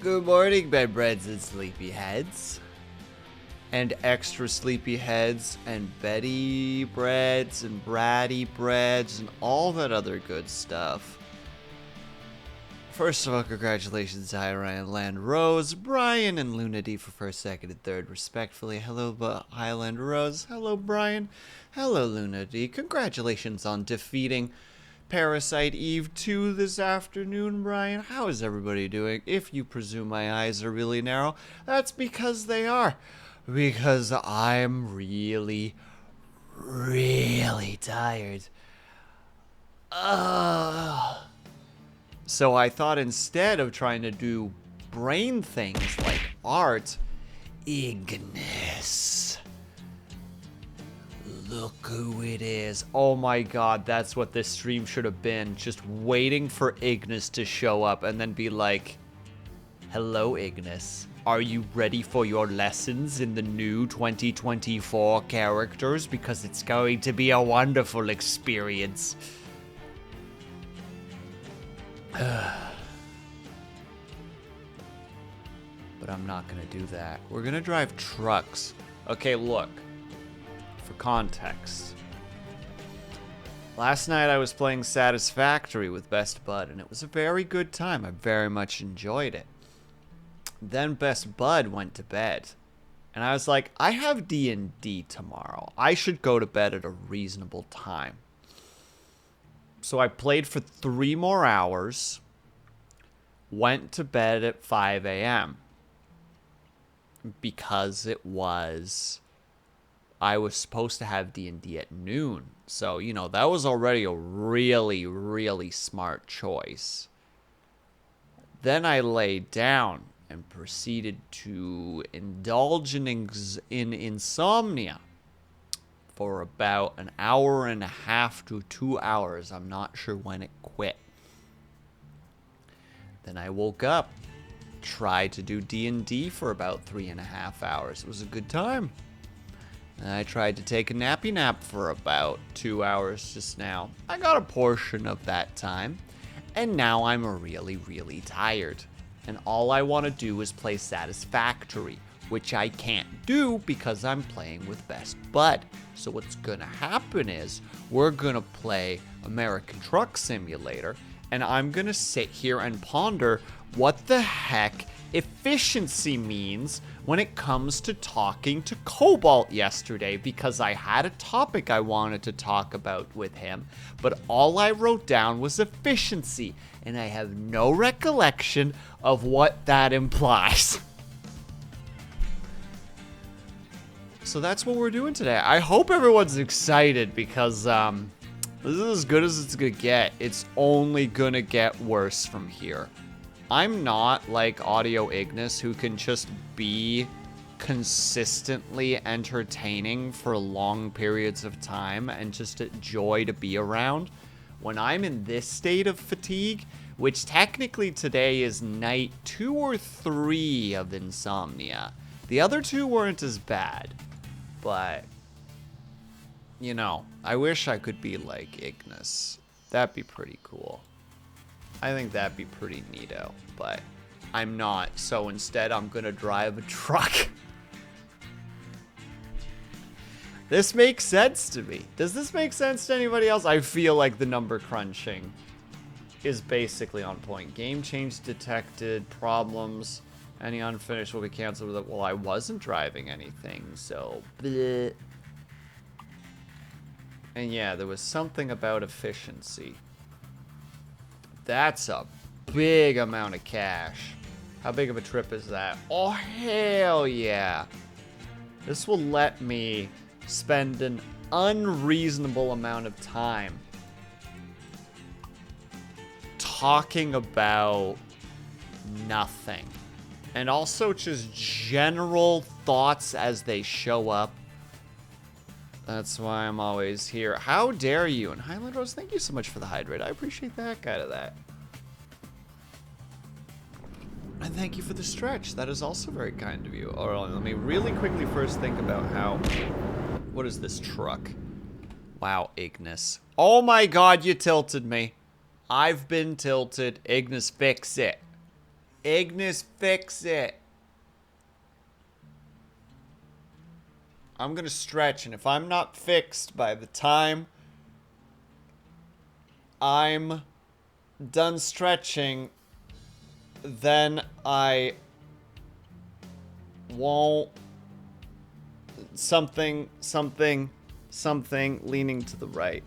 Good morning, bedbreads and sleepyheads. And extra sleepyheads and Betty breads and Bratty breads and all that other good stuff. First of all, congratulations to Ryan Land Rose, Brian, and Lunady for first, second, and third, respectfully. Hello, Highland Rose. Hello, Brian. Hello, Lunady. Congratulations on defeating Parasite Eve 2 this afternoon, Brian. How is everybody doing? If you presume my eyes are really narrow, that's because they are. Because I'm really, really tired. So I thought instead of trying to do brain things like art, Ignis. Look who it is. Oh my god, that's what this stream should have been. Just waiting for Ignis to show up and then be like, hello, Ignis. Are you ready for your lessons in the new 2024 characters? Because it's going to be a wonderful experience. But I'm not gonna do that. We're gonna drive trucks. Okay, look. For context. Last night I was playing Satisfactory with Best Bud, and it was a very good time. I very much enjoyed it. Then Best Bud went to bed. And I was like, I have D&D tomorrow. I should go to bed at a reasonable time. So I played for 3 more hours. Went to bed at 5 a.m. Because I was supposed to have D&D at noon. So, you know, that was already a really, really smart choice. Then I laid down and proceeded to indulge in insomnia for about an hour and a half to 2 hours. I'm not sure when it quit. Then I woke up, tried to do D&D for about 3.5 hours. It was a good time. And I tried to take a nappy nap for about 2 hours just now. I got a portion of that time. And now I'm really, really tired. And all I want to do is play Satisfactory, which I can't do because I'm playing with Best Bud. So what's gonna happen is we're gonna play American Truck Simulator, and I'm gonna sit here and ponder what the heck efficiency means when it comes to talking to Cobalt yesterday, because I had a topic I wanted to talk about with him, but all I wrote down was efficiency, and I have no recollection of what that implies. So that's what we're doing today. I hope everyone's excited because this is as good as it's gonna get. It's only gonna get worse from here. I'm not like Audio Ignis, who can just be consistently entertaining for long periods of time and just a joy to be around. When I'm in this state of fatigue, which technically today is night 2 or 3 of insomnia. The other 2 weren't as bad, but, you know, I wish I could be like Ignis. That'd be pretty cool. I think that'd be pretty neato, but I'm not, so instead I'm gonna drive a truck. This makes sense to me. Does this make sense to anybody else? I feel like the number crunching is basically on point. Game change detected, problems, any unfinished will be canceled. Well, I wasn't driving anything, so bleh. And yeah, there was something about efficiency. That's a big amount of cash. How big of a trip is that? Oh, hell yeah. This will let me spend an unreasonable amount of time talking about nothing. And also just general thoughts as they show up. That's why I'm always here. How dare you? And Highland Rose, thank you so much for the hydrate. I appreciate the heck out of that. And thank you for the stretch. That is also very kind of you. Alright, let me really quickly first think about how... What is this truck? Wow, Ignis. Oh my god, you tilted me. I've been tilted. Ignis, fix it. Ignis, fix it. I'm gonna stretch, and if I'm not fixed by the time I'm done stretching, then I won't... Something leaning to the right.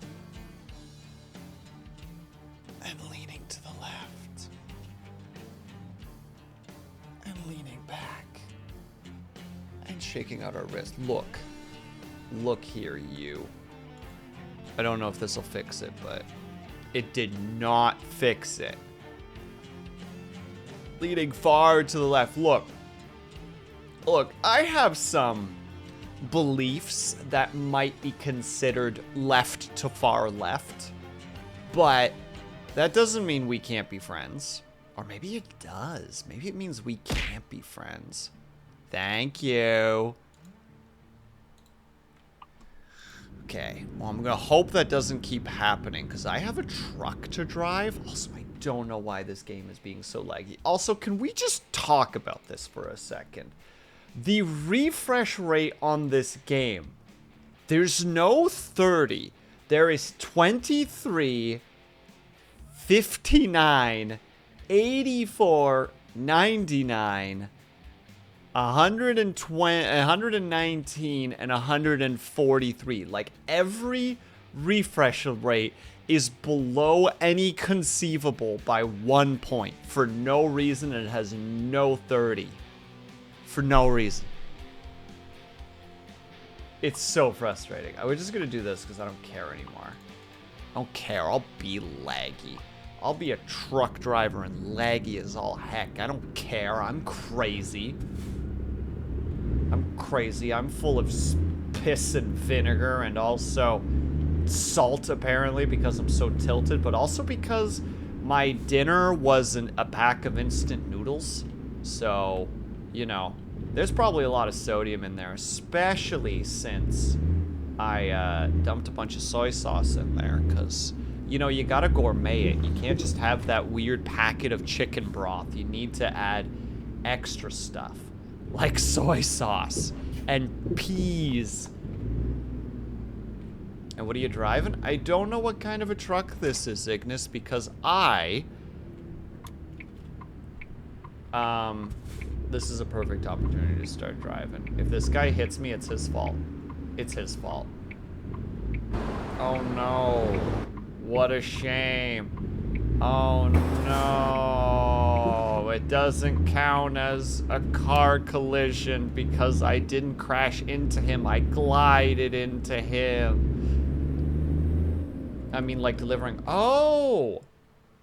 And leaning to the left. And leaning back. And shaking out our wrist. Look. Look here, you. I don't know if this will fix it, but it did not fix it. Leaning far to the left. Look. Look, I have some beliefs that might be considered left to far left, but that doesn't mean we can't be friends. Or maybe it does. Maybe it means we can't be friends. Thank you. Okay, well, I'm gonna hope that doesn't keep happening, because I have a truck to drive. Also, I don't know why this game is being so laggy. Also, can we just talk about this for a second? The refresh rate on this game, there's no 30. There is 23, 59, 84, 99, 120, 119, and 143. Like, every refresh rate is below any conceivable by 1 point. For no reason, and it has no 30. For no reason. It's so frustrating. We're just gonna do this because I don't care anymore. I don't care. I'll be laggy. I'll be a truck driver and laggy as all heck. I don't care. I'm crazy. I'm crazy. I'm full of piss and vinegar and also salt, apparently, because I'm so tilted, but also because my dinner wasn't a pack of instant noodles. So, you know, there's probably a lot of sodium in there, especially since I dumped a bunch of soy sauce in there, because, you know, you gotta gourmet it. You can't just have that weird packet of chicken broth. You need to add extra stuff, like soy sauce and peas. And what are you driving? I don't know what kind of a truck this is, Ignis, because this is a perfect opportunity to start driving. If this guy hits me, it's his fault. It's his fault. Oh no. What a shame. Oh no. It doesn't count as a car collision because I didn't crash into him. I glided into him. I mean, like delivering. Oh!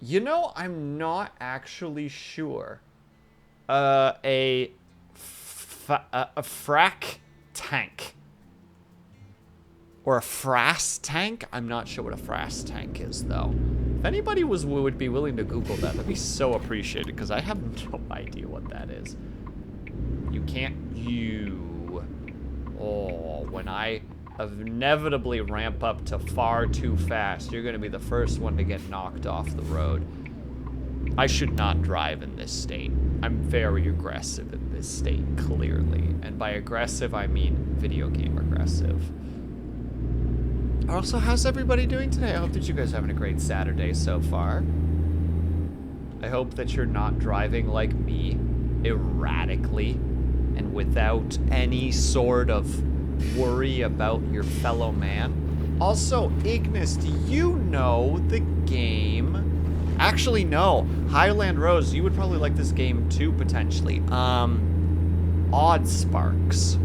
You know, I'm not actually sure. A frack tank. Or a frass tank? I'm not sure what a frass tank is, though. If anybody would be willing to Google that, that'd be so appreciated, because I have no idea what that is. You can't... Oh, when I inevitably ramp up to far too fast, you're going to be the first one to get knocked off the road. I should not drive in this state. I'm very aggressive in this state, clearly. And by aggressive, I mean video game aggressive. Also, how's everybody doing today? I hope that you guys are having a great Saturday so far. I hope that you're not driving like me, erratically, and without any sort of worry about your fellow man. Also, Ignis, do you know the game... Actually, no. Highland Rose, you would probably like this game too, potentially. Odd Sparks.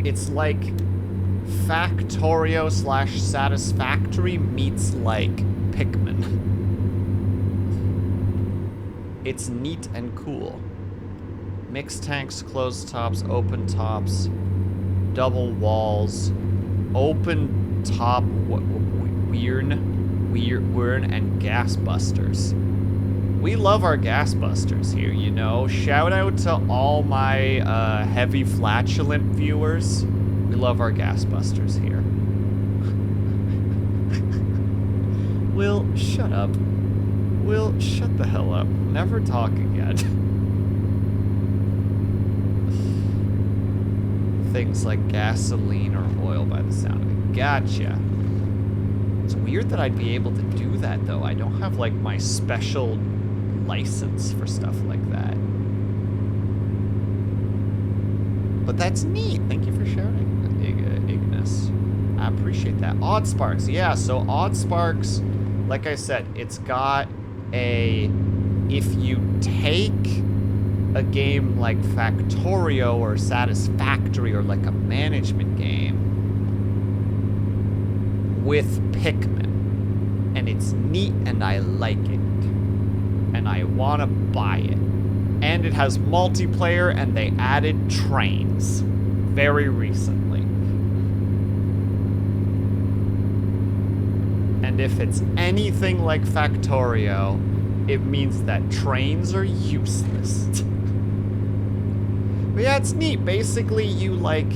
It's like Factorio / Satisfactory meets like Pikmin. It's neat and cool. Mixed tanks, closed tops, open tops, double walls, open top, Wern, and gas busters. We love our gas busters here, you know. Shout out to all my heavy flatulent viewers. We love our gas busters here. Will, shut up. Will, shut the hell up. Never talk again. Things like gasoline or oil by the sound of it. Gotcha. It's weird that I'd be able to do that, though. I don't have, like, my special license for stuff like that. But that's neat. Thank you for sharing, Ignis. I appreciate that. Odd Sparks. Yeah, so Odd Sparks, like I said, it's got a... If you take a game like Factorio or Satisfactory or like a management game with Pikmin, and it's neat and I like it, and I want to buy it, and it has multiplayer and they added trains very recently, and if it's anything like Factorio, it means that trains are useless. But yeah, it's neat. Basically, you, like,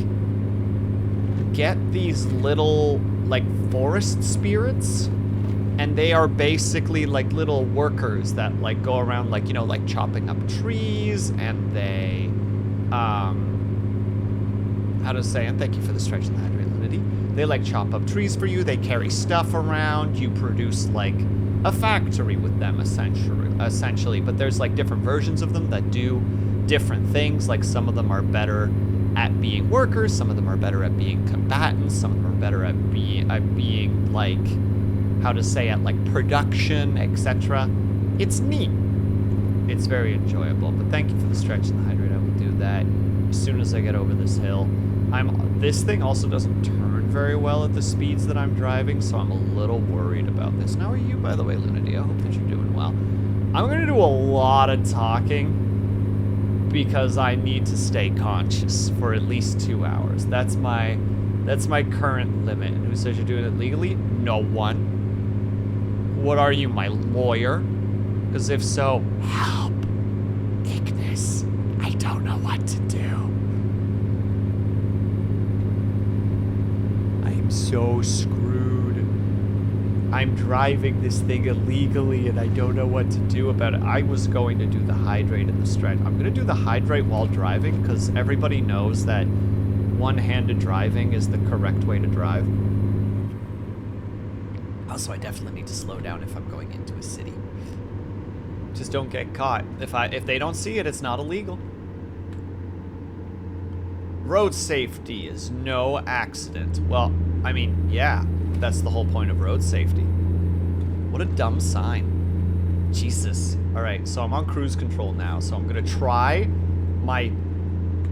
get these little, like, forest spirits, and they are basically, like, little workers that, like, go around, like, you know, like, chopping up trees, and they, how to say, and thank you for the stretch and the hydrate. They, like, chop up trees for you, they carry stuff around, you produce, like, a factory with them, essentially, but there's, like, different versions of them that do different things. Like, some of them are better at being workers, some of them are better at being combatants, some of them are better at being like, how to say, at like production, etc. It's neat. It's very enjoyable. But thank you for the stretch and the hydrate. I will do that as soon as I get over this hill. This thing also doesn't turn very well at the speeds that I'm driving, so I'm a little worried about this. How are you, by the way, Lunity? I hope that you're doing well. I'm gonna do a lot of talking because I need to stay conscious for at least 2 hours. That's my current limit. And who says you're doing it legally? No one. What are you, my lawyer? Because if so, help. Ignis, I don't know what to do. I'm so screwed. I'm driving this thing illegally and I don't know what to do about it. I was going to do the hydrate and the stretch. I'm going to do the hydrate while driving because everybody knows that one-handed driving is the correct way to drive. Also, I definitely need to slow down if I'm going into a city. Just don't get caught. If they don't see it, it's not illegal. Road safety is no accident. Well, I mean, yeah. That's the whole point of road safety. What a dumb sign. Jesus. Alright, so I'm on cruise control now, so I'm gonna try my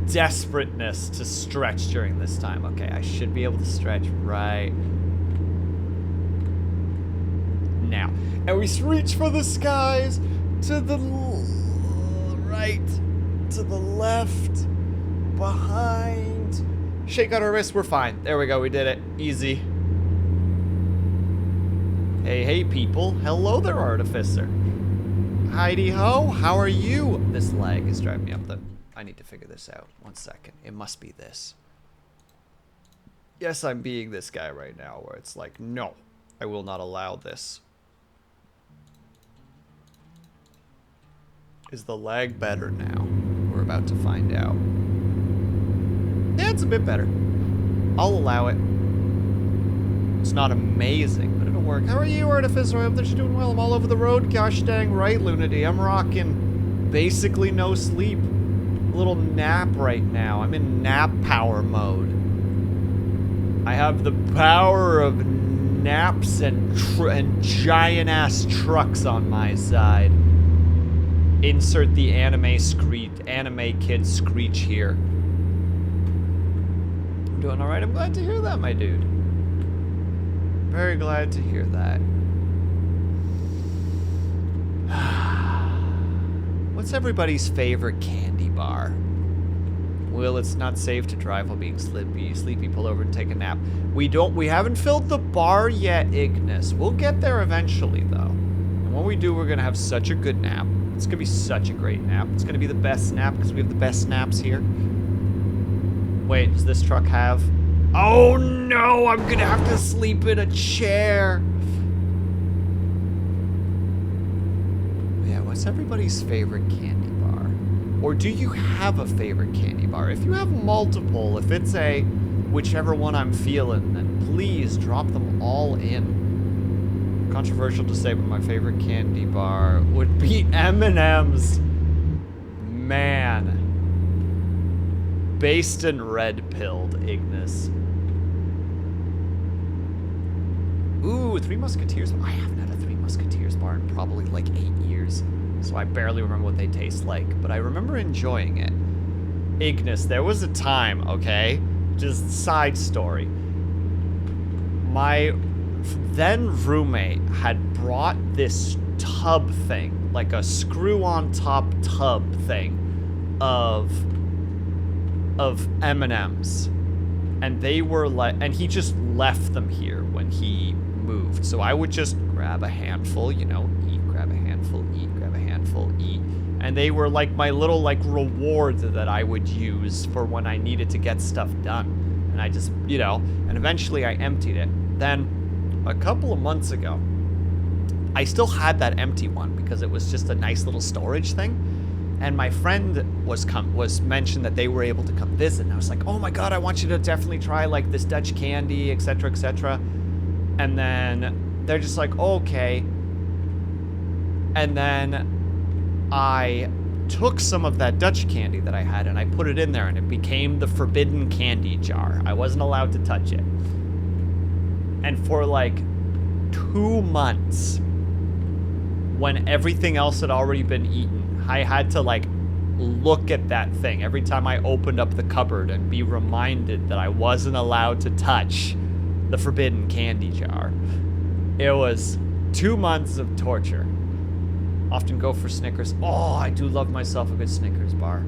desperateness to stretch during this time. Okay, I should be able to stretch right now. And we reach for the skies, to the right, to the left, behind. Shake out our wrists, we're fine. There we go, we did it. Easy. Hey, hey, people. Hello there, Artificer. Heidi-ho, how are you? This lag is driving me up the... I need to figure this out. 1 second. It must be this. Yes, I'm being this guy right now, where it's like, no, I will not allow this. Is the lag better now? We're about to find out. Yeah, it's a bit better. I'll allow it. It's not amazing, but it'll work. How are you, Artificer? I hope that you're doing well. I'm all over the road. Gosh dang right, Lunity. I'm rocking basically no sleep. A little nap right now. I'm in nap power mode. I have the power of naps and giant-ass trucks on my side. Insert the anime kid screech here. I'm doing alright. I'm glad to hear that, my dude. Very glad to hear that. What's everybody's favorite candy bar? Will, it's not safe to drive while being sleepy. Pull over and take a nap. We haven't filled the bar yet, Ignis. We'll get there eventually, though. And when we do, we're gonna have such a good nap. It's gonna be such a great nap. It's gonna be the best nap because we have the best naps here. Wait, does this truck have... Oh no, I'm gonna have to sleep in a chair. What's everybody's favorite candy bar? Or do you have a favorite candy bar? If you have multiple, if it's a whichever one I'm feeling, then please drop them all in. Controversial to say, but my favorite candy bar would be M&M's. Man. Based and red-pilled, Ignis. Ooh, Three Musketeers. I haven't had a Three Musketeers bar in probably like 8 years. So I barely remember what they taste like. But I remember enjoying it. Ignis, there was a time, okay? Just side story. My then roommate had brought this tub thing. Like a screw-on-top tub thing. Of M&Ms. And they were like, and he just left them here when he moved. So I would just grab a handful, you know, eat, grab a handful, eat, grab a handful, eat. And they were like my little like reward that I would use for when I needed to get stuff done. And I just, you know, and eventually I emptied it. Then a couple of months ago, I still had that empty one because it was just a nice little storage thing. And my friend was mentioned that they were able to come visit. And I was like, oh my God, I want you to definitely try like this Dutch candy, etc., etc. And then they're just like, okay. And then I took some of that Dutch candy that I had and I put it in there and it became the forbidden candy jar. I wasn't allowed to touch it. And for like 2 months, when everything else had already been eaten, I had to like look at that thing every time I opened up the cupboard and be reminded that I wasn't allowed to touch the forbidden candy jar. It was 2 months of torture. Often go for Snickers. Oh, I do love myself a good Snickers bar.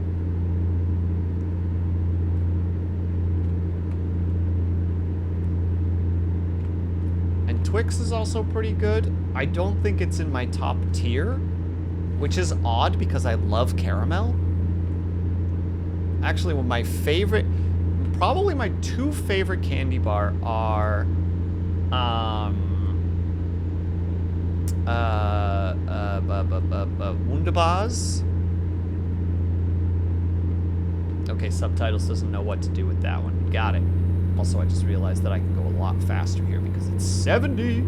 And Twix is also pretty good. I don't think it's in my top tier, which is odd because I love caramel. Actually, well, my favorite, probably my 2 favorite candy bar are, Wunderbars. Okay, subtitles doesn't know what to do with that one. Got it. Also, I just realized that I can go a lot faster here because it's 70.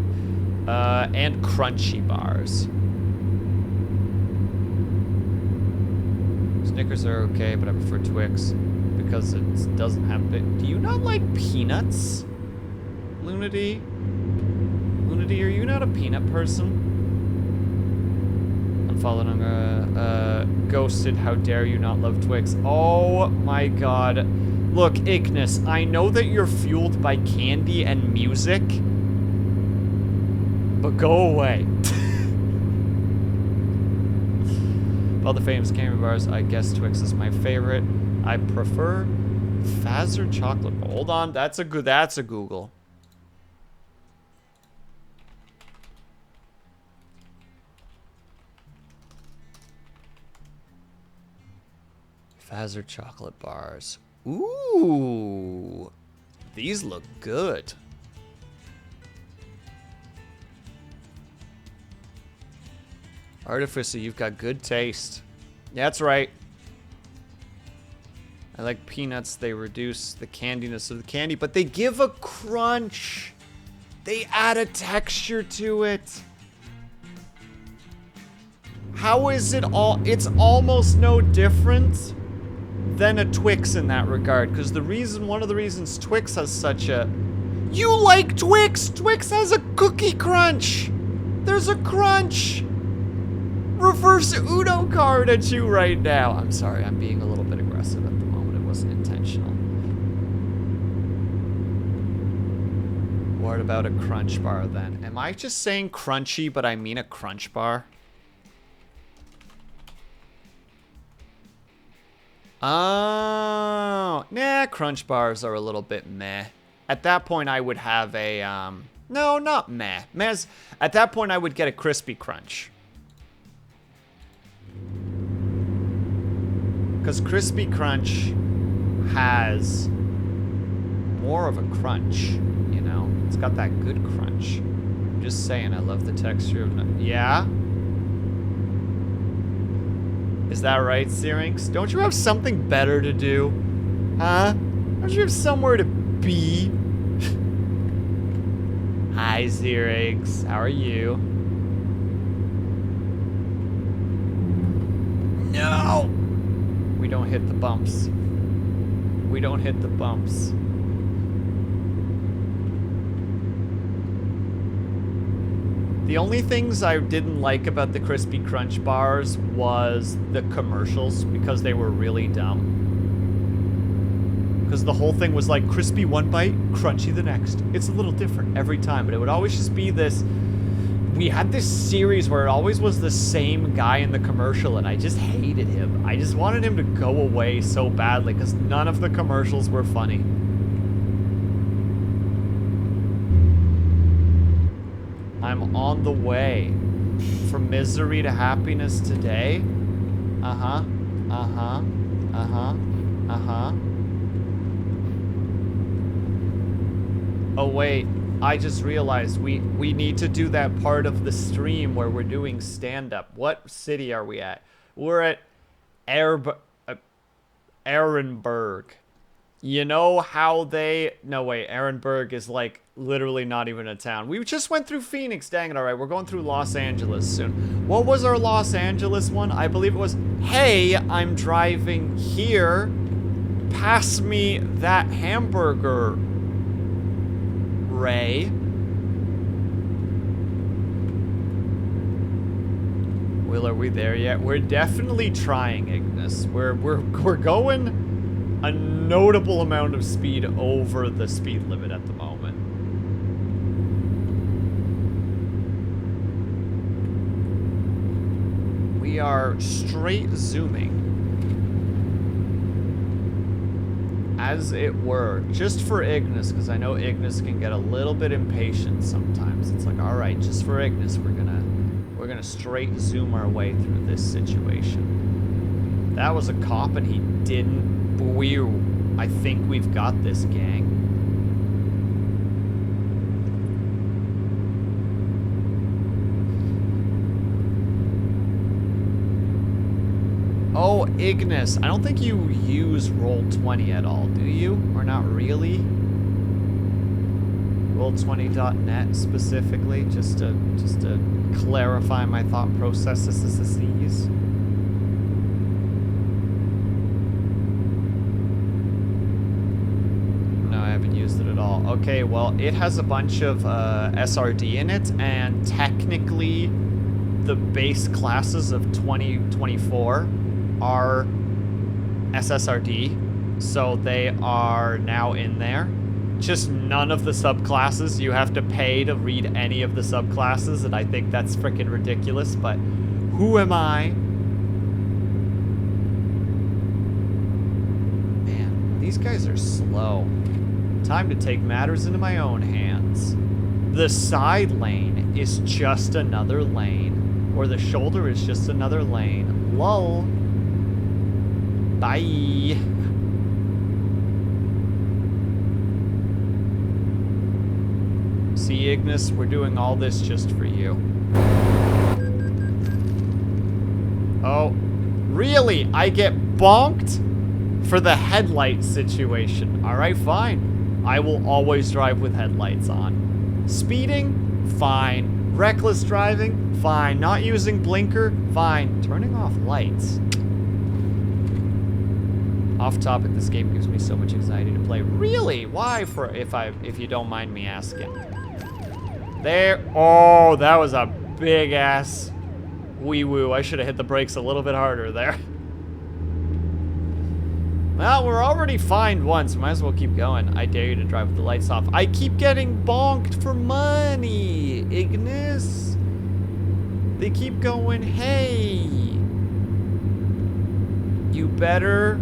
And crunchy bars. Snickers are okay, but I prefer Twix because it doesn't have bit. Do you not like peanuts? Lunity? Lunity, are you not a peanut person? Unfollowed, ghosted, how dare you not love Twix? Oh my God. Look, Ignis, I know that you're fueled by candy and music, but go away. Of all the famous candy bars, I guess Twix is my favorite. I prefer Fazer chocolate. Hold on, that's a Google. Fazer chocolate bars. Ooh, these look good. Artificer, you've got good taste. Yeah, that's right. I like peanuts. They reduce the candiness of the candy, but they give a crunch. They add a texture to it. How is it all? It's almost no different than a Twix in that regard, because one of the reasons Twix has such a... You like Twix? Twix has a cookie crunch. There's a crunch. Reverse Uno card at you right now. I'm sorry, I'm being a little bit aggressive at the moment. It wasn't intentional. What about a crunch bar then? Am I just saying crunchy, but I mean a crunch bar? Oh, nah, crunch bars are a little bit meh. At that point, I would have a, no, not meh. At that point, I would get a crispy crunch. Because Crispy Crunch has more of a crunch, you know? It's got that good crunch. I'm just saying, I love the texture of it. Yeah? Is that right, Syrinx? Don't you have something better to do? Huh? Don't you have somewhere to be? Hi, Syrinx. How are you? No! We don't hit the bumps. We don't hit the bumps. The only things I didn't like about the Crispy Crunch bars was the commercials, because they were really dumb. Because the whole thing was like, crispy one bite, crunchy the next. It's a little different every time, but it would always just be this... We had this series where it always was the same guy in the commercial, and I just hated him. I just wanted him to go away so badly, because none of the commercials were funny. I'm on the way. From misery to happiness today. Uh-huh. Uh-huh. Uh-huh. Uh-huh. Oh, wait. I just realized we need to do that part of the stream where we're doing stand-up. What city are we at? We're at Ehrenberg. You know how they... No, wait. Ehrenberg is, like, literally not even a town. We just went through Phoenix. Dang it. All right, we're going through Los Angeles soon. What was our Los Angeles one? I believe it was, hey, I'm driving here. Pass me that hamburger, Ray. Will, are we there yet? We're definitely trying, Ignis. We're going a notable amount of speed over the speed limit at the moment. We are straight zooming, as it were, just for Ignis, because I know Ignis can get a little bit impatient sometimes. It's like, all right, just for Ignis, we're gonna straight zoom our way through this situation. That was a cop, and he didn't. I think we've got this, gang. Oh, Ignis, I don't think you use Roll20 at all, do you? Or not really? Roll20.net specifically, just to clarify my thought processes. Used it at all. Okay, well, it has a bunch of SRD in it, and technically the base classes of 2024 are SSRD, so they are now in there. Just none of the subclasses. You have to pay to read any of the subclasses, and I think that's freaking ridiculous, but who am I? Man, these guys are slow. Time to take matters into my own hands. The side lane is just another lane, or the shoulder is just another lane. Lol. Bye. See, Ignis, we're doing all this just for you. Oh, really? I get bonked for the headlight situation. All right, fine. I will always drive with headlights on. Speeding? Fine. Reckless driving? Fine. Not using blinker? Fine. Turning off lights. Off topic, this game gives me so much anxiety to play. Really? Why? If you don't mind me asking. There. Oh, that was a big ass wee woo. I should have hit the brakes a little bit harder there. Well, we're already fined once. Might as well keep going. I dare you to drive with the lights off. I keep getting bonked for money, Ignis. They keep going, hey, you better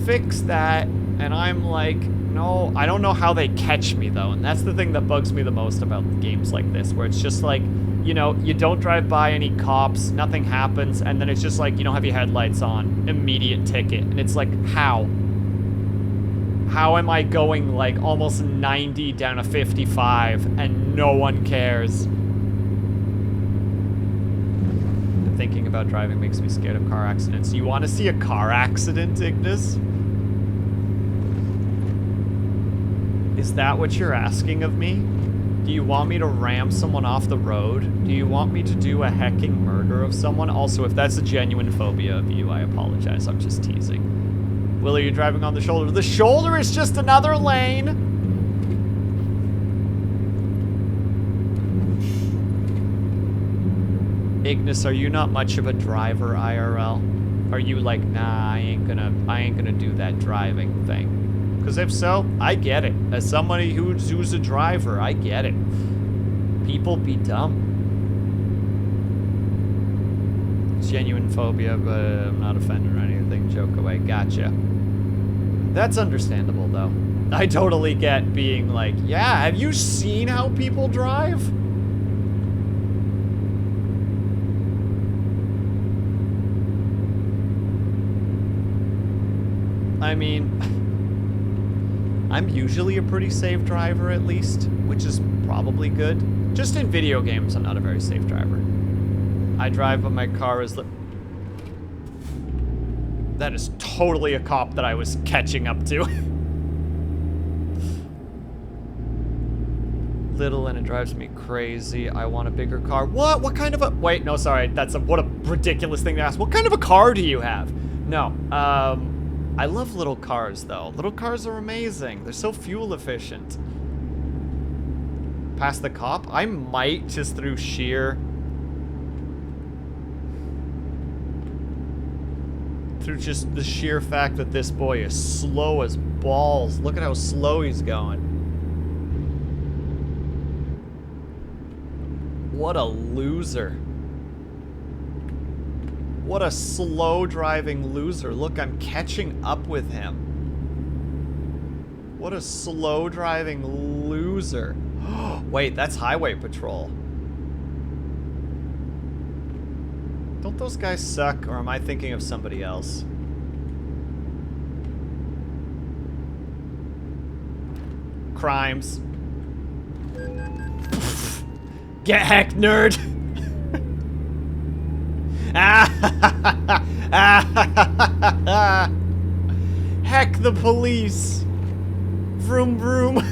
fix that. And I'm like, no, I don't know how they catch me, though. And that's the thing that bugs me the most about games like this, where it's just like, you know, you don't drive by any cops, nothing happens, and then it's just like, you don't have your headlights on, immediate ticket. And it's like, how? How am I going like almost 90 down to 55 and no one cares? thinking about driving makes me scared of car accidents. You want to see a car accident, Ignis? Is that what you're asking of me? Do you want me to ram someone off the road? Do you want me to do a hecking murder of someone? Also, if that's a genuine phobia of you, I apologize. I'm just teasing. Will, are you driving on the shoulder? The shoulder is just another lane! Ignis, are you not much of a driver, IRL? Are you like, nah, I ain't gonna do that driving thing? Because if so, I get it. As somebody who's a driver, I get it. People be dumb. Genuine phobia, but I'm not offended or anything. Joke away. Gotcha. That's understandable, though. I totally get being like, yeah, have you seen how people drive? I mean, I'm usually a pretty safe driver, at least, which is probably good. Just in video games, I'm not a very safe driver. I drive, but my car is That is totally a cop that I was catching up to. Little and it drives me crazy. I want a bigger car. What? What kind of a... Wait, no, sorry. What a ridiculous thing to ask. What kind of a car do you have? No, I love little cars, though. Little cars are amazing. They're so fuel efficient. Past the cop? I might, just through sheer... Through just the sheer fact that this boy is slow as balls. Look at how slow he's going. What a loser. What a slow driving loser. Look, I'm catching up with him. What a slow driving loser. Wait, that's highway patrol. Don't those guys suck, or am I thinking of somebody else? Crimes. Get hecked, nerd! Heck the police! Vroom vroom.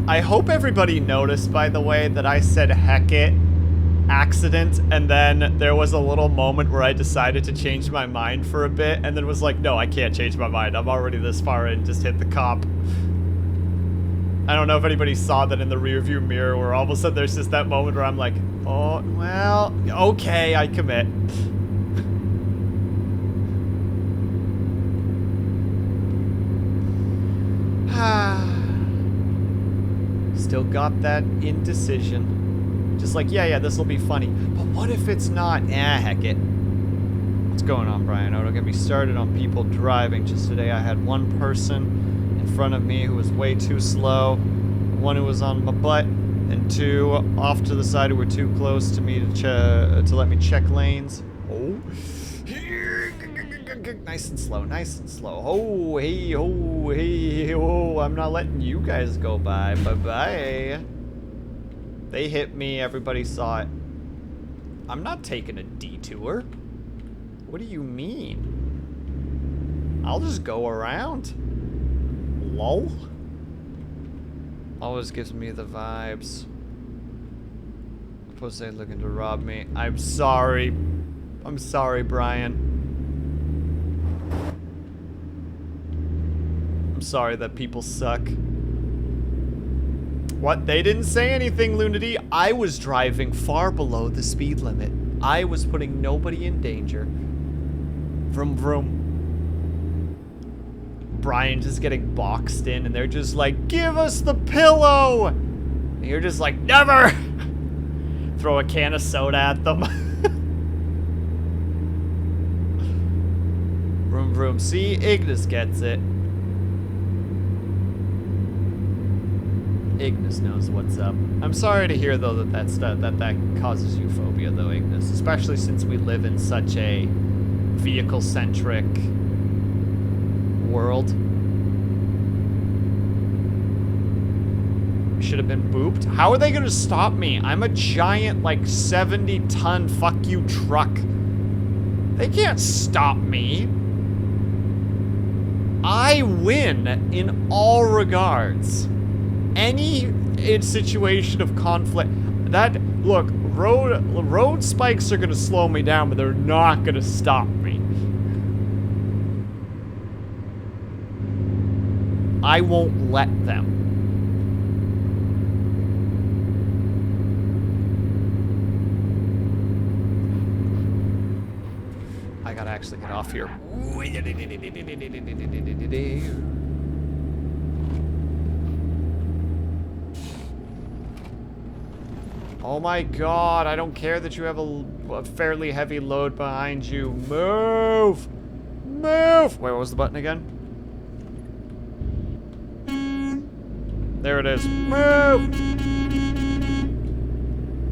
I hope everybody noticed, by the way, that I said heck it, accident, and then there was a little moment where I decided to change my mind for a bit, and then was like, no, I can't change my mind. I'm already this far in, just hit the cop. I don't know if anybody saw that in the rearview mirror, where all of a sudden there's just that moment where I'm like, oh, well, okay, I commit. Still got that indecision. Just like, yeah, this will be funny. But what if it's not? Heck it. What's going on, Brian? Oh, don't get me started on people driving. Just today I had one person in front of me who was way too slow, one who was on my butt, and two off to the side who were too close to me to let me check lanes. Oh. Nice and slow, nice and slow. Oh, hey, oh, hey, oh, I'm not letting you guys go by. Bye-bye. They hit me, everybody saw it. I'm not taking a detour. What do you mean? I'll just go around. Lol. Always gives me the vibes. Suppose they're looking to rob me. I'm sorry. I'm sorry, Brian. I'm sorry that people suck. What? They didn't say anything, Lunity. I was driving far below the speed limit. I was putting nobody in danger. Vroom vroom. Brian just getting boxed in, and they're just like, give us the pillow! And you're just like, never! Throw a can of soda at them. Vroom vroom. See, Ignis gets it. Ignis knows what's up. I'm sorry to hear, though, that causes you phobia, though, Ignis. Especially since we live in such a vehicle-centric world. Should have been booped. How are they gonna stop me? I'm a giant, like, 70-ton fuck you truck. They can't stop me. I win in all regards. Any situation of conflict. Look, road spikes are gonna slow me down, but they're not gonna stop me. I won't let them. I gotta actually get off here. Oh my god, I don't care that you have a fairly heavy load behind you. Move! Move! Wait, what was the button again? There it is. Move!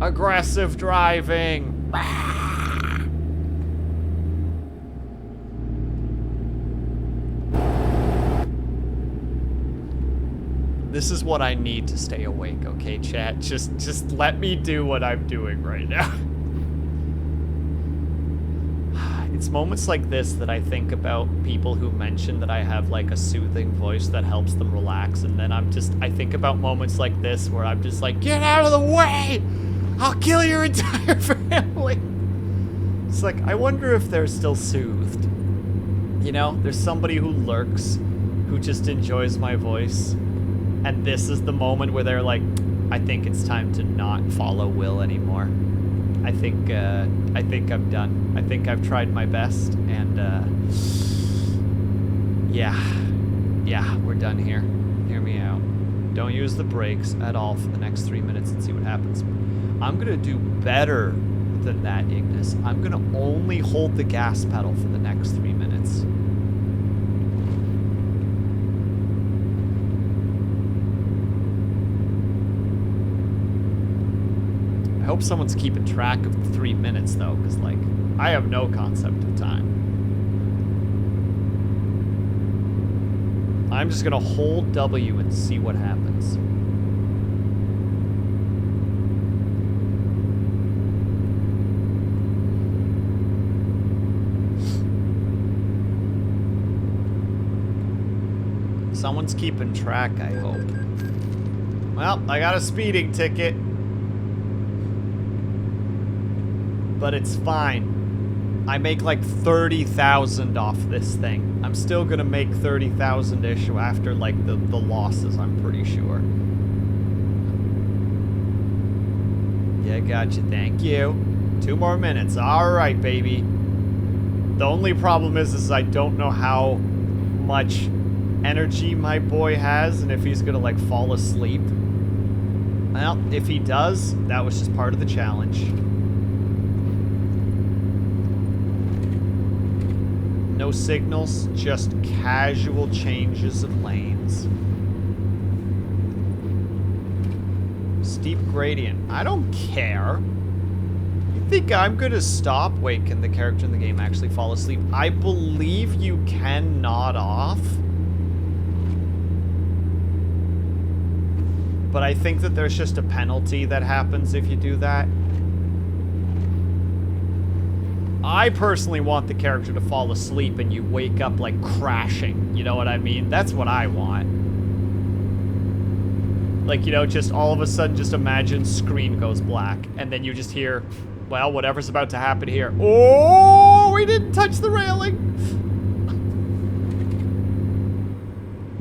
Aggressive driving. This is what I need to stay awake, okay, chat? Just let me do what I'm doing right now. It's moments like this that I think about people who mention that I have, like, a soothing voice that helps them relax, and then I think about moments like this where I'm just like, get out of the way! I'll kill your entire family! It's like, I wonder if they're still soothed. You know, there's somebody who lurks, who just enjoys my voice. And this is the moment where they're like, I think it's time to not follow Will anymore. I think I'm done. I think I've tried my best, and yeah, we're done here. Hear me out. Don't use the brakes at all for the next 3 minutes and see what happens. I'm gonna do better than that, Ignis. I'm gonna only hold the gas pedal for the next 3 minutes. I hope someone's keeping track of the 3 minutes, though, because, like, I have no concept of time. I'm just gonna hold W and see what happens. Someone's keeping track, I hope. Well, I got a speeding ticket. But it's fine. I make like 30,000 off this thing. I'm still gonna make 30,000-ish after like the losses, I'm pretty sure. Yeah, gotcha, thank you. 2 more minutes, all right, baby. The only problem is I don't know how much energy my boy has and if he's gonna like fall asleep. Well, if he does, that was just part of the challenge. No signals, just casual changes of lanes. Steep gradient. I don't care. You think I'm gonna stop? Wait, can the character in the game actually fall asleep? I believe you can nod off. But I think that there's just a penalty that happens if you do that. I personally want the character to fall asleep and you wake up like crashing. You know what I mean? That's what I want. Like, you know, just all of a sudden just imagine screen goes black and then you just hear, well, whatever's about to happen here. Oh, we didn't touch the railing.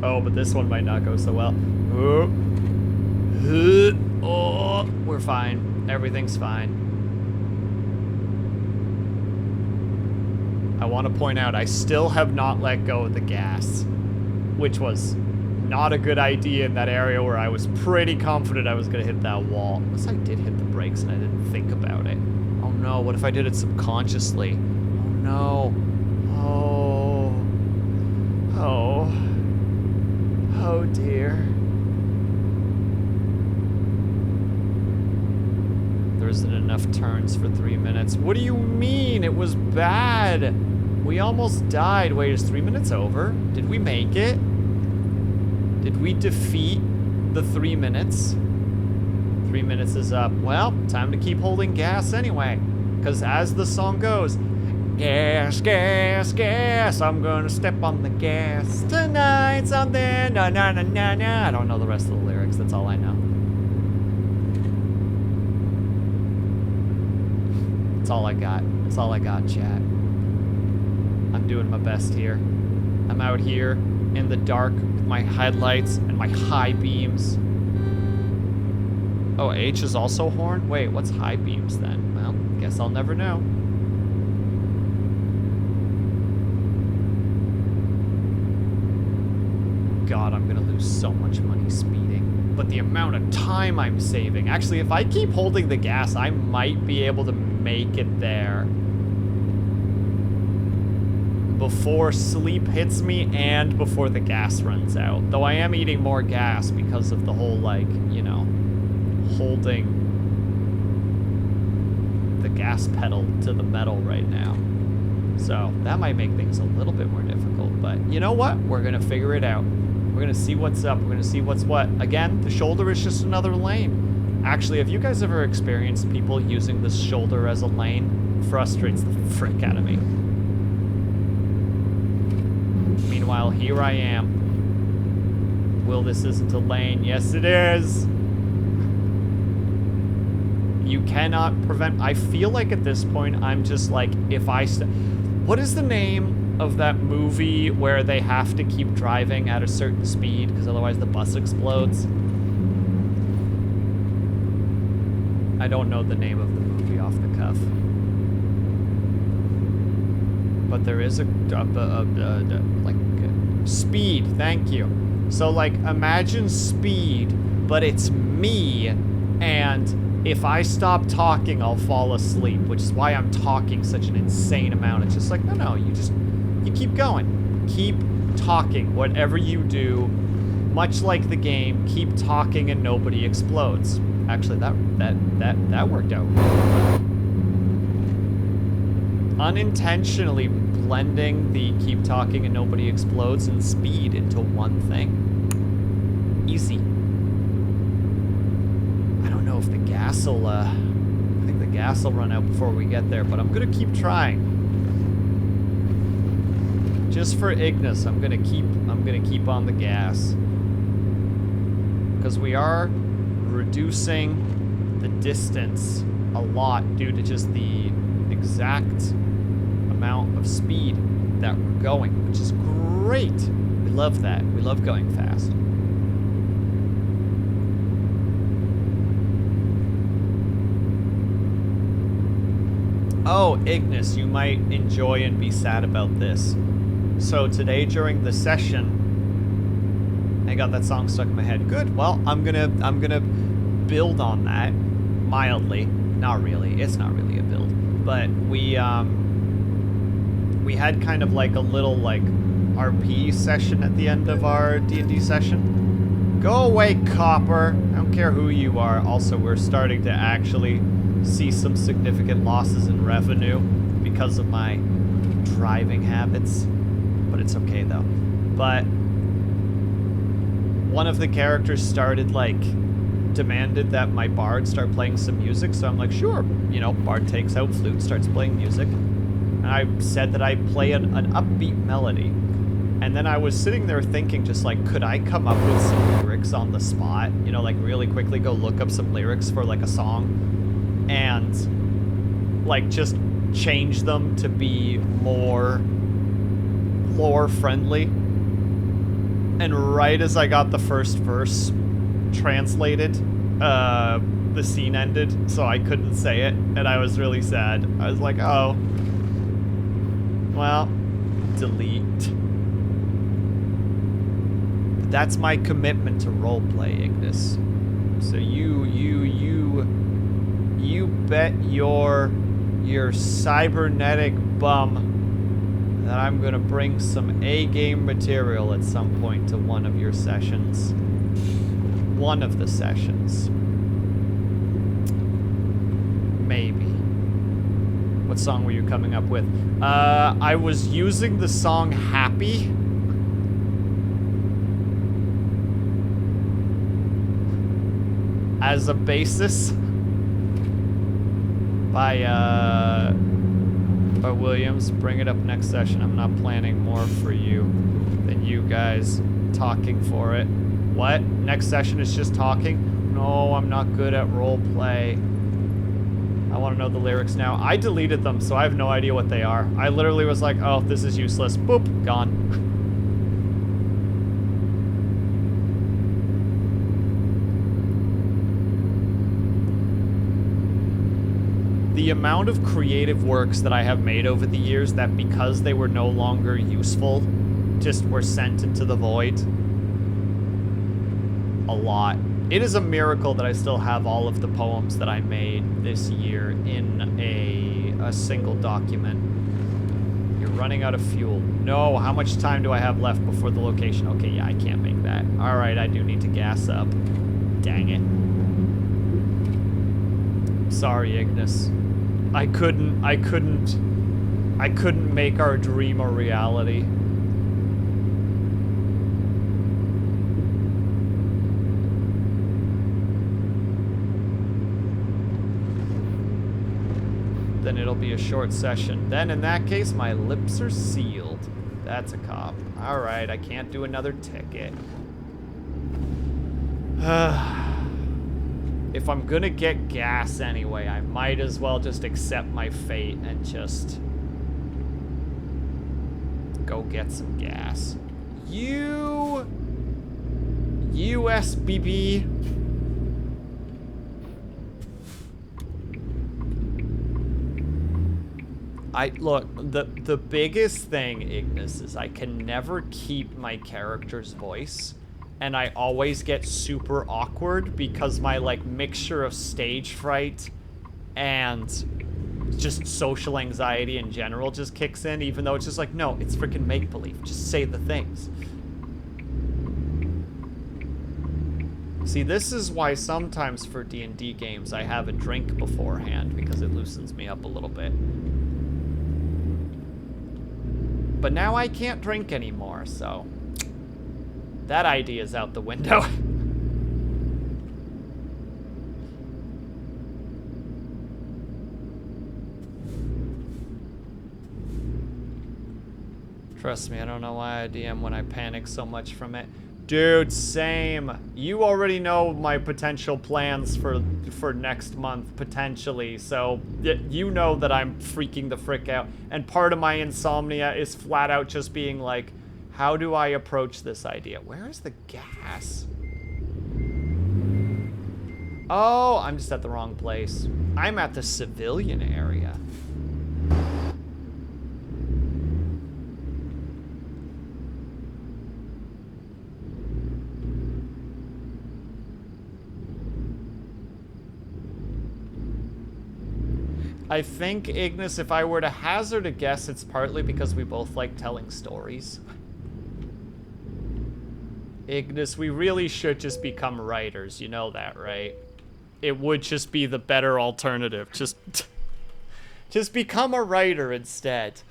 Oh, but this one might not go so well. Oh, we're fine. Everything's fine. I want to point out, I still have not let go of the gas, which was not a good idea in that area where I was pretty confident I was going to hit that wall. Unless I did hit the brakes and I didn't think about it. Oh no, what if I did it subconsciously? Oh no. Oh dear. There isn't enough turns for 3 minutes. What do you mean? It was bad. We almost died. Wait, is 3 minutes over? Did we make it? Did we defeat the 3 minutes? 3 minutes is up. Well, time to keep holding gas anyway. Because as the song goes, gas, gas, gas, I'm gonna step on the gas tonight, something, na na na na na. I don't know the rest of the lyrics, that's all I know. That's all I got. That's all I got, chat. I'm doing my best here. I'm out here in the dark with my headlights and my high beams. Oh, H is also horn? Wait, what's high beams then? Well, guess I'll never know. God, I'm gonna lose so much money speeding. But the amount of time I'm saving. Actually, if I keep holding the gas, I might be able to make it there before sleep hits me and before the gas runs out. Though I am eating more gas because of the whole, like, you know, holding the gas pedal to the metal right now. So that might make things a little bit more difficult. But you know what? We're going to figure it out. We're going to see what's up. We're going to see what's what. Again, the shoulder is just another lane. Actually, have you guys ever experienced people using the shoulder as a lane? It frustrates the frick out of me. Meanwhile, here I am. Will, this isn't a lane. Yes, it is. You cannot prevent... I feel like at this point, I'm just like, if I... What is the name of that movie where they have to keep driving at a certain speed because otherwise the bus explodes? I don't know the name of the movie off the cuff. But there is a like, Speed, thank you. So, like, imagine Speed, but it's me, and if I stop talking, I'll fall asleep, which is why I'm talking such an insane amount. It's just like, no, you keep going. Keep talking. Whatever you do, much like the game, keep talking and nobody explodes. Actually, that worked out. Unintentionally blending the keep talking and nobody explodes and speed into one thing. Easy. I don't know if the gas will, I think the gas will run out before we get there, but I'm gonna keep trying. Just for Ignis, I'm gonna keep on the gas. Because we are reducing the distance a lot due to just the exact amount of speed that we're going, which is great. We love that. We love going fast. Oh, Ignis, you might enjoy and be sad about this. So today during the session, I got that song stuck in my head. Good. Well, I'm gonna build on that mildly. Not really. It's not really a build. But we had kind of like a little like RP session at the end of our D&D session. Go away, Copper. I don't care who you are. Also, we're starting to actually see some significant losses in revenue because of my driving habits. But it's okay though. But one of the characters started like demanded that my bard start playing some music, so I'm like, sure. You know, bard takes out flute, starts playing music. And I said that I'd play an upbeat melody. And then I was sitting there thinking just like, could I come up with some lyrics on the spot? You know, like really quickly go look up some lyrics for like a song and like just change them to be more lore friendly. And right as I got the first verse translated, the scene ended, so I couldn't say it, and I was really sad. I was like, oh, well, delete. That's my commitment to roleplay, Ignis. So you bet your cybernetic bum that I'm gonna bring some A-game material at some point to one of your sessions. One of the sessions. Maybe. What song were you coming up with? I was using the song Happy. As a basis. By Williams. Bring it up next session. I'm not planning more for you than you guys talking for it. What? Next session is just talking? No, I'm not good at role play. I want to know the lyrics now. I deleted them, so I have no idea what they are. I literally was like, oh, this is useless. Boop, gone. The amount of creative works that I have made over the years that because they were no longer useful, just were sent into the void. A lot. It is a miracle that I still have all of the poems that I made this year in a single document. You're running out of fuel. No, how much time do I have left before the location? Okay, yeah, I can't make that. All right, I do need to gas up. Dang it. Sorry, Ignis. I couldn't make our dream a reality. Then it'll be a short session. Then in that case, my lips are sealed. That's a cop. All right, I can't do another ticket. If I'm gonna get gas anyway, I might as well just accept my fate and just go get some gas. USBB. Look, the biggest thing, Ignis, is I can never keep my character's voice. And I always get super awkward because my, like, mixture of stage fright and just social anxiety in general just kicks in, even though it's just like, no, it's freaking make-believe. Just say the things. See, this is why sometimes for D&D games I have a drink beforehand, because it loosens me up a little bit. But now I can't drink anymore, so... that idea is out the window. Trust me, I don't know why I DM when I panic so much from it. Dude, same. You already know my potential plans for next month, potentially. So, you know that I'm freaking the frick out. And part of my insomnia is flat out just being like, how do I approach this idea? Where is the gas? Oh, I'm just at the wrong place. I'm at the civilian area. I think, Ignis, if I were to hazard a guess, it's partly because we both like telling stories. Ignis, we really should just become writers. You know that, right? It would just be the better alternative. Just become a writer instead.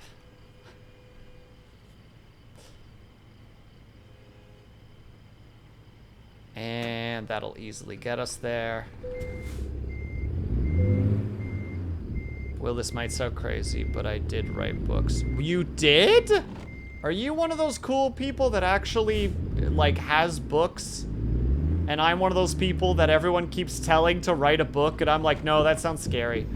And that'll easily get us there. Well, this might sound crazy, but I did write books. You did? Are you one of those cool people that actually, like, has books? And I'm one of those people that everyone keeps telling to write a book, and I'm like, no, that sounds scary.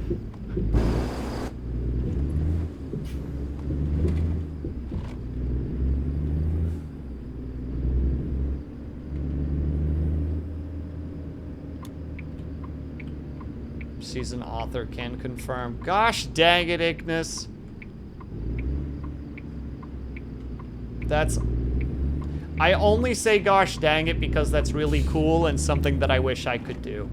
She's an author, can confirm. Gosh dang it, Ignis. That's... I only say gosh dang it because that's really cool and something that I wish I could do.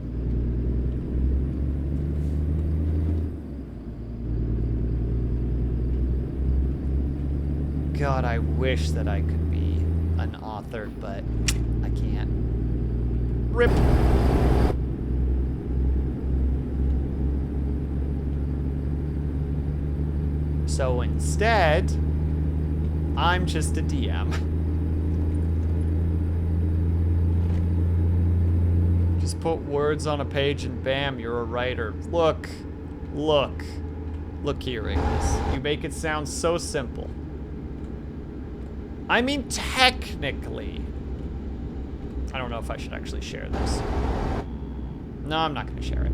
God, I wish that I could be an author, but I can't. RIP. So instead, I'm just a DM. Just put words on a page and bam, you're a writer. Look here, Ignis. You make it sound so simple. I mean, technically. I don't know if I should actually share this. No, I'm not going to share it.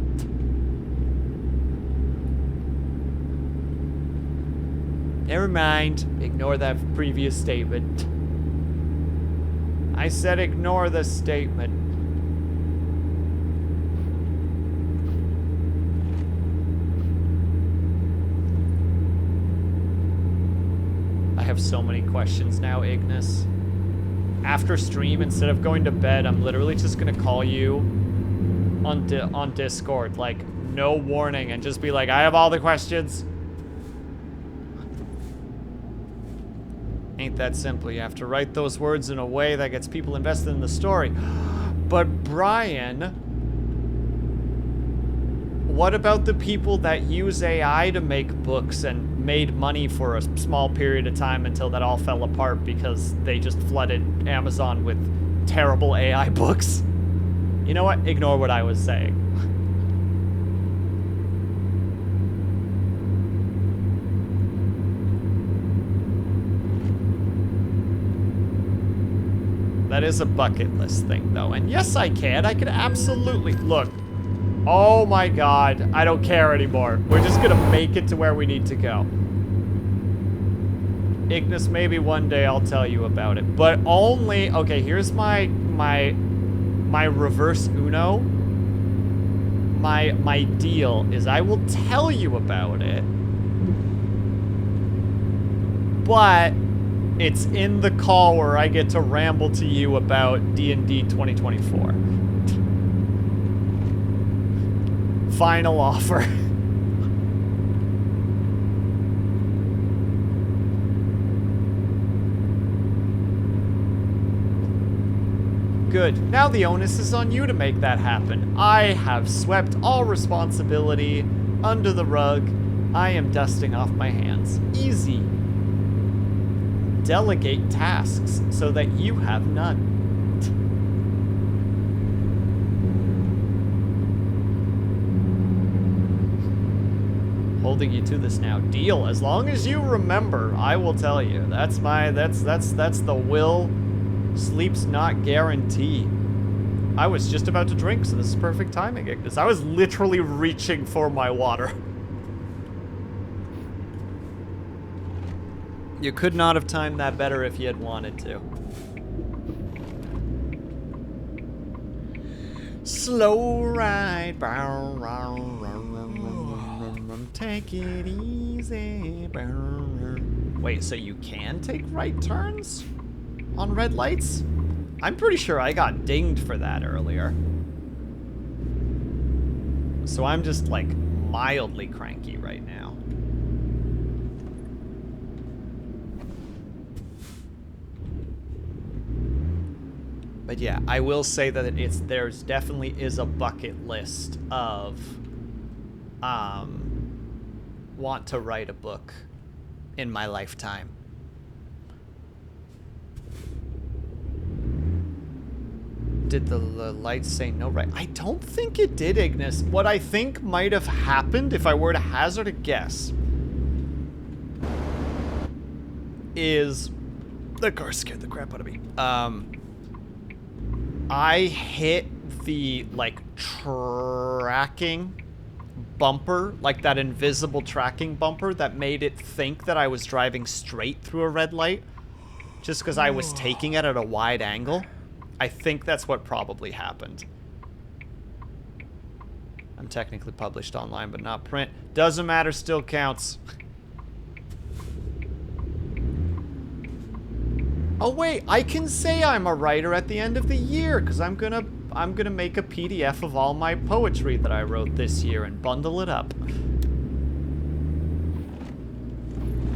Never mind. Ignore that previous statement. I said ignore the statement. I have so many questions now, Ignis. After stream, instead of going to bed, I'm literally just gonna call you on Discord, like, no warning, and just be like, I have all the questions. Ain't that simple. You have to write those words in a way that gets people invested in the story. But Brian, what about the people that use AI to make books and made money for a small period of time until that all fell apart because they just flooded Amazon with terrible AI books? You know what? Ignore what I was saying. That is a bucket list thing, though. And yes, I can. I can absolutely... Look. Oh my god. I don't care anymore. We're just gonna make it to where we need to go. Ignis, maybe one day I'll tell you about it. But only... Okay, here's my reverse Uno. My deal is I will tell you about it. But... it's in the call where I get to ramble to you about D&D 2024. Final offer. Good. Now the onus is on you to make that happen. I have swept all responsibility under the rug. I am dusting off my hands. Easy. Delegate tasks so that you have none. Holding you to this now. Deal. As long as you remember, I will tell you. That's the Will Sleeps Not guarantee. I was just about to drink, so this is perfect timing, Ignis. I was literally reaching for my water. You could not have timed that better if you had wanted to. Slow ride. Take it easy. Wait, so you can take right turns on red lights? I'm pretty sure I got dinged for that earlier. So I'm just, like, mildly cranky right now. But yeah, I will say that there's definitely is a bucket list of want to write a book in my lifetime. Did the lights say no right? I don't think it did, Ignis. What I think might have happened, if I were to hazard a guess, is the car scared the crap out of me. I hit the, like, tracking bumper, like that invisible tracking bumper that made it think that I was driving straight through a red light just because I was taking it at a wide angle. I think that's what probably happened. I'm technically published online, but not print. Doesn't matter, still counts. Oh wait, I can say I'm a writer at the end of the year because I'm gonna make a PDF of all my poetry that I wrote this year and bundle it up.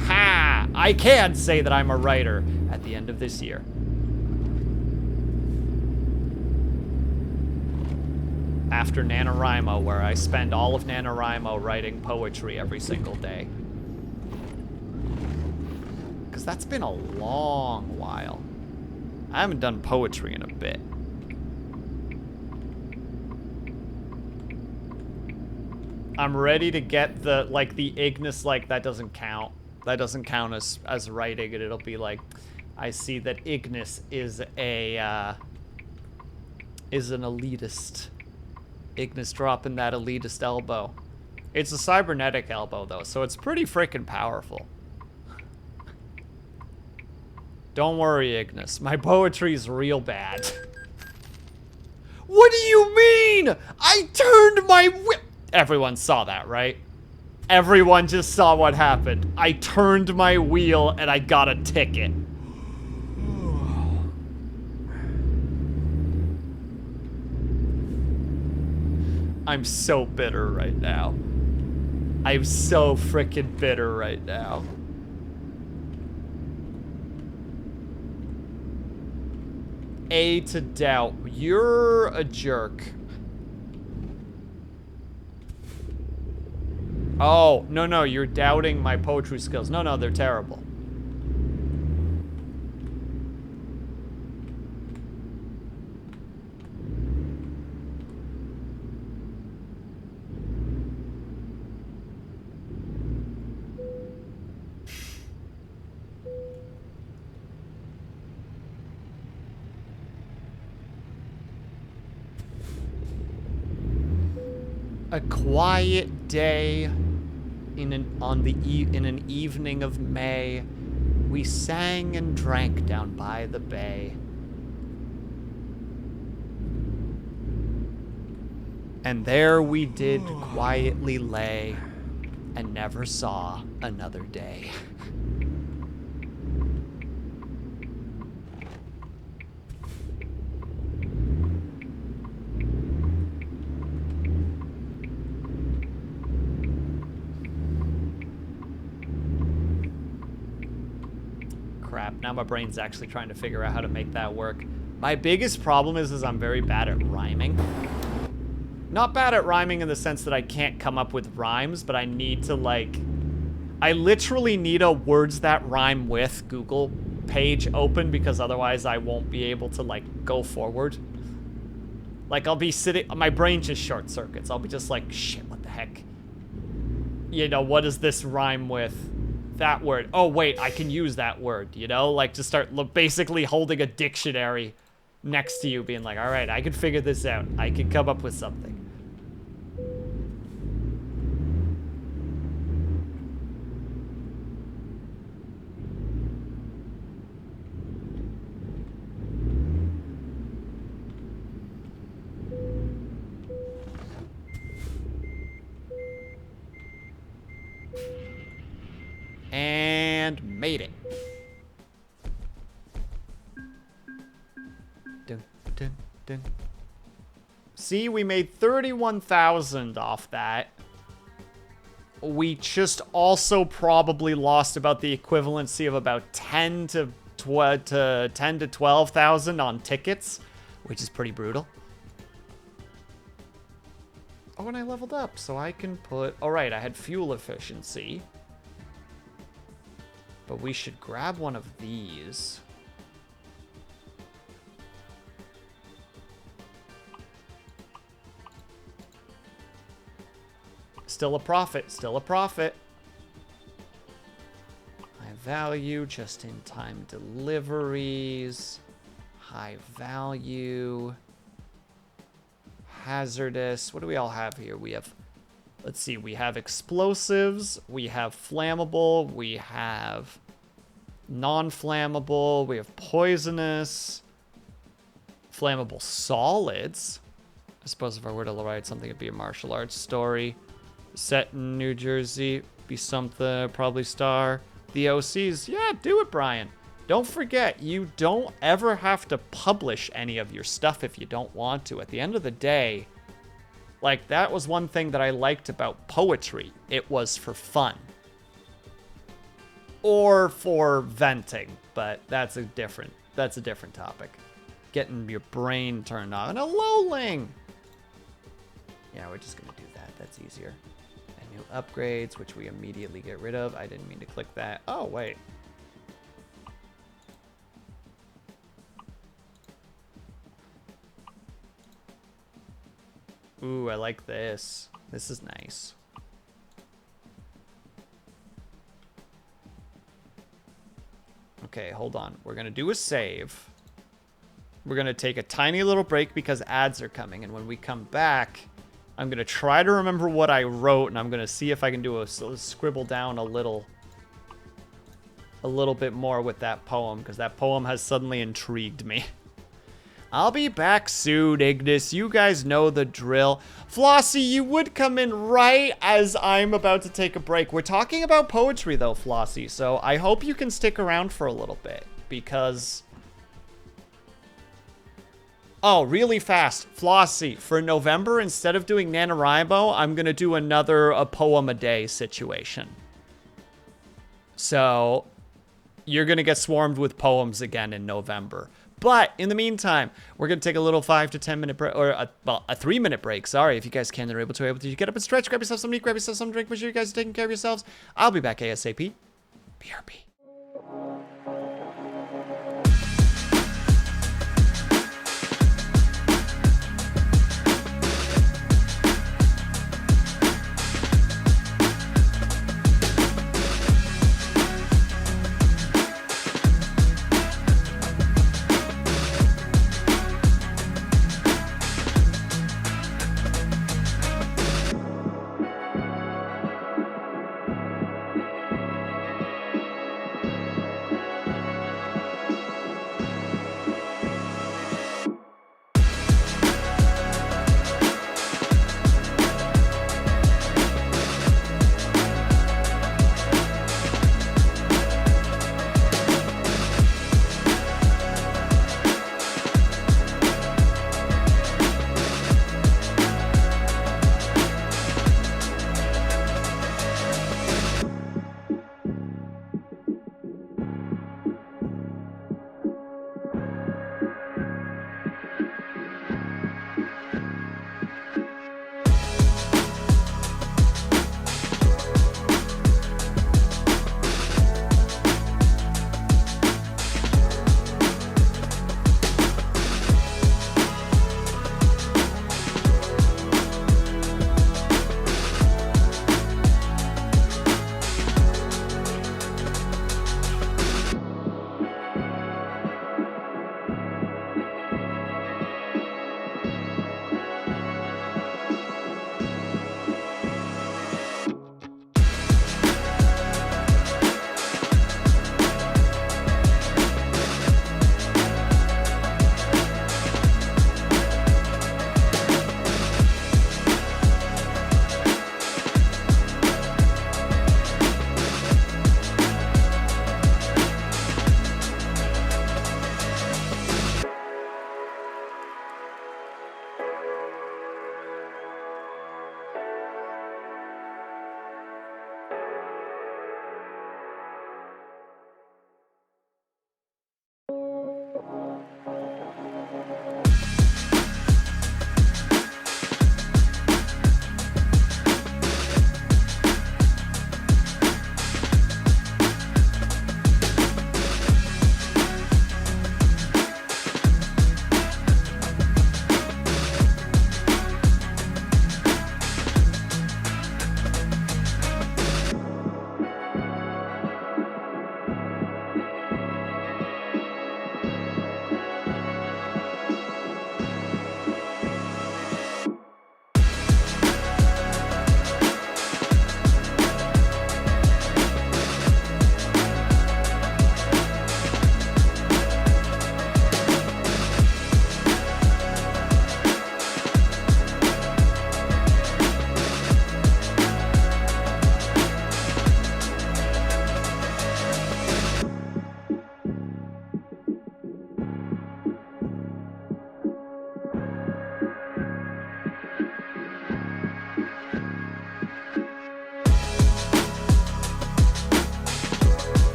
Ha! I can say that I'm a writer at the end of this year. After NaNoWriMo, where I spend all of NaNoWriMo writing poetry every single day. because that's been a long while. I haven't done poetry in a bit. I'm ready to get the, like, the Ignis, like, that doesn't count. That doesn't count as writing, and it'll be like, I see that Ignis is a, is an elitist. Ignis dropping that elitist elbow. It's a cybernetic elbow, though, so it's pretty freaking powerful. Don't worry, Ignis. My poetry's real bad. What do you mean? I turned my whip. Everyone saw that, right? Everyone just saw what happened. I turned my wheel and I got a ticket. I'm so bitter right now. I'm so freaking bitter right now. A to doubt. You're a jerk. Oh, no, you're doubting my poetry skills. No, they're terrible. A quiet day in an evening of May, we sang and drank down by the bay. And there we did quietly lay and never saw another day. Crap, now my brain's actually trying to figure out how to make that work. My biggest problem is I'm very bad at rhyming. Not bad at rhyming in the sense that I can't come up with rhymes, but I need to, like... I literally need a words that rhyme with Google page open, because otherwise I won't be able to, like, go forward. Like, I'll be sitting... My brain just short circuits. I'll be just like, shit, what the heck? You know, what does this rhyme with that word? Oh, wait, I can use that word, you know? Like, to start basically holding a dictionary next to you, being like, all right, I can figure this out. I can come up with something. And made it. Dun, dun, dun. See, we made 31,000 off that. We just also probably lost about the equivalency of about 10 to 12,000 on tickets, which is pretty brutal. Oh, and I leveled up, so I can put... All right, I had fuel efficiency. But we should grab one of these. Still a profit, still a profit. High value, just-in-time deliveries. High value. Hazardous. What do we all have here? We have... Let's see, we have explosives, we have flammable, we have non-flammable, we have poisonous, flammable solids. I suppose if I were to write something, it'd be a martial arts story. Set in New Jersey, be something, probably star. The OCs, yeah, do it, Brian. Don't forget, you don't ever have to publish any of your stuff if you don't want to. At the end of the day, like, that was one thing that I liked about poetry. It was for fun. Or for venting, but that's a different topic. Getting your brain turned on. And a lowling! Yeah, we're just gonna do that. That's easier. And new upgrades, which we immediately get rid of. I didn't mean to click that. Oh, wait. Ooh, I like this. This is nice. Okay, hold on. We're going to do a save. We're going to take a tiny little break because ads are coming. And when we come back, I'm going to try to remember what I wrote. And I'm going to see if I can do a scribble down a little bit more with that poem. Because that poem has suddenly intrigued me. I'll be back soon, Ignis. You guys know the drill. Flossie, you would come in right as I'm about to take a break. We're talking about poetry, though, Flossie, so I hope you can stick around for a little bit, because... Oh, really fast. Flossie, for November, instead of doing NaNoWriMo, I'm going to do another a poem a day situation. So, you're going to get swarmed with poems again in November. But in the meantime, we're going to take a little 5 to 10 minute break, or a 3-minute break. Sorry, if you guys can, they're able to get up and stretch, grab yourself something to eat, grab yourself some drink, make sure you guys are taking care of yourselves. I'll be back ASAP. BRB.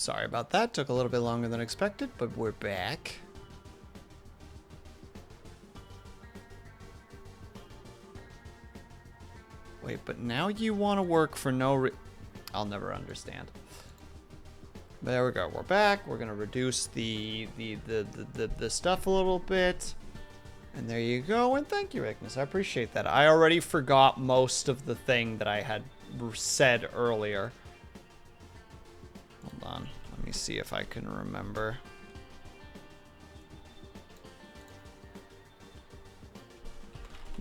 Sorry about that. Took a little bit longer than expected, but we're back. Wait, but now you want to work for no I'll never understand. There we go. We're back. We're gonna reduce the stuff a little bit. And there you go. And thank you, Ignis. I appreciate that. I already forgot most of the thing that I had said earlier. Hold on. Let me see if I can remember.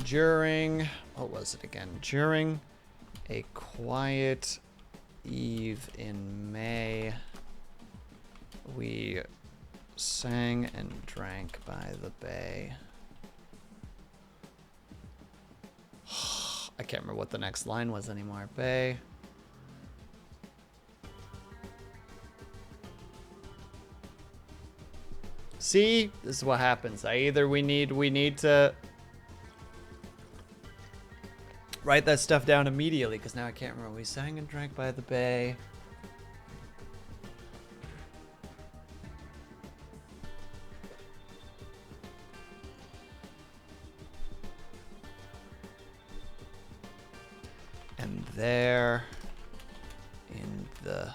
During, what was it again? During a quiet eve in May, we sang and drank by the bay. I can't remember what the next line was anymore. Bay. See, this is what happens. We need to write that stuff down immediately, because now I can't remember. We sang and drank by the bay. And there, in the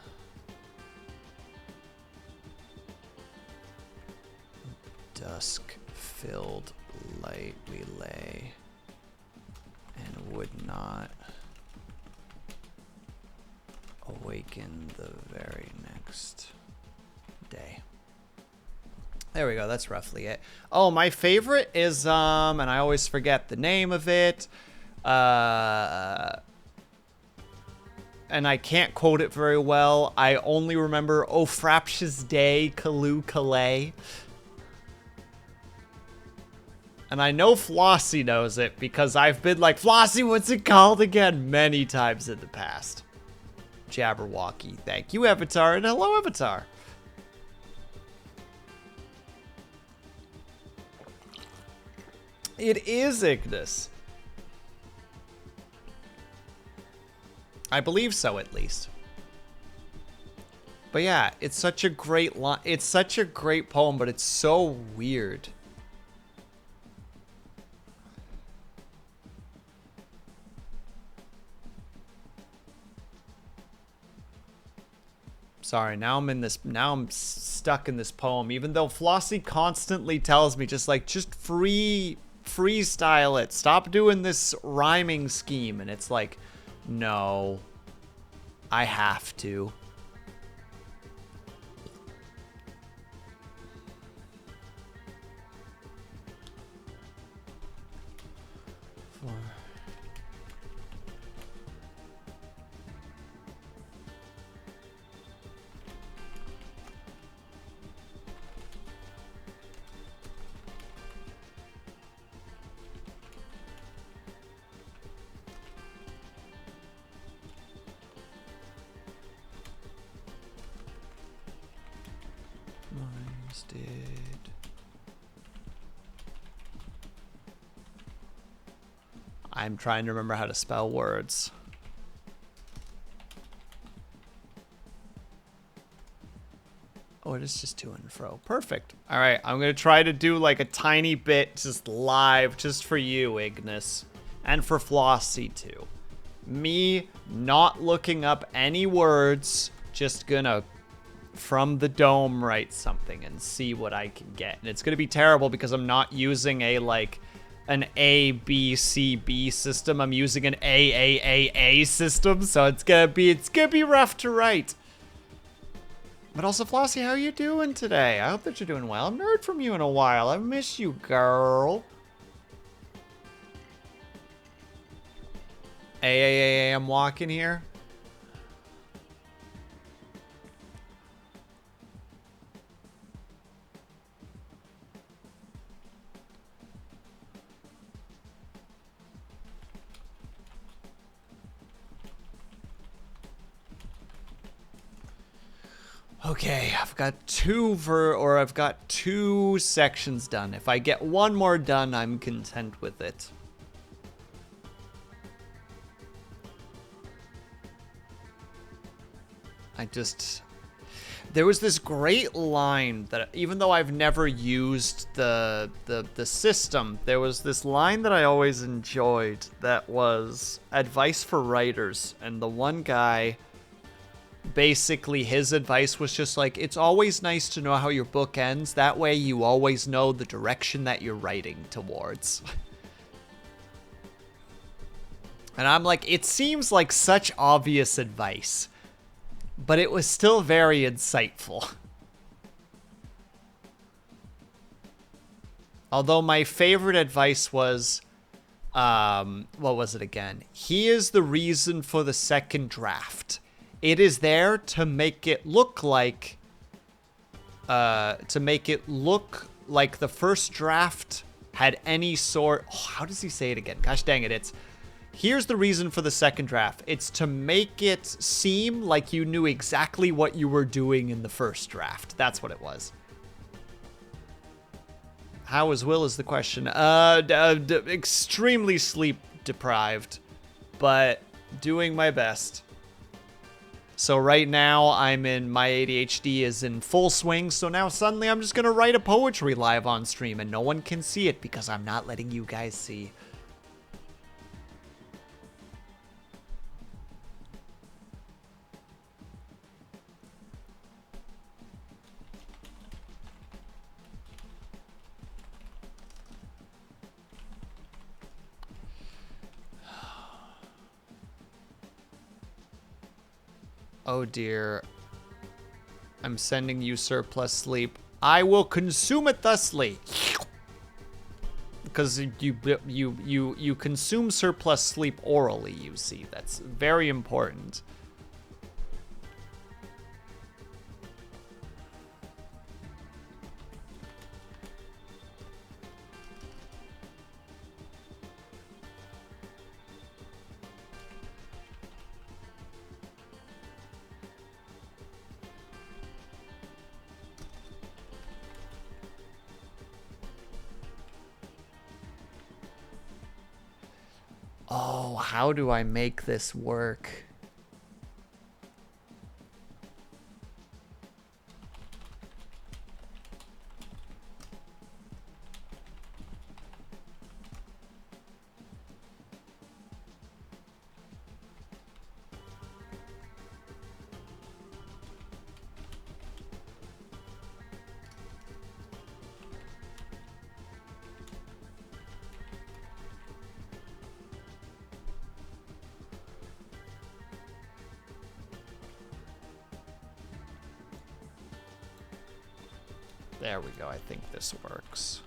dusk-filled light we lay, and would not awaken the very next day. There we go. That's roughly it. Oh, my favorite is, and I always forget the name of it. And I can't quote it very well. I only remember, "Oh, fraptious day, Callooh Calais." And I know Flossie knows it because I've been like, "Flossie, what's it called again?" many times in the past. Jabberwocky. Thank you, Avatar, and hello, Avatar. It is Ignis. I believe so, at least. But yeah, it's such a great line. It's such a great poem, but it's so weird. Sorry, now I'm stuck in this poem, even though Flossie constantly tells me just freestyle it. Stop doing this rhyming scheme. And it's like, no, I have to. I'm trying to remember how to spell words. Oh, it is just to and fro. Perfect. All right, I'm going to try to do like a tiny bit just live just for you, Ignis. And for Flossie, too. Me not looking up any words, just gonna, from the dome, write something and see what I can get. And it's going to be terrible because I'm not using an A, B, C, B system. I'm using an A system, so it's gonna be rough to write. But also, Flossie, how are you doing today? I hope that you're doing well. I haven't heard from you in a while. I miss you, girl. I'm walking here. Okay, I've got two sections done. If I get one more done, I'm content with it. There was this great line that, even though I've never used the system, there was this line that I always enjoyed that was advice for writers. And the one guy, basically his advice was just like, it's always nice to know how your book ends. That way you always know the direction that you're writing towards. And I'm like, it seems like such obvious advice, but it was still very insightful. Although my favorite advice was, what was it again? He is the reason for the second draft. It is there to make it look like, the first draft had any sort. Oh, how does he say it again? Gosh dang it! Here's the reason for the second draft. It's to make it seem like you knew exactly what you were doing in the first draft. That's what it was. How is Will is the question. Extremely sleep deprived, but doing my best. So right now my ADHD is in full swing. So now suddenly I'm just going to write a poetry live on stream and no one can see it because I'm not letting you guys see. Oh dear. I'm sending you surplus sleep. I will consume it thusly. Because you consume surplus sleep orally, you see. That's very important. Oh, how do I make this work? There we go. I think this works.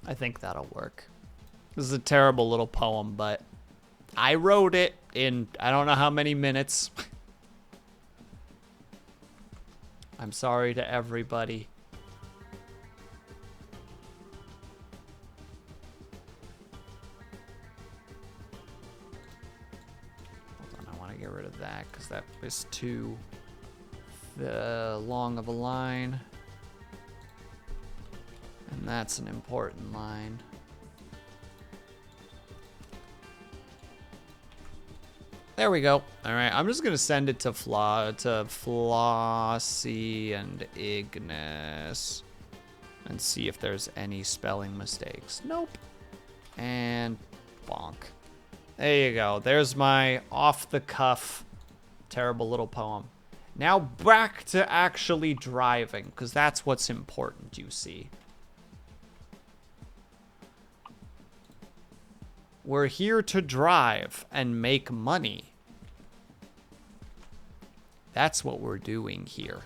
I think that'll work. This is a terrible little poem, but I wrote it in I don't know how many minutes. I'm sorry to everybody. Hold on, I want to get rid of that because that is too long of a line. And that's an important line. There we go. All right, I'm just gonna send it to Flossie and Ignis and see if there's any spelling mistakes. Nope. And bonk. There you go. There's my off-the-cuff terrible little poem. Now back to actually driving, because that's what's important, you see. We're here to drive and make money. That's what we're doing here.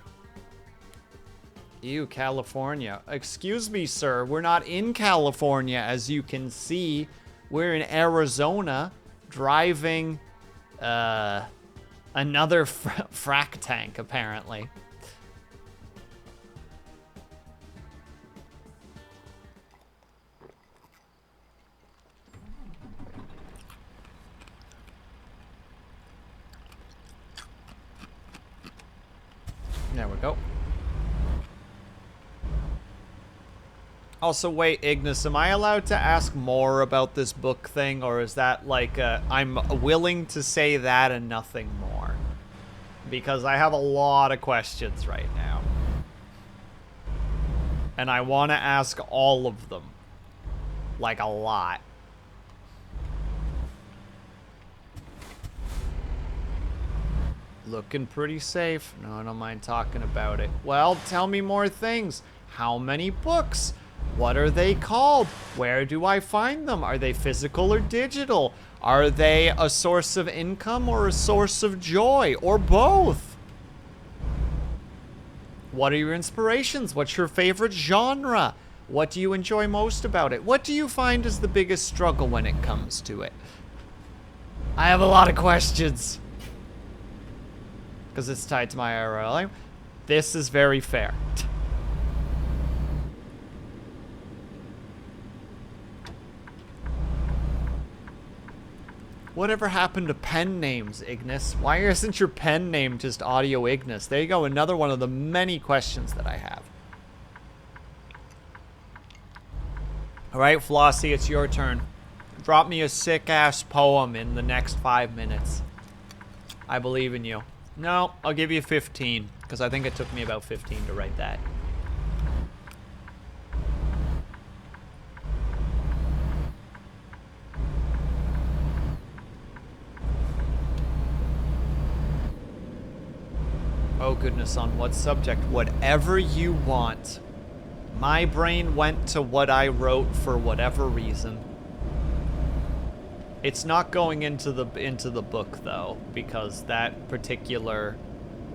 Ew, California. Excuse me, sir. We're not in California, as you can see. We're in Arizona driving another frack tank, apparently. There we go. Also, wait, Ignis, am I allowed to ask more about this book thing, or is that like I'm willing to say that and nothing more? Because I have a lot of questions right now. And I want to ask all of them. Like, a lot. Looking pretty safe. No, I don't mind talking about it. Well, tell me more things. How many books? What are they called? Where do I find them? Are they physical or digital? Are they a source of income or a source of joy? Or both? What are your inspirations? What's your favorite genre? What do you enjoy most about it? What do you find is the biggest struggle when it comes to it? I have a lot of questions. Because it's tied to my IRL. This is very fair. Whatever happened to pen names, Ignis? Why isn't your pen name just Audio Ignis? There you go, another one of the many questions that I have. Alright, Flossie, it's your turn. Drop me a sick-ass poem in the next 5 minutes. I believe in you. No, I'll give you 15, because I think it took me about 15 to write that. Oh goodness, on what subject? Whatever you want. My brain went to what I wrote for whatever reason. It's not going into the book though, because that particular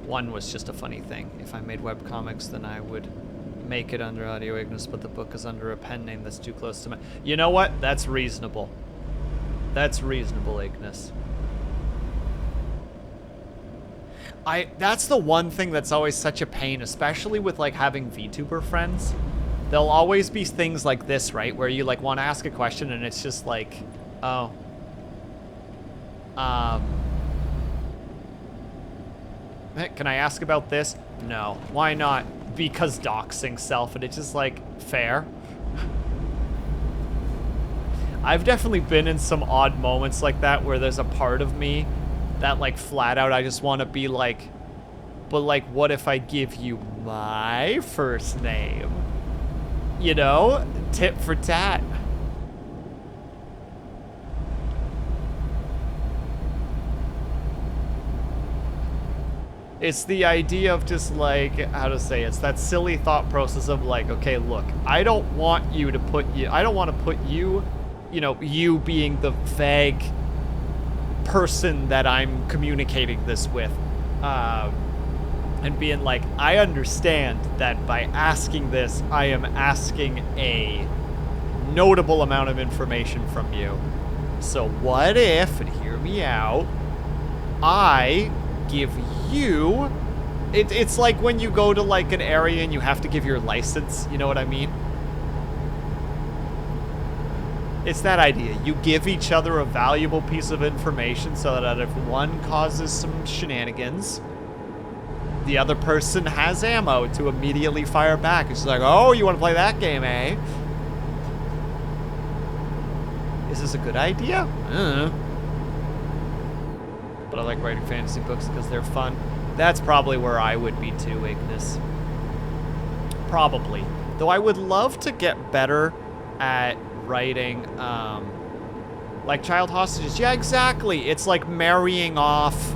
one was just a funny thing. If I made webcomics, then I would make it under Audio Ignis, but the book is under a pen name that's too close to my... You know what? That's reasonable. That's reasonable, Ignis. That's the one thing that's always such a pain, especially with like having VTuber friends. There'll always be things like this, right? Where you like want to ask a question and it's just like, oh. Can I ask about this? No. Why not? Because doxing self, and it's just like, fair. I've definitely been in some odd moments like that where there's a part of me that like flat out I just want to be like, but like what if I give you my first name? You know? Tit for tat. It's the idea of just like, how to say it? It's that silly thought process of like, okay, look, I don't want you to put you, I don't want to put you, you know, you being the vague person that I'm communicating this with, and being like, I understand that by asking this, I am asking a notable amount of information from you. So what if, and hear me out, I give you, it's like when you go to like an area and you have to give your license, you know what I mean? It's that idea. You give each other a valuable piece of information so that if one causes some shenanigans, the other person has ammo to immediately fire back. It's like, oh, you want to play that game, eh? Is this a good idea? I don't know. But I like writing fantasy books because they're fun. That's probably where I would be too, Ignis. Probably. Though I would love to get better at writing, like child hostages. Yeah, exactly. It's like marrying off,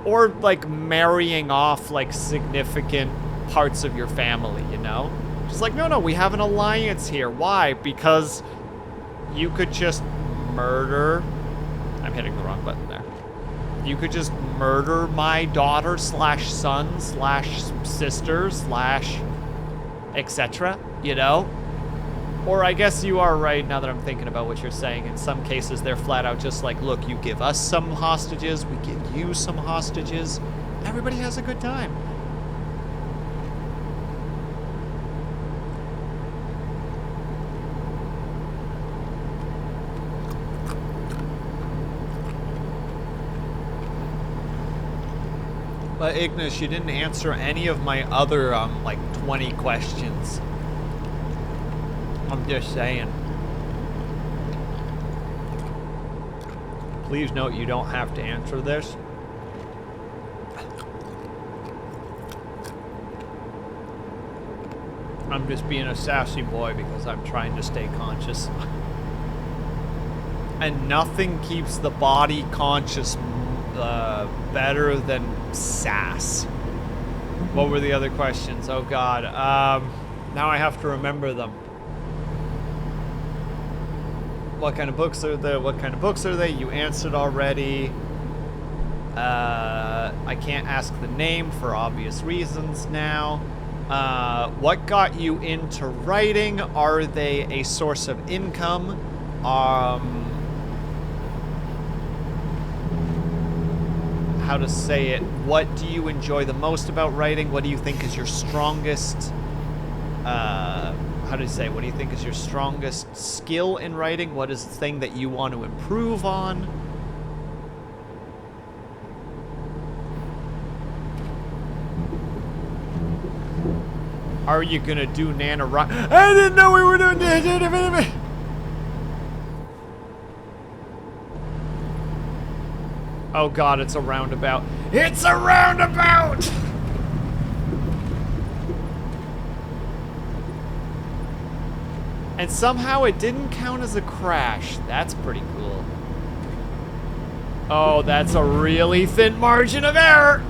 or like marrying off like significant parts of your family, you know? Just like, no, we have an alliance here. Why? Because you could just murder, I'm hitting the wrong button there. You could just murder my daughter slash son slash sister slash etc., you know? Or I guess you are right now that I'm thinking about what you're saying. In some cases, they're flat out just like, look, you give us some hostages, we give you some hostages. Everybody has a good time. But Ignis, you didn't answer any of my other, like 20 questions. I'm just saying. Please note you don't have to answer this. I'm just being a sassy boy because I'm trying to stay conscious. And nothing keeps the body conscious better than sass. What were the other questions? Oh god. Now I have to remember them. What kind of books are there? What kind of books are they? You answered already. I can't ask the name for obvious reasons now. What got you into writing? Are they a source of income? How to say it? What do you enjoy the most about writing? What do you think is your strongest, how do you say, what do you think is your strongest skill in writing? What is the thing that you want to improve on? Are you gonna do NaNoWriMo? I didn't know we were doing that. Oh god, it's a roundabout. It's a roundabout! And somehow it didn't count as a crash. That's pretty cool. Oh, that's a really thin margin of error!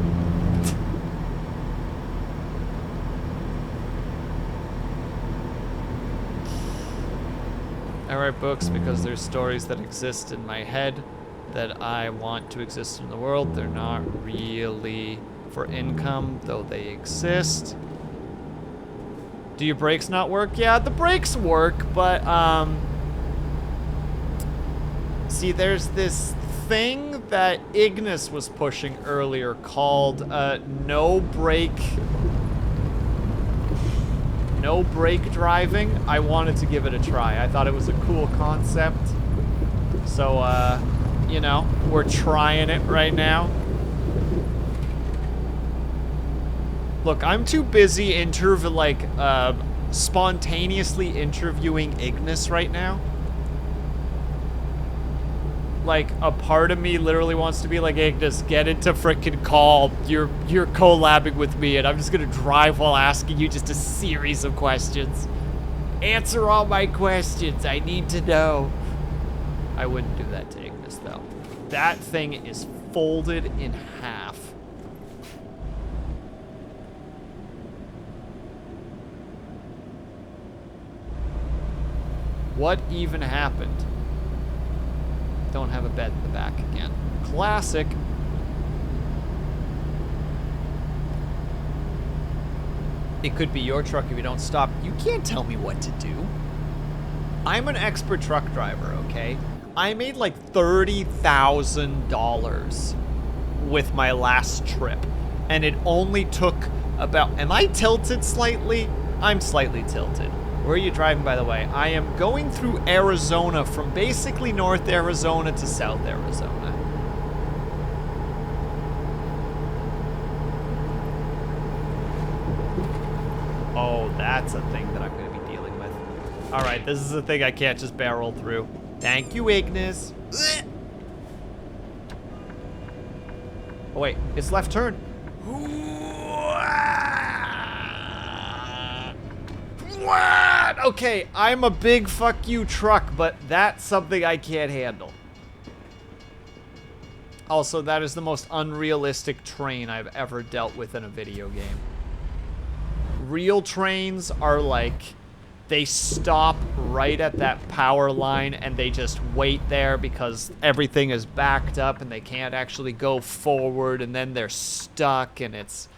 I write books because there's stories that exist in my head that I want to exist in the world. They're not really for income, though they exist. Do your brakes not work? Yeah, the brakes work, but see, there's this thing that Ignis was pushing earlier called no brake driving. I wanted to give it a try. I thought it was a cool concept. So, you know, we're trying it right now. Look, I'm too busy spontaneously interviewing Ignis right now. Like, a part of me literally wants to be like, Ignis, get into frickin' call. You're collabing with me, and I'm just gonna drive while asking you just a series of questions. Answer all my questions. I need to know. I wouldn't do that to Ignis, though. That thing is folded in half. What even happened? Don't have a bed in the back again. Classic. It could be your truck if you don't stop. You can't tell me what to do. I'm an expert truck driver, okay? I made like $30,000 with my last trip. And it only took about... Am I tilted slightly? I'm slightly tilted. Where are you driving, by the way? I am going through Arizona, from basically North Arizona to South Arizona. Oh, that's a thing that I'm going to be dealing with. All right, this is a thing I can't just barrel through. Thank you, Ignis. Oh, wait, it's left turn. What? Okay, I'm a big fuck you truck, but that's something I can't handle. Also, that is the most unrealistic train I've ever dealt with in a video game. Real trains are like, they stop right at that power line and they just wait there because everything is backed up and they can't actually go forward, and then they're stuck, and it's...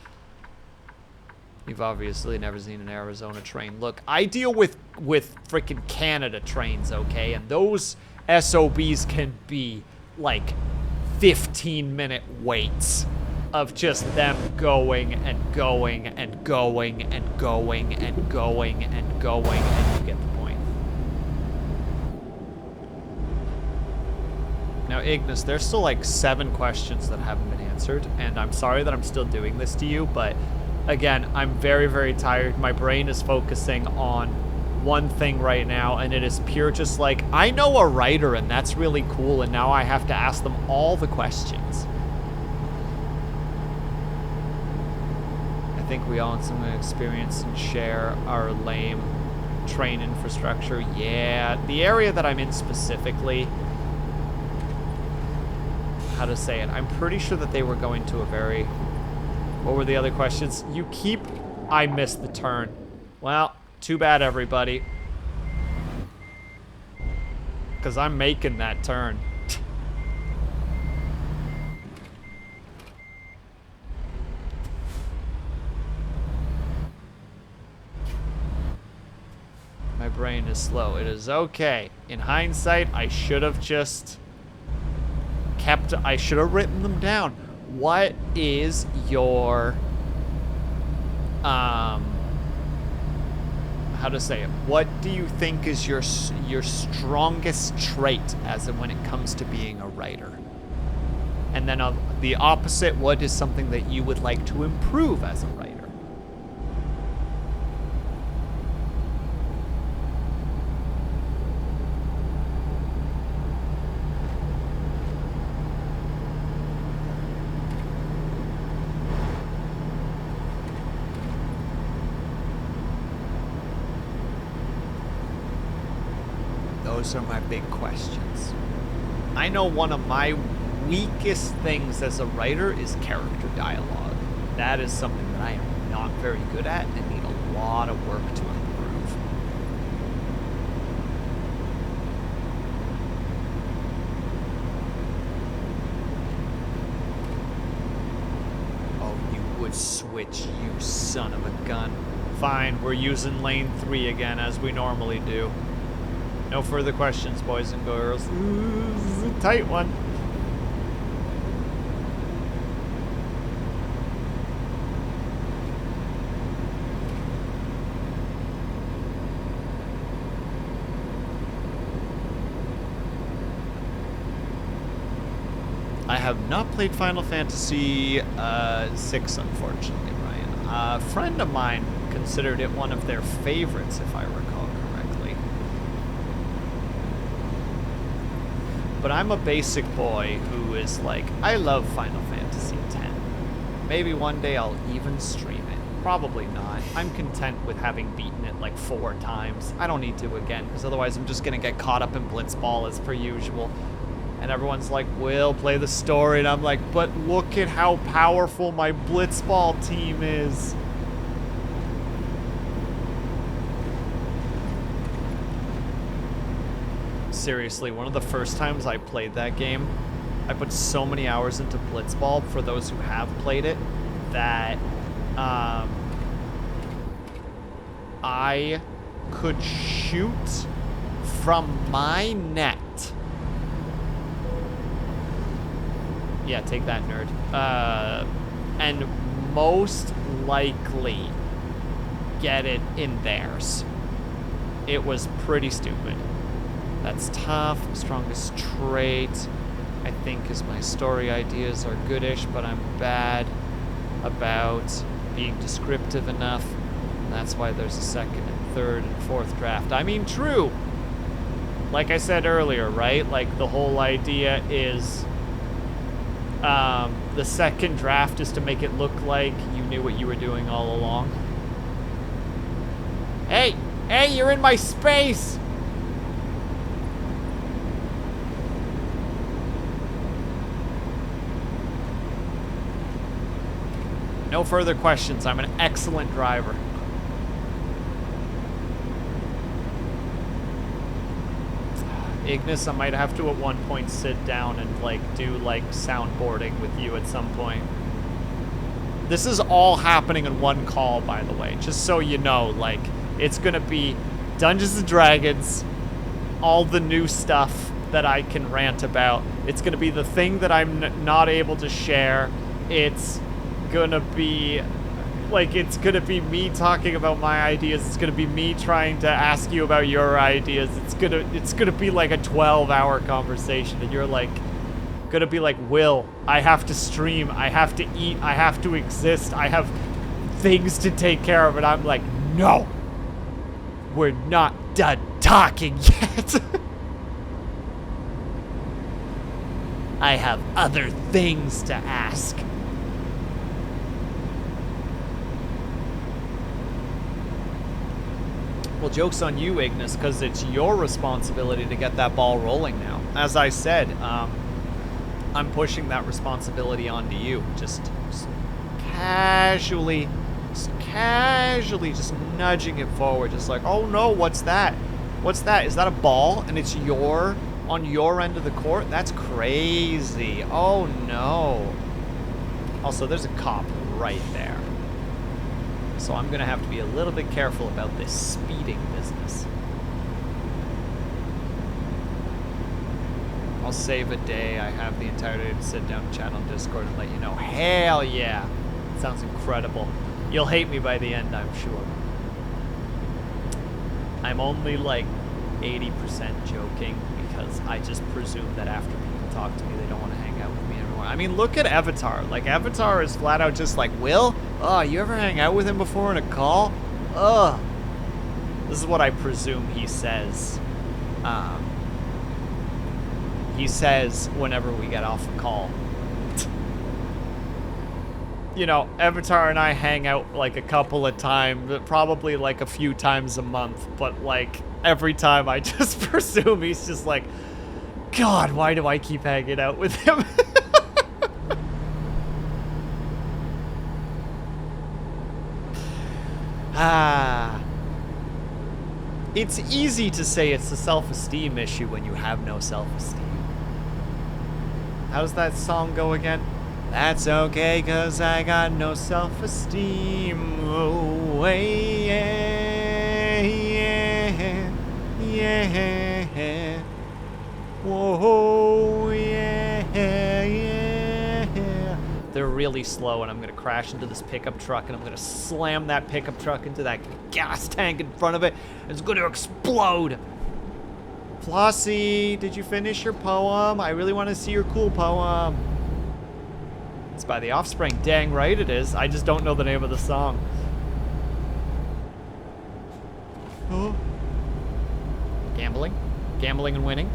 You've obviously never seen an Arizona train. Look, I deal with freaking Canada trains, okay? And those SOBs can be like 15-minute waits of just them going and going and going and going and going and going, and you get the point. Now, Ignis, there's still like 7 questions that haven't been answered, and I'm sorry that I'm still doing this to you, but again, I'm very, very tired. My brain is focusing on one thing right now, and it is pure just like, I know a writer, and that's really cool, and now I have to ask them all the questions. I think we all have some experience and share our lame train infrastructure. Yeah, the area that I'm in specifically, how to say it, I'm pretty sure that they were going to a very, what were the other questions? I missed the turn. Well, too bad, everybody. Because I'm making that turn. My brain is slow. It is okay. In hindsight, I should have just I should have written them down. What is your, how to say it? What do you think is your strongest trait as in when it comes to being a writer? And then the opposite, what is something that you would like to improve as a writer? Those are my big questions. I know one of my weakest things as a writer is character dialogue. That is something that I am not very good at and need a lot of work to improve. Oh, you would switch, you son of a gun. Fine, we're using lane 3 again as we normally do. No further questions, boys and girls. Ooh, this is a tight one. I have not played Final Fantasy VI, unfortunately, Ryan. A friend of mine considered it one of their favorites, if I recall correctly. But I'm a basic boy who is like, I love Final Fantasy X. Maybe one day I'll even stream it. Probably not. I'm content with having beaten it like 4 times. I don't need to again, because otherwise I'm just gonna get caught up in Blitzball as per usual. And everyone's like, Will, play the story. And I'm like, but look at how powerful my Blitzball team is. Seriously, one of the first times I played that game, I put so many hours into Blitzball, for those who have played it, that I could shoot from my net. Yeah, take that, nerd. And most likely get it in theirs. It was pretty stupid. That's tough. Strongest trait, I think, is my story ideas are goodish, but I'm bad about being descriptive enough. And that's why there's a second and third and fourth draft. I mean, true. Like I said earlier, right? Like, the whole idea is the second draft is to make it look like you knew what you were doing all along. Hey! Hey, you're in my space! No further questions. I'm an excellent driver. Ignis, I might have to at one point sit down and like do like soundboarding with you at some point. This is all happening in one call, by the way, just so you know. Like, it's gonna be Dungeons and Dragons, all the new stuff that I can rant about. It's gonna be the thing that I'm not able to share. It's gonna be like, it's gonna be me talking about my ideas. It's gonna be me trying to ask you about your ideas. It's gonna be like a 12-hour conversation, and you're like, gonna be like, Will, I have to stream, I have to eat, I have to exist, I have things to take care of, and I'm like, no, we're not done talking yet. I have other things to ask. Well, joke's on you, Ignis, because it's your responsibility to get that ball rolling now. As I said, I'm pushing that responsibility onto you. Just casually, just nudging it forward. Just like, oh no, what's that? What's that? Is that a ball? And it's on your end of the court? That's crazy. Oh no. Also, there's a cop right there. So I'm gonna have to be a little bit careful about this speeding business. I'll save a day. I have the entire day to sit down and chat on Discord and let you know. Hell yeah. Sounds incredible. You'll hate me by the end, I'm sure. I'm only like 80% joking because I just presume that after people talk to me, they don't want to hang out with me anymore. I mean, look at Avatar. Like, Avatar is flat out just like, Will? Oh, you ever hang out with him before in a call? Ugh. This is what I presume he says. He says whenever we get off a call. You know, Avatar and I hang out like a couple of times, probably like a few times a month, but like every time I just presume he's just like, God, why do I keep hanging out with him? It's easy to say it's a self-esteem issue when you have no self-esteem. How's that song go again? That's okay, 'cause I got no self-esteem. Oh, yeah, yeah, yeah. Whoa, yeah, yeah. They're really slow, and I'm gonna crash into this pickup truck, and I'm gonna slam that pickup truck into that gas tank in front of it. It's gonna explode. Flossie, did you finish your poem? I really want to see your cool poem. It's by The Offspring. Dang right it is. I just don't know the name of the song. Oh. Gambling? Gambling and winning?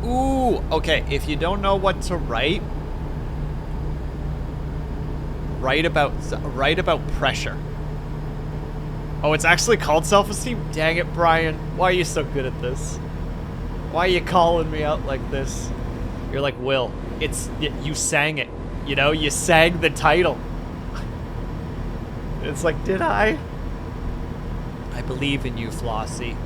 Ooh, okay, if you don't know what to write about pressure. Oh, it's actually called self-esteem? Dang it, Brian. Why are you so good at this? Why are you calling me out like this? You're like, Will, you sang it. You know, you sang the title. It's like, did I? I believe in you, Flossie.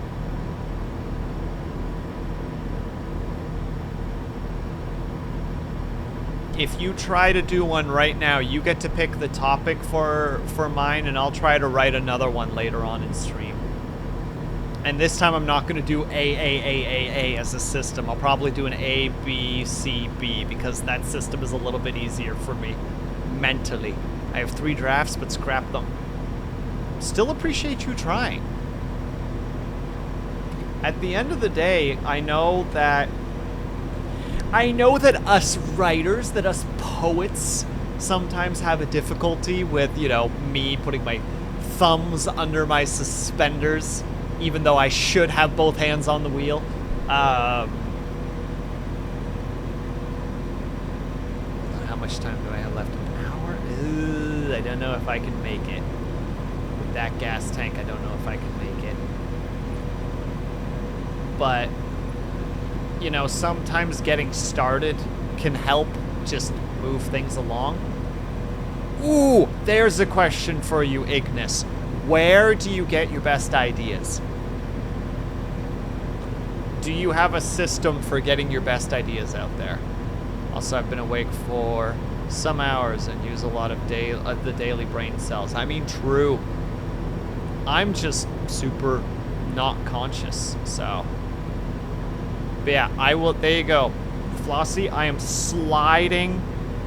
If you try to do one right now, you get to pick the topic for mine, and I'll try to write another one later on in stream. And this time I'm not going to do A as a system. I'll probably do an A, B, C, B, because that system is a little bit easier for me mentally. I have 3 drafts, but scrap them. Still appreciate you trying. At the end of the day, I know that us writers, that us poets sometimes have a difficulty with, you know, me putting my thumbs under my suspenders, even though I should have both hands on the wheel. How much time do I have left? An hour? I don't know if I can make it. With that gas tank, I don't know if I can make it. But you know, sometimes getting started can help just move things along. Ooh, there's a question for you, Ignis. Where do you get your best ideas? Do you have a system for getting your best ideas out there? Also, I've been awake for some hours and use a lot of the daily brain cells. I mean, true. I'm just super not conscious, so... But yeah, I will, there you go. Flossie, I am sliding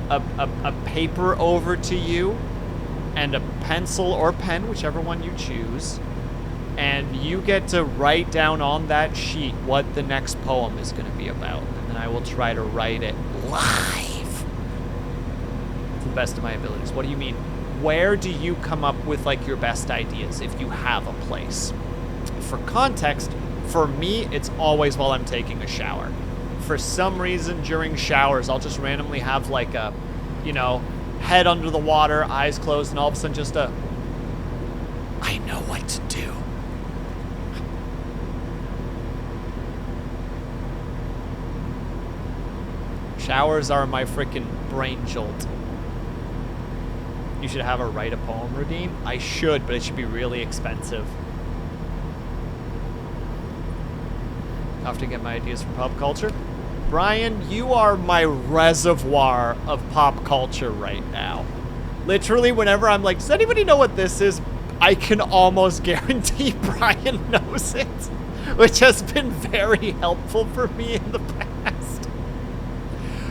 a paper over to you and a pencil or pen, whichever one you choose, and you get to write down on that sheet what the next poem is going to be about, and then I will try to write it live to the best of my abilities. What do you mean? Where do you come up with like your best ideas if you have a place? For context, for me, it's always while I'm taking a shower. For some reason, during showers, I'll just randomly have like a, you know, head under the water, eyes closed, and all of a sudden just a, I know what to do. Showers are my freaking brain jolt. You should have a write a poem redeem. I should, but it should be really expensive. I have to get my ideas from pop culture. Brian, you are my reservoir of pop culture right now. Literally, whenever I'm like, does anybody know what this is? I can almost guarantee Brian knows it, which has been very helpful for me in the past.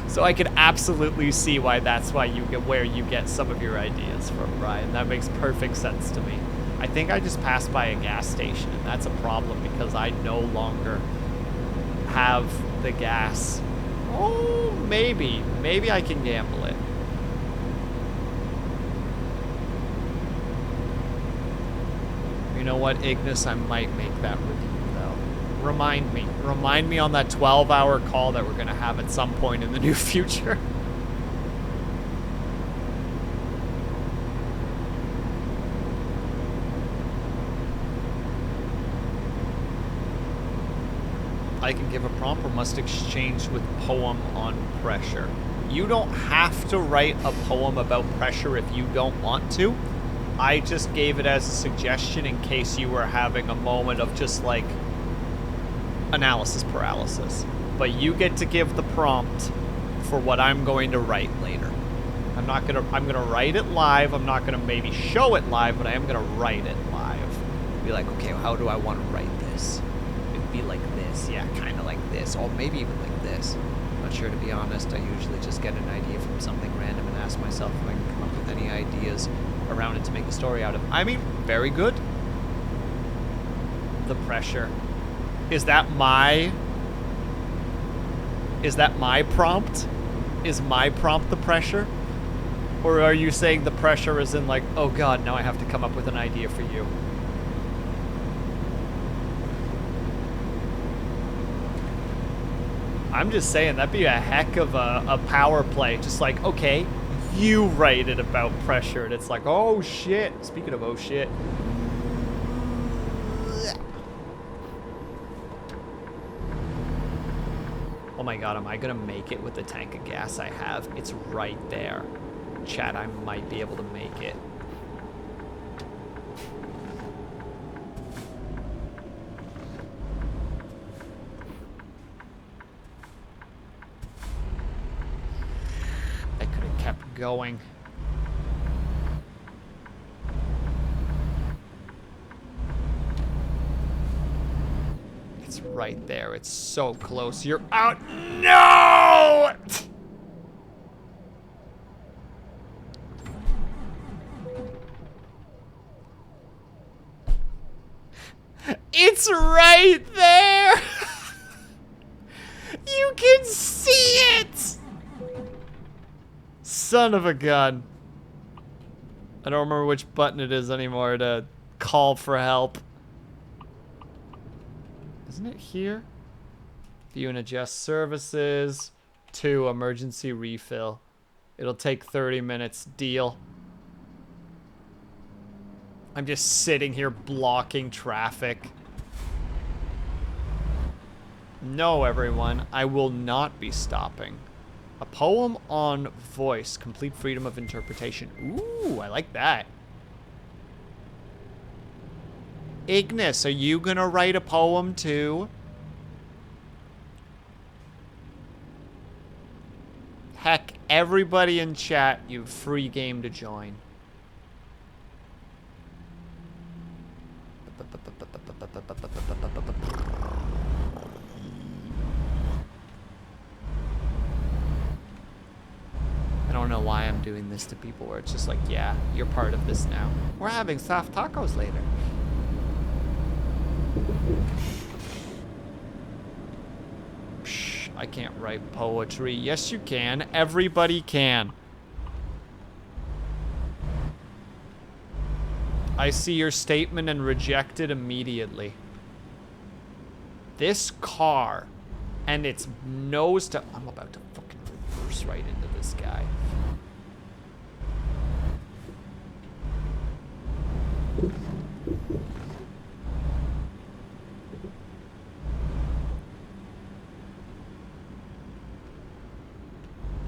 So I can absolutely see why that's why you get where you get some of your ideas from, Brian. That makes perfect sense to me. I think I just passed by a gas station, and that's a problem because I no longer have the gas. Oh, maybe I can gamble it. You know what, Ignis, I might make that redeem though. Remind me on that 12-hour call that we're gonna have at some point in the near future. I can give a prompt or must exchange with poem on pressure. You don't have to write a poem about pressure if you don't want to. I just gave it as a suggestion in case you were having a moment of just like analysis paralysis. But you get to give the prompt for what I'm going to write later. I'm gonna write it live. I'm not gonna maybe show it live, but I am gonna write it live. Be like, okay, how do I want to write this? It'd be like this, yeah, kind of like this, or maybe even like this. Not sure, to be honest. I usually just get an idea from something random and ask myself if I can come up with any ideas around it to make a story out of. I mean, very good. The pressure. Is that my prompt? Is my prompt the pressure? Or are you saying the pressure is in like, oh god, now I have to come up with an idea for you? I'm just saying, that'd be a heck of a power play. Just like, okay, you write it about pressure. And it's like, oh shit. Speaking of oh shit. Oh my god, am I gonna make it with the tank of gas I have? It's right there. Chat, I might be able to make it. I could have kept going. It's right there. It's so close. You're out. No! It's right there! You can see it! Son of a gun. I don't remember which button it is anymore to call for help. Isn't it here? View and adjust services. 2, emergency refill. It'll take 30 minutes. Deal. I'm just sitting here blocking traffic. No, everyone, I will not be stopping. A poem on voice, complete freedom of interpretation. Ooh, I like that. Ignis, are you gonna write a poem too? Heck, everybody in chat, you free game to join. I don't know why I'm doing this to people where it's just like, yeah, you're part of this now. We're having soft tacos later. Psh, I can't write poetry. Yes, you can. Everybody can. I see your statement and reject it immediately. This car and its nose to... I'm about to fucking reverse right into this guy.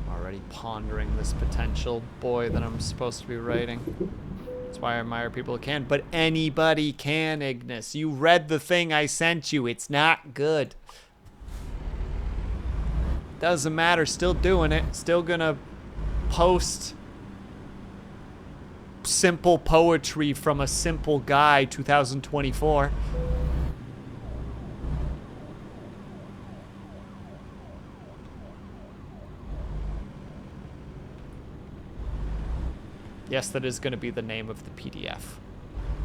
Already pondering this potential boy that I'm supposed to be writing. That's why I admire people who can. But anybody can, Ignis. You read the thing I sent you. It's not good. Doesn't matter. Still doing it. Still gonna post simple poetry from a simple guy 2024. Yes, that is going to be the name of the PDF.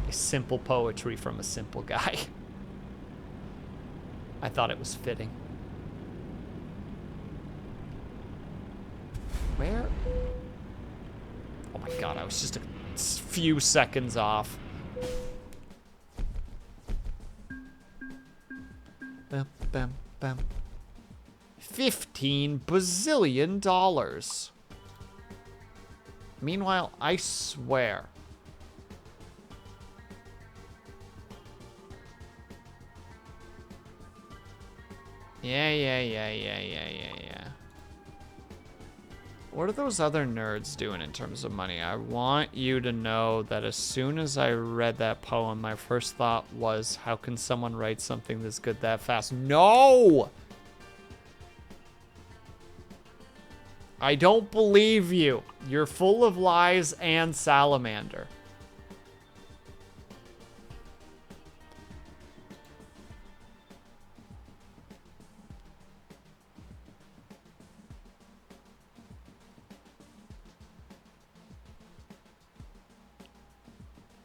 A simple poetry from a simple guy. I thought it was fitting. Where? Oh my god, I was just a few seconds off. Bam, bam, bam. $15 bazillion. Meanwhile, I swear. Yeah. What are those other nerds doing in terms of money? I want you to know that as soon as I read that poem, my first thought was, how can someone write something this good that fast? No! I don't believe you. You're full of lies and salamander.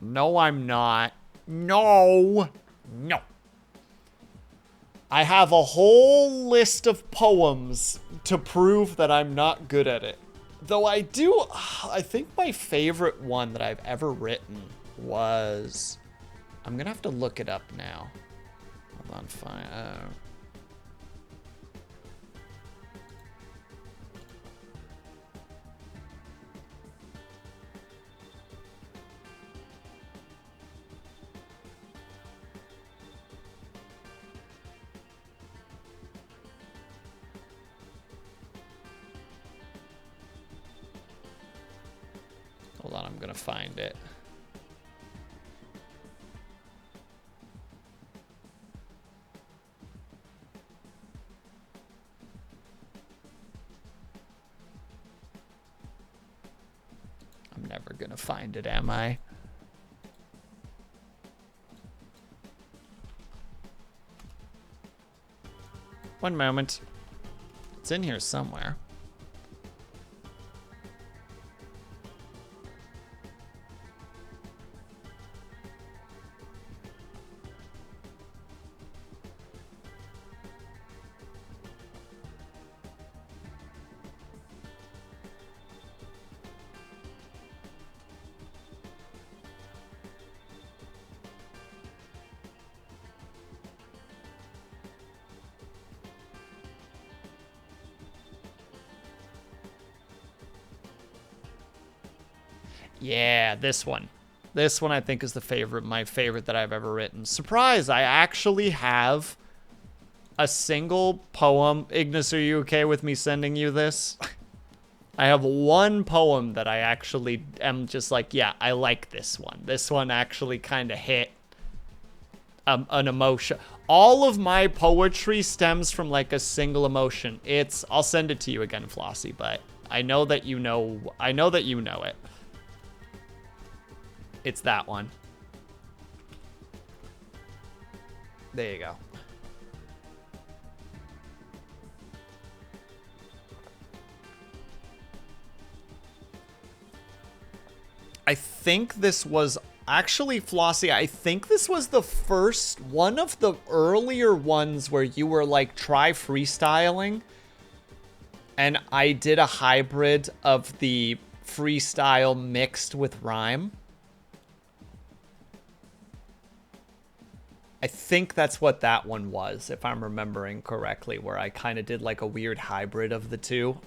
No, I'm not. No. No. I have a whole list of poems to prove that I'm not good at it. Though I think my favorite one that I've ever written was... I'm gonna have to look it up now. Hold on, fine. Hold on, I'm gonna find it. I'm never gonna find it, am I? One moment. It's in here somewhere. Yeah, this one. This one I think is my favorite that I've ever written. Surprise, I actually have a single poem. Ignis, are you okay with me sending you this? I have one poem that I actually am just like, yeah, I like this one. This one actually kind of hit an emotion. All of my poetry stems from like a single emotion. I'll send it to you again, Flossie, but I know that you know it. It's that one. There you go. I think this was actually, Flossie, I think this was the first one of the earlier ones where you were like, try freestyling. And I did a hybrid of the freestyle mixed with rhyme. I think that's what that one was, if I'm remembering correctly, where I kind of did like a weird hybrid of the two.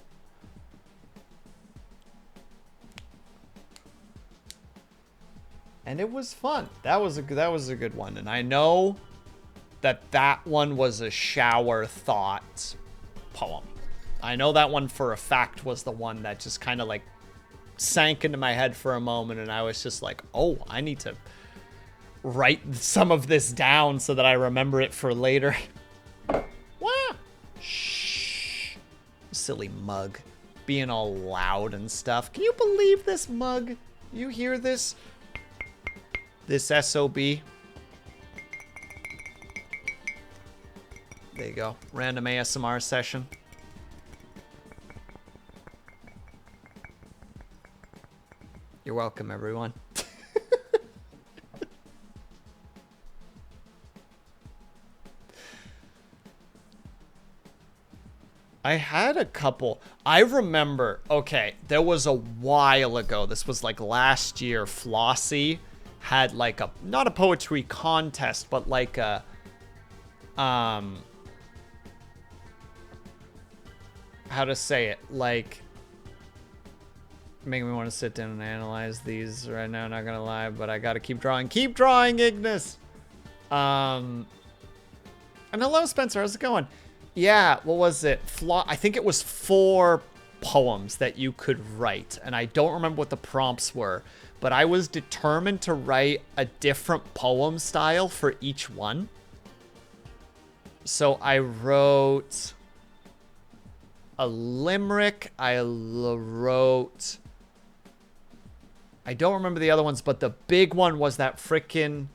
And it was fun. That was a good one. And I know that one was a shower thought poem. I know that one for a fact was the one that just kind of like sank into my head for a moment, and I was just like, oh, I need to write some of this down so that I remember it for later. Wah! Shh. Silly mug. Being all loud and stuff. Can you believe this mug? You hear this? This SOB. There you go. Random ASMR session. You're welcome, everyone. I had a couple. I remember, okay, there was a while ago. This was like last year. Flossie had like a, not a poetry contest, but like a, how to say it? Like, making me want to sit down and analyze these right now, not gonna lie, but I gotta keep drawing. Keep drawing, Ignis! And hello, Spencer, how's it going? Yeah, what was it? I think it was 4 poems that you could write, and I don't remember what the prompts were, but I was determined to write a different poem style for each one. So I wrote a limerick, I wrote, I don't remember the other ones, but the big one was that frickin'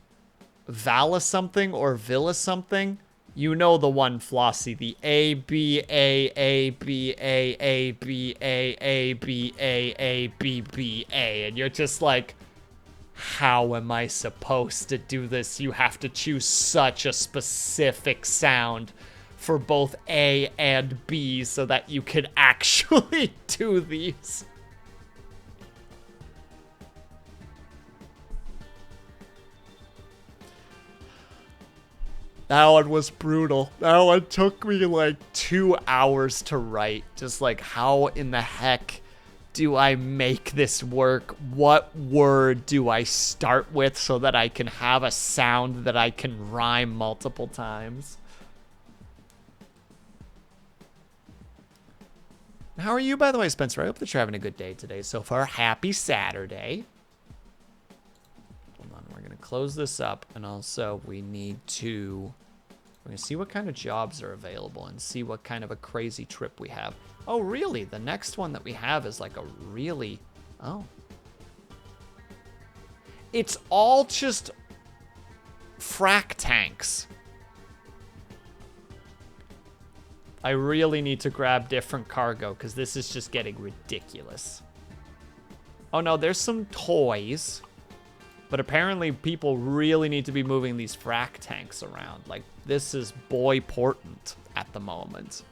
Vala something or Villa something. You know the one, Flossie. The A, B, A, A, B, A, A, B, A, A, B, A, A, B, B, A. And you're just like, how am I supposed to do this? You have to choose such a specific sound for both A and B so that you can actually do these. That one was brutal. That one took me like 2 hours to write. Just like, how in the heck do I make this work? What word do I start with so that I can have a sound that I can rhyme multiple times? How are you, by the way, Spencer? I hope that you're having a good day today so far. Happy Saturday. Hold on, we're going to close this up. And also, we need to... We're going to see what kind of jobs are available and see what kind of a crazy trip we have. Oh, really? The next one that we have is like a really... Oh. It's all just frack tanks. I really need to grab different cargo because this is just getting ridiculous. Oh no, there's some toys. But apparently people really need to be moving these frack tanks around. Like, this is boy-portant at the moment.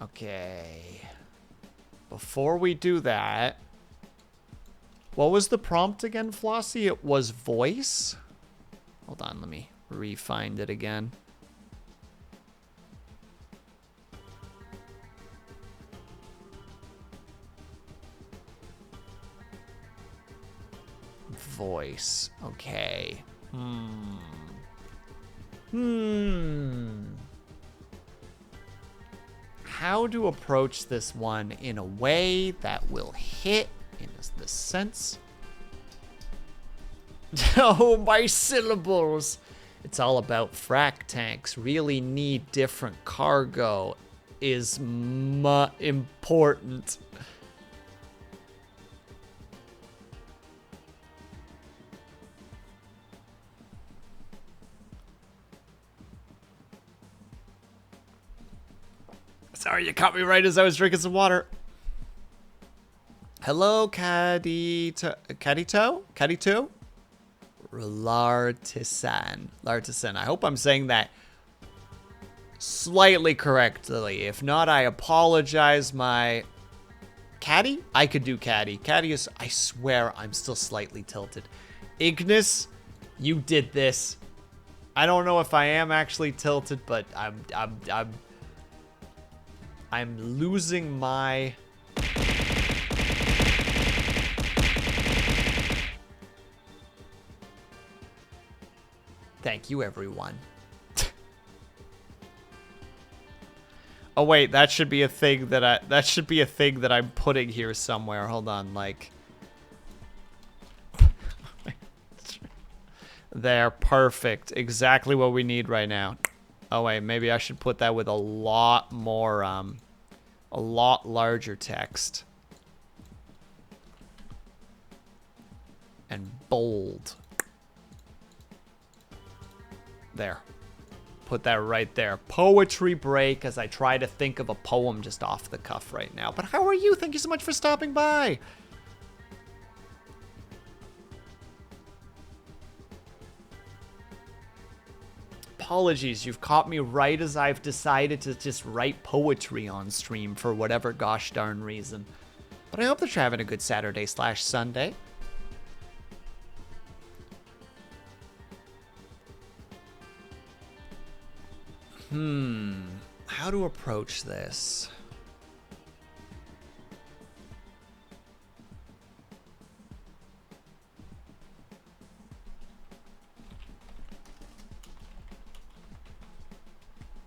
Okay. Before we do that... What was the prompt again, Flossie? It was voice? Hold on, let me re-find it again. Voice. Okay. How to approach this one in a way that will hit in the sense. Oh, my syllables. It's all about frack tanks. Really need different cargo is important. Sorry, you caught me right as I was drinking some water. Hello, Cadito? Lartisan. I hope I'm saying that slightly correctly. If not, I apologize. My Caddy? I could do Caddy. Caddy is, I swear, I'm still slightly tilted. Ignis, you did this. I don't know if I am actually tilted, but I'm losing my... Thank you, everyone. Oh wait, that should be a thing that I'm putting here somewhere. Hold on, like there, perfect. Exactly what we need right now. Oh wait, maybe I should put that with a lot more a lot larger text. And bold. There. Put that right there. Poetry break as I try to think of a poem just off the cuff right now. But how are you? Thank you so much for stopping by. Apologies, you've caught me right as I've decided to just write poetry on stream for whatever gosh darn reason. But I hope that you're having a good Saturday/Sunday. How to approach this?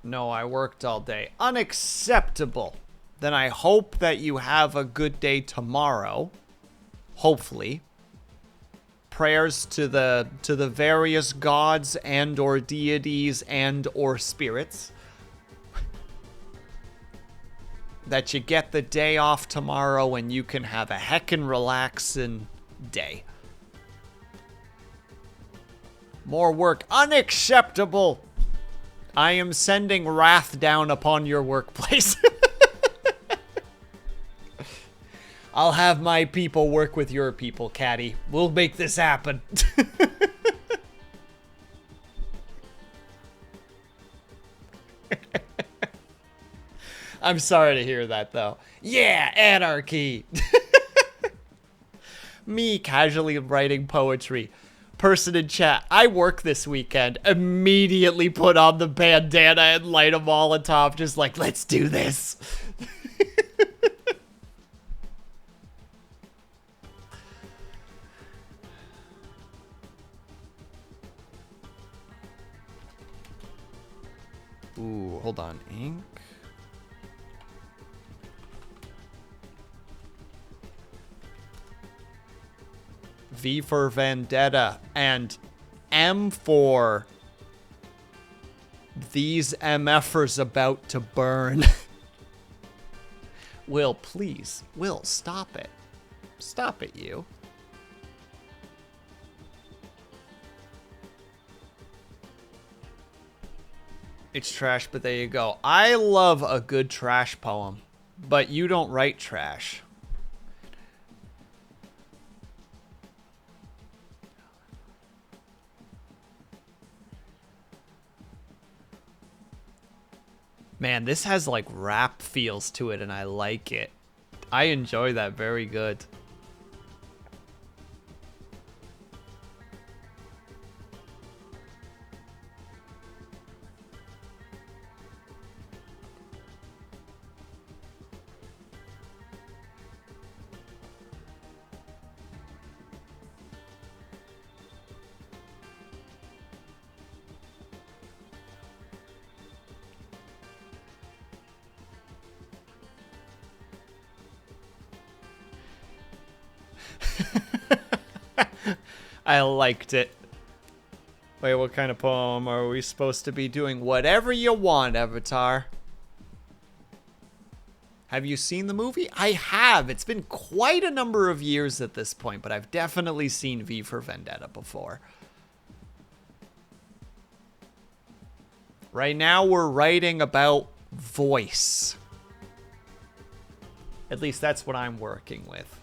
No, I worked all day. Unacceptable. Then I hope that you have a good day tomorrow. Hopefully. Prayers to the various gods and or deities and or spirits. That you get the day off tomorrow and you can have a heckin' relaxin' day. More work. Unacceptable. I am sending wrath down upon your workplace. I'll have my people work with your people, Caddy. We'll make this happen. I'm sorry to hear that, though. Yeah, anarchy. Me casually writing poetry. Person in chat, I work this weekend. Immediately put on the bandana and light a Molotov. Just like, let's do this. Ooh, hold on. Ink. V for Vendetta and M for these MFers about to burn. Will, please. Will, stop it. Stop it, you. It's trash, but there you go. I love a good trash poem, but you don't write trash. Man, this has like rap feels to it, and I like it. I enjoy that very good. I liked it. Wait, what kind of poem are we supposed to be doing? Whatever you want, Avatar. Have you seen the movie? I have. It's been quite a number of years at this point, but I've definitely seen V for Vendetta before. Right now, we're writing about voice. At least that's what I'm working with.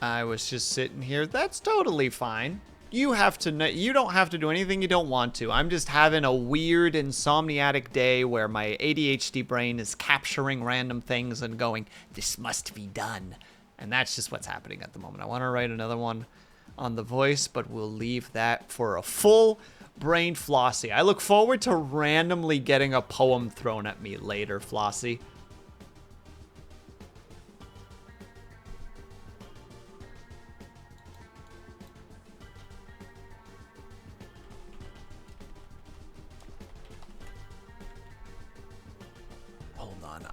I was just sitting here. That's totally fine. You have to know, you don't have to do anything you don't want to. I'm just having a weird insomniatic day where my ADHD brain is capturing random things and going, this must be done. And that's just what's happening at the moment. I want to write another one on the voice, but we'll leave that for a full brain Flossie. I look forward to randomly getting a poem thrown at me later, Flossie.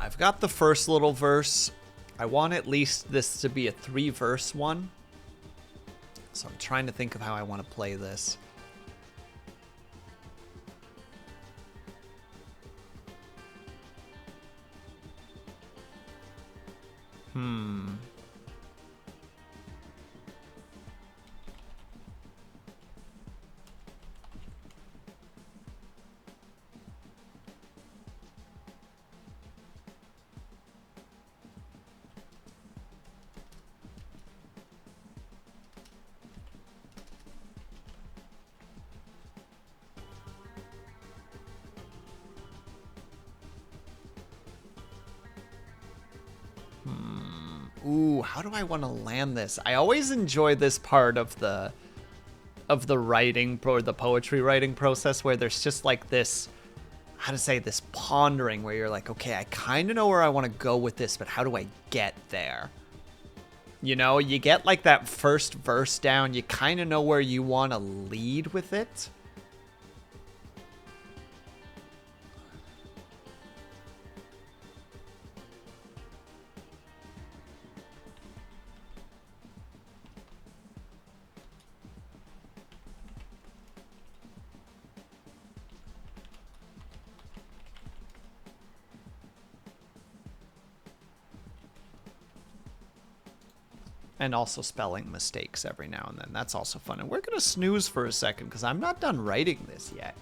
I've got the first little verse. I want at least this to be a 3-verse one. So I'm trying to think of how I want to play this. Ooh, how do I want to land this? I always enjoy this part of the writing or the poetry writing process where there's just like this, how to say, this pondering where you're like, okay, I kind of know where I want to go with this, but how do I get there? You know, you get like that first verse down, you kind of know where you want to lead with it. And also spelling mistakes every now and then. That's also fun. And we're going to snooze for a second because I'm not done writing this yet.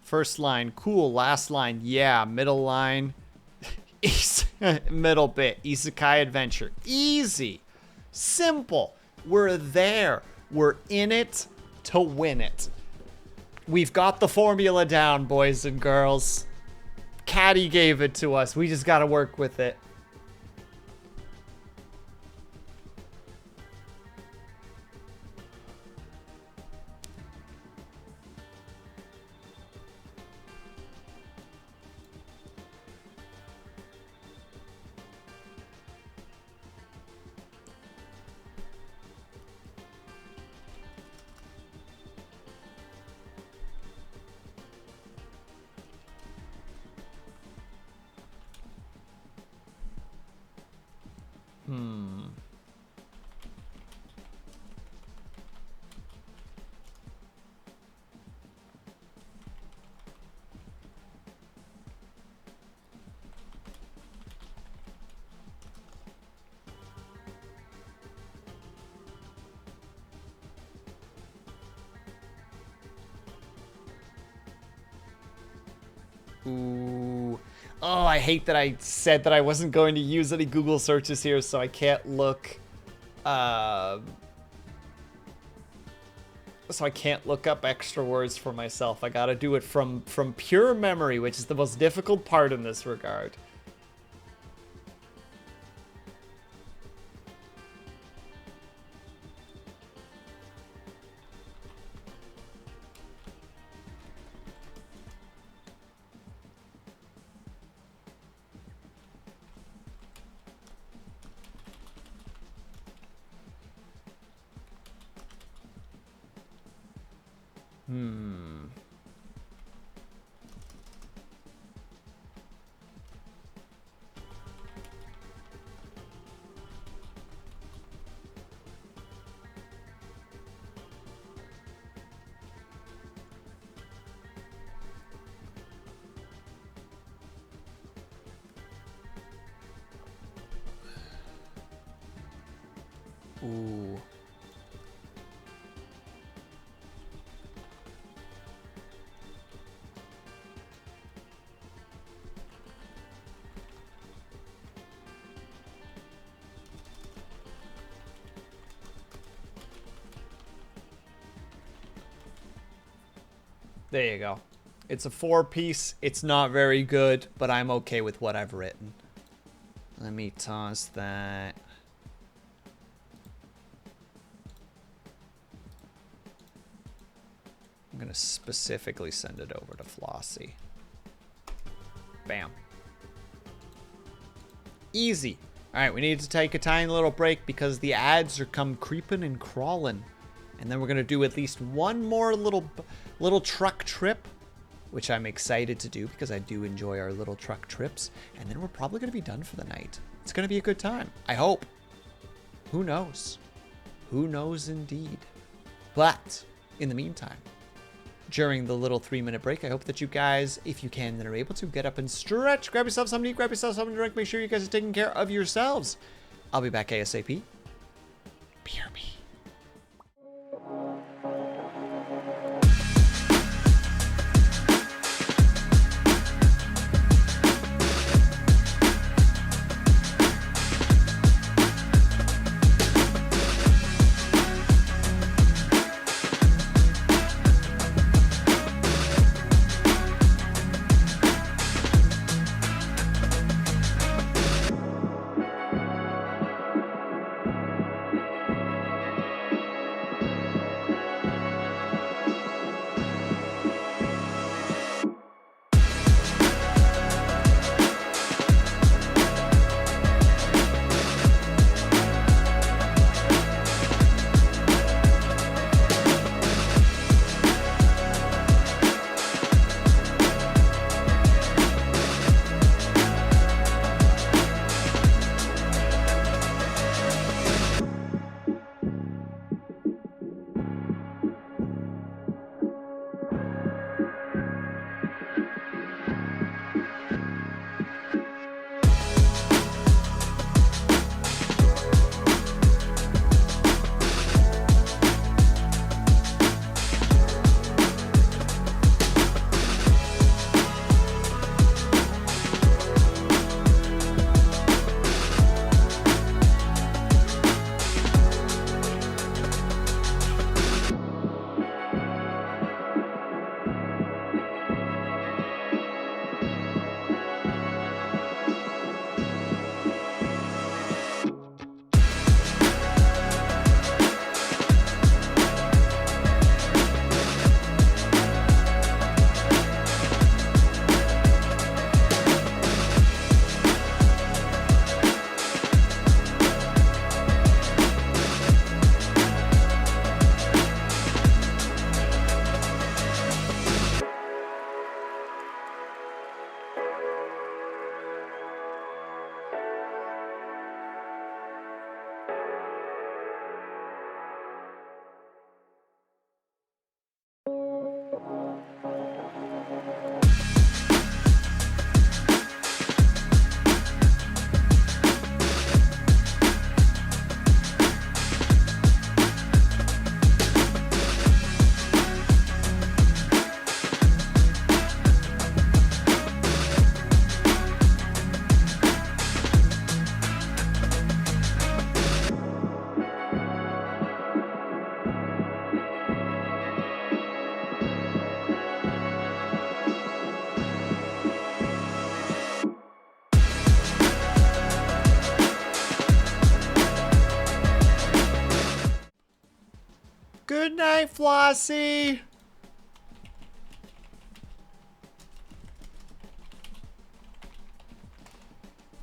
First line, cool. Last line, yeah. Middle line, middle bit. Isekai adventure. Easy. Simple. We're there. We're in it to win it. We've got the formula down, boys and girls. Caddy gave it to us. We just got to work with it. Ooh. Oh, I hate that I said that I wasn't going to use any Google searches here, so I can't look. So I can't look up extra words for myself. I gotta do it from pure memory, which is the most difficult part in this regard. Ooh. There you go. It's a 4-piece. It's not very good, but I'm okay with what I've written. Let me toss that. I'm going to specifically send it over to Flossie. Bam. Easy. All right, we need to take a tiny little break because the ads are come creeping and crawling. And then we're going to do at least one more little truck trip, which I'm excited to do because I do enjoy our little truck trips. And then we're probably going to be done for the night. It's going to be a good time. I hope. Who knows? Who knows indeed? But in the meantime, during the little 3-minute break, I hope that you guys, if you can, then are able to get up and stretch, grab yourself something to eat, grab yourself something to drink, make sure you guys are taking care of yourselves. I'll be back ASAP. BRB. Good night, Flossie.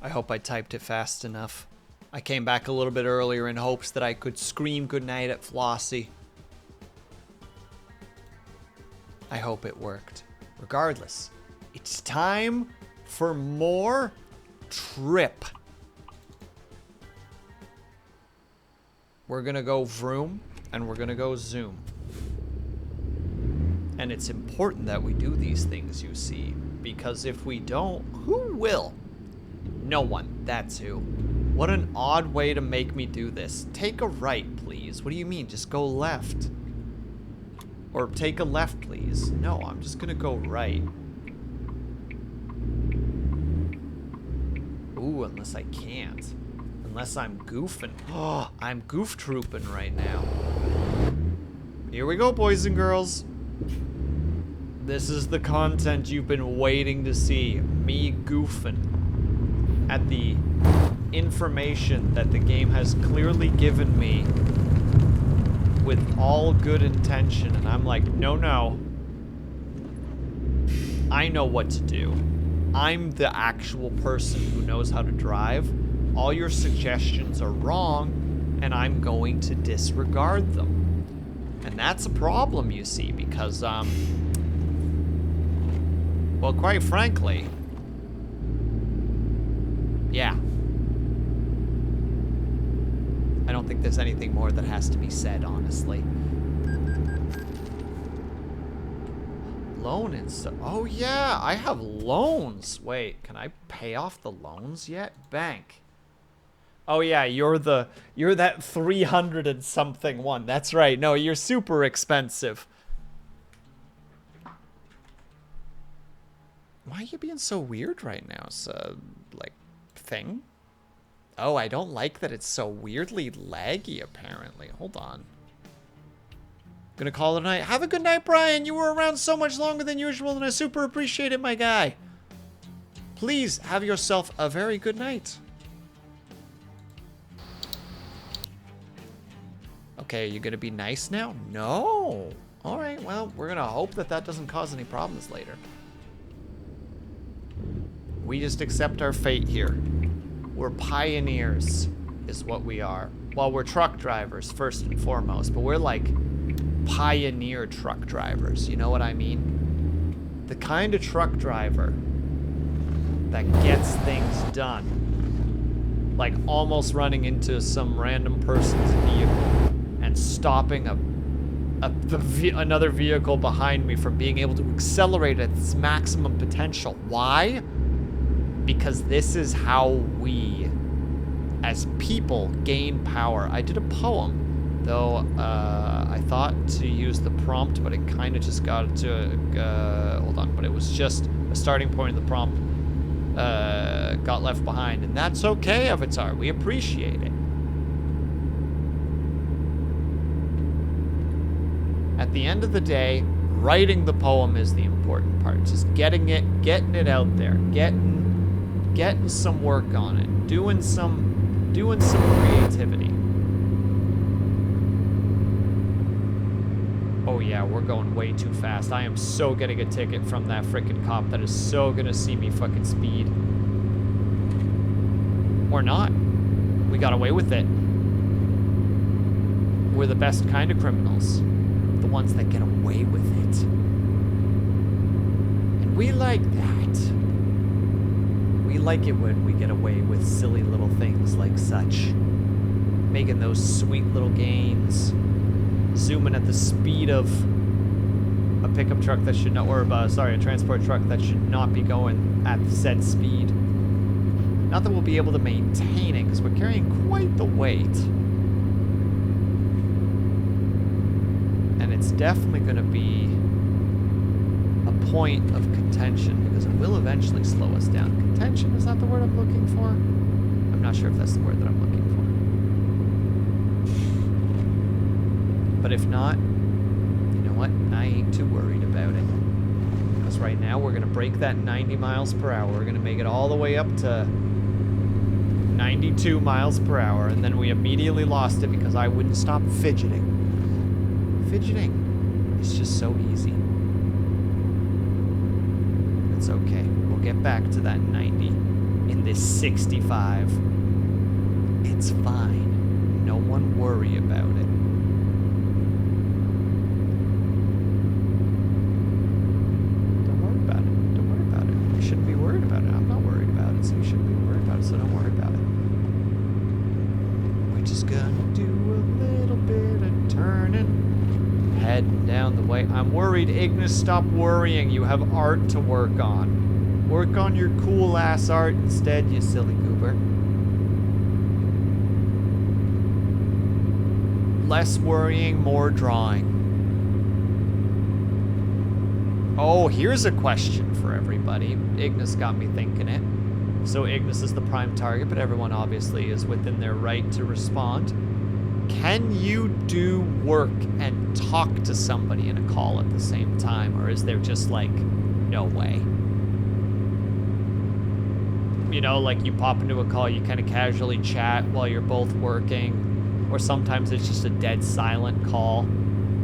I hope I typed it fast enough. I came back a little bit earlier in hopes that I could scream goodnight at Flossie. I hope it worked. Regardless, it's time for more trip. We're gonna go vroom and we're gonna go zoom. And it's important that we do these things, you see, because if we don't, who will? No one, that's who. What an odd way to make me do this. Take a right, please. What do you mean? Just go left. Or take a left, please. No, I'm just gonna go right. Ooh, unless I can't. Unless I'm goofing. Oh, I'm goof trooping right now. Here we go, boys and girls. This is the content you've been waiting to see. Me goofing at the information that the game has clearly given me with all good intention, and I'm like, no. I know what to do. I'm the actual person who knows how to drive. All your suggestions are wrong, and I'm going to disregard them. And that's a problem, you see, because, well, quite frankly, yeah. I don't think there's anything more that has to be said, honestly. Loan and stuff. Oh, yeah, I have loans. Wait, can I pay off the loans yet? Bank. Oh, yeah, you're that 300 and something one. That's right. No, you're super expensive. Why are you being so weird right now? It's like, thing? Oh, I don't like that it's so weirdly laggy, apparently. Hold on. Gonna call it a night. Have a good night, Brian. You were around so much longer than usual, and I super appreciate it, my guy. Please have yourself a very good night. Okay, are you gonna be nice now? No. All right, well, we're gonna hope that that doesn't cause any problems later. We just accept our fate here. We're pioneers, is what we are. Well, we're truck drivers, first and foremost, but we're like pioneer truck drivers, you know what I mean? The kind of truck driver that gets things done. Like almost running into some random person's vehicle and stopping another vehicle behind me from being able to accelerate at its maximum potential. Why? Because this is how we, as people, gain power. I did a poem, though I thought to use the prompt, but it kind of just got to, hold on, but it was just a starting point of the prompt got left behind, and that's okay, Avatar. We appreciate it. At the end of the day, writing the poem is the important part. Just getting it out there, getting some work on it, doing some creativity. Oh yeah, we're going way too fast. I am so getting a ticket from that frickin' cop that is so gonna see me fucking speed. Or not. We got away with it. We're the best kind of criminals. The ones that get away with it. And we like that. We like it when we get away with silly little things like such. Making those sweet little gains. Zooming at the speed of a pickup truck that should not, or a transport truck that should not be going at said speed. Not that we'll be able to maintain it, because we're carrying quite the weight. And it's definitely going to be a point of contention, because it will eventually slow us down. Contention, is that the word I'm looking for? I'm not sure if that's the word that I'm looking for. But if not, you know what? I ain't too worried about it. Because right now we're going to break that 90 miles per hour. We're going to make it all the way up to 92 miles per hour. And then we immediately lost it because I wouldn't stop fidgeting. Fidgeting is just so easy. It's okay. We'll get back to that 90 in this 65. It's fine. No one worry about it. Don't worry about it. Don't worry about it. You shouldn't be worried about it. I'm not worried about it, so you shouldn't be worried about it, so don't worry about it. We're just gonna do a little bit of turning. Heading down the way. I'm worried, Ignis. Stop worrying. You have art to work on. Work on your cool ass art instead, you silly goober. Less worrying, more drawing. Oh, here's a question for everybody. Ignis got me thinking it. So Ignis is the prime target, but everyone obviously is within their right to respond. Can you do work and talk to somebody in a call at the same time? Or is there just like, no way? You know, like you pop into a call, you kind of casually chat while you're both working. Or sometimes it's just a dead silent call.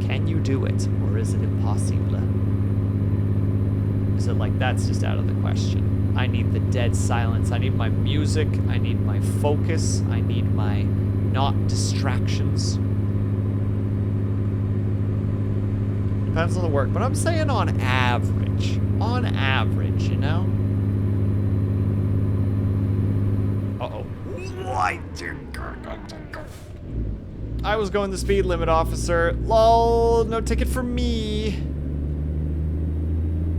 Can you do it? Or is it impossible? Is it like that's just out of the question? I need the dead silence. I need my music. I need my focus. I need my not distractions. Depends on the work, but I'm saying on average. On average, you know? Uh-oh. I was going the speed limit, officer. Lol, no ticket for me.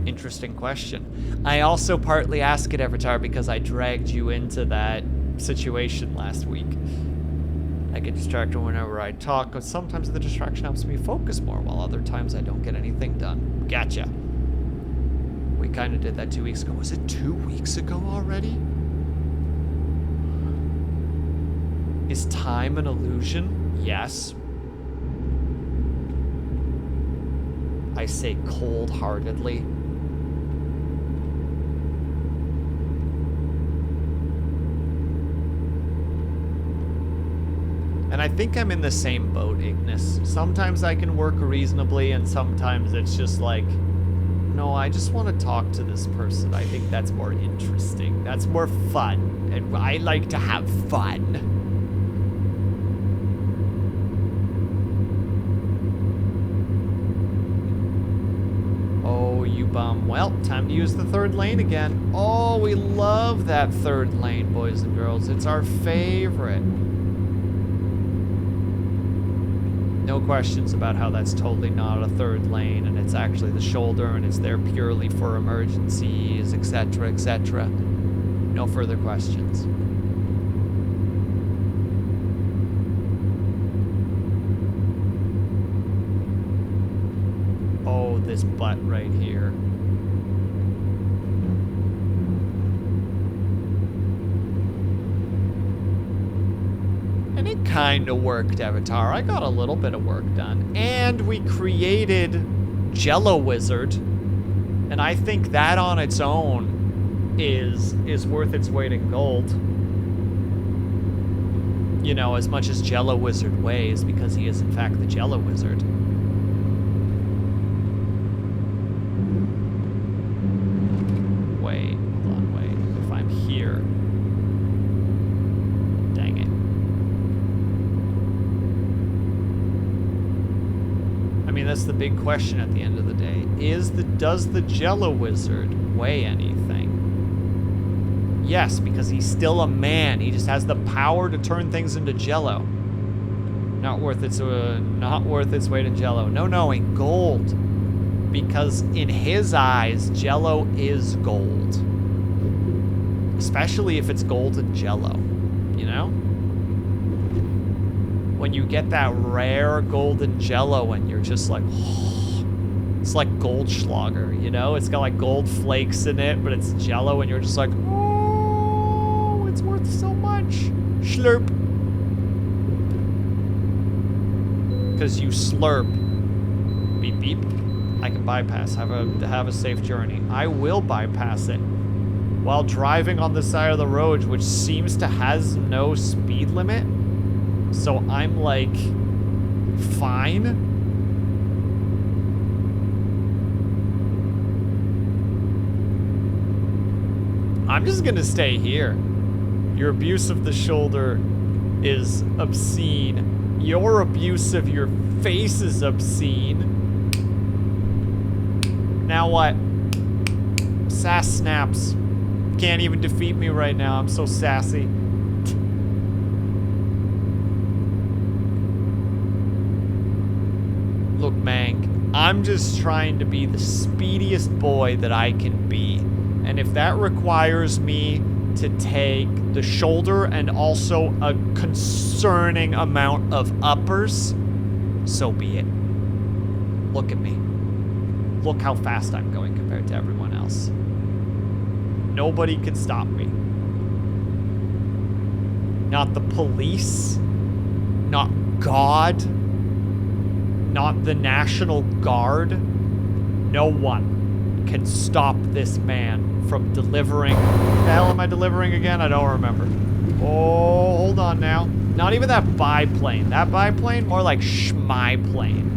Interesting question. I also partly ask it, Avatar, because I dragged you into that situation last week. I get distracted whenever I talk, but sometimes the distraction helps me focus more, while other times I don't get anything done. Gotcha. We kind of did that 2 weeks ago. Was it 2 weeks ago already? Is time an illusion? Yes. I say cold-heartedly. And I think I'm in the same boat, Ignis. Sometimes I can work reasonably, and sometimes it's just like, no, I just want to talk to this person. I think that's more interesting. That's more fun. And I like to have fun. You bum. Well, time to use the third lane again. Oh, we love that third lane, boys and girls. It's our favorite. No questions about how that's totally not a third lane and it's actually the shoulder and it's there purely for emergencies, etc., etc. No further questions. This butt right here. And it kind of worked, Avatar. I got a little bit of work done. And we created Jello Wizard. And I think that on its own is worth its weight in gold. You know, as much as Jello Wizard weighs, because he is in fact the Jello Wizard. That's the big question at the end of the day. Does the Jello Wizard weigh anything? Yes, because he's still a man. He just has the power to turn things into Jello. Not worth its weight in Jello. No, in gold. Because in his eyes, Jello is gold. Especially if it's golden Jello. You know? When you get that rare golden Jello and you're just like, oh, it's like Goldschlager, you know? It's got like gold flakes in it, but it's Jello and you're just like, oh, it's worth so much. Slurp. Because you slurp. Beep, beep. I can bypass. Have a safe journey. I will bypass it while driving on the side of the road, which seems to has no speed limit. So I'm like, fine. I'm just gonna stay here. Your abuse of the shoulder is obscene. Your abuse of your face is obscene. Now what? Sass snaps. Can't even defeat me right now. I'm so sassy. Look, Mang, I'm just trying to be the speediest boy that I can be. And if that requires me to take the shoulder and also a concerning amount of uppers, so be it. Look at me. Look how fast I'm going compared to everyone else. Nobody can stop me. Not the police. Not God. Not the National Guard. No one can stop this man from delivering. What the hell am I delivering again? I don't remember. Oh, hold on now. Not even that biplane. That biplane, more like schmy-plane.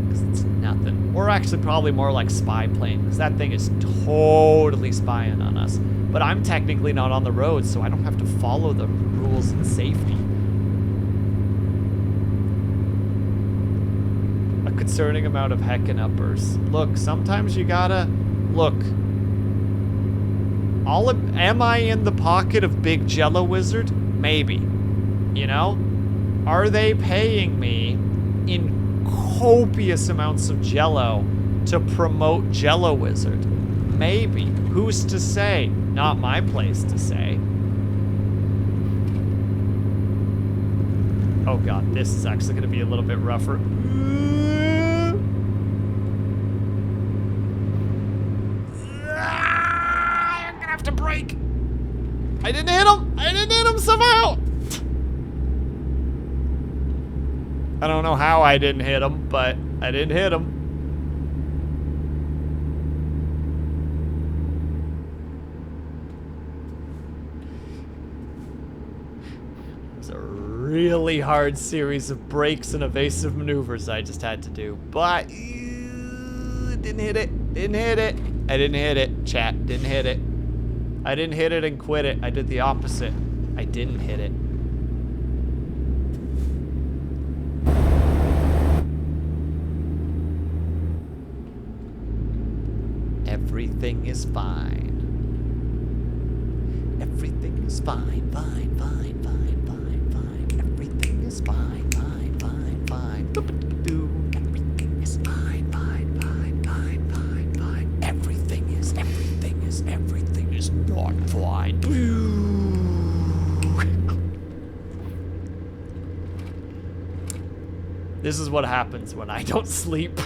Because it's nothing. Or actually probably more like spy plane, because that thing is totally spying on us. But I'm technically not on the road, so I don't have to follow the rules and safety. A concerning amount of heckin' uppers. Look, sometimes you gotta... Look. Am I in the pocket of Big Jello Wizard? Maybe. You know? Are they paying me in copious amounts of Jello to promote Jello Wizard? Maybe. Who's to say? Not my place to say. Oh god, this is actually gonna be a little bit rougher. I'm gonna have to brake. I didn't hit him! I didn't hit him somehow! I don't know how I didn't hit him, but I didn't hit him. It's a really hard series of breaks and evasive maneuvers I just had to do, but didn't hit it. Didn't hit it. I didn't hit it, chat. Didn't hit it. I didn't hit it and quit it. I did the opposite. I didn't hit it. Everything is fine. Everything is fine, fine, fine, fine, fine, fine. Everything is fine, fine, fine, fine. Everything is fine, fine, fine, fine, fine, fine. Everything is not fine. This is what happens when I don't sleep.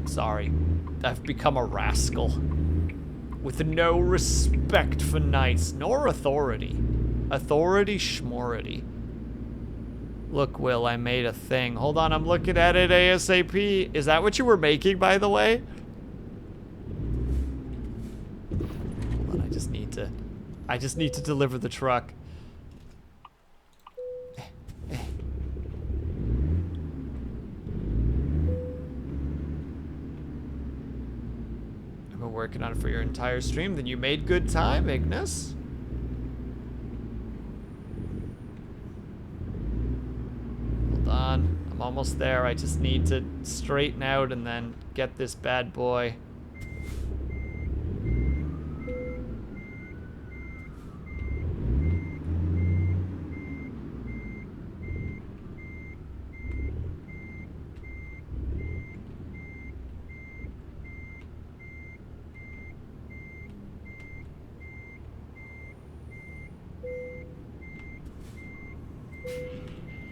Sorry, I've become a rascal with no respect for knights nor authority. Authority schmority. Look, Will, I made a thing. Hold on, I'm looking at it ASAP. Is that what you were making, by the way? Hold on, I just need to deliver the truck. I've been working on it for your entire stream. Then you made good time, Ignis. Hold on. I'm almost there. I just need to straighten out and then get this bad boy.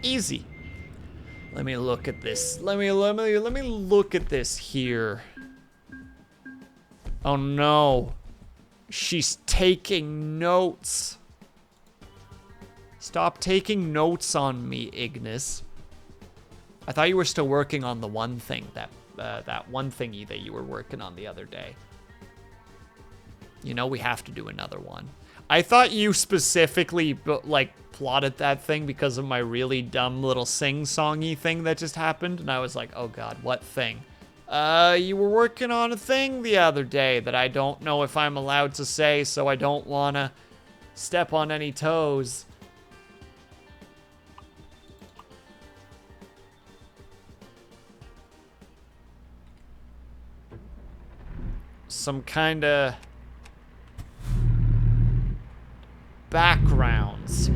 Easy. Let me look at this. Let me look at this here. Oh no. She's taking notes. Stop taking notes on me, Ignis. I thought you were still working on the one thing that that one thingy that you were working on the other day. You know, we have to do another one. I thought you specifically, like, plotted that thing because of my really dumb little sing-songy thing that just happened. And I was like, oh God, what thing? You were working on a thing the other day that I don't know if I'm allowed to say, so I don't want to step on any toes. Some kind of backgrounds.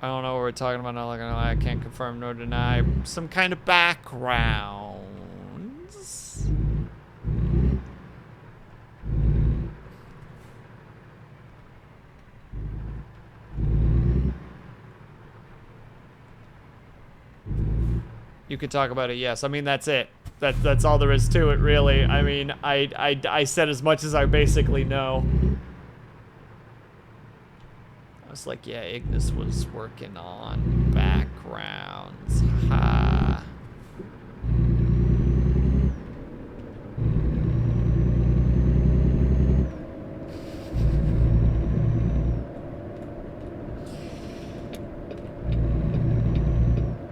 I don't know what we're talking about. Not gonna lie, I can't confirm nor deny. Some kind of backgrounds. You could talk about it, yes. I mean, that's it. That's all there is to it, really. I mean, I said as much as I basically know. I was like, yeah, Ignis was working on backgrounds. Ha.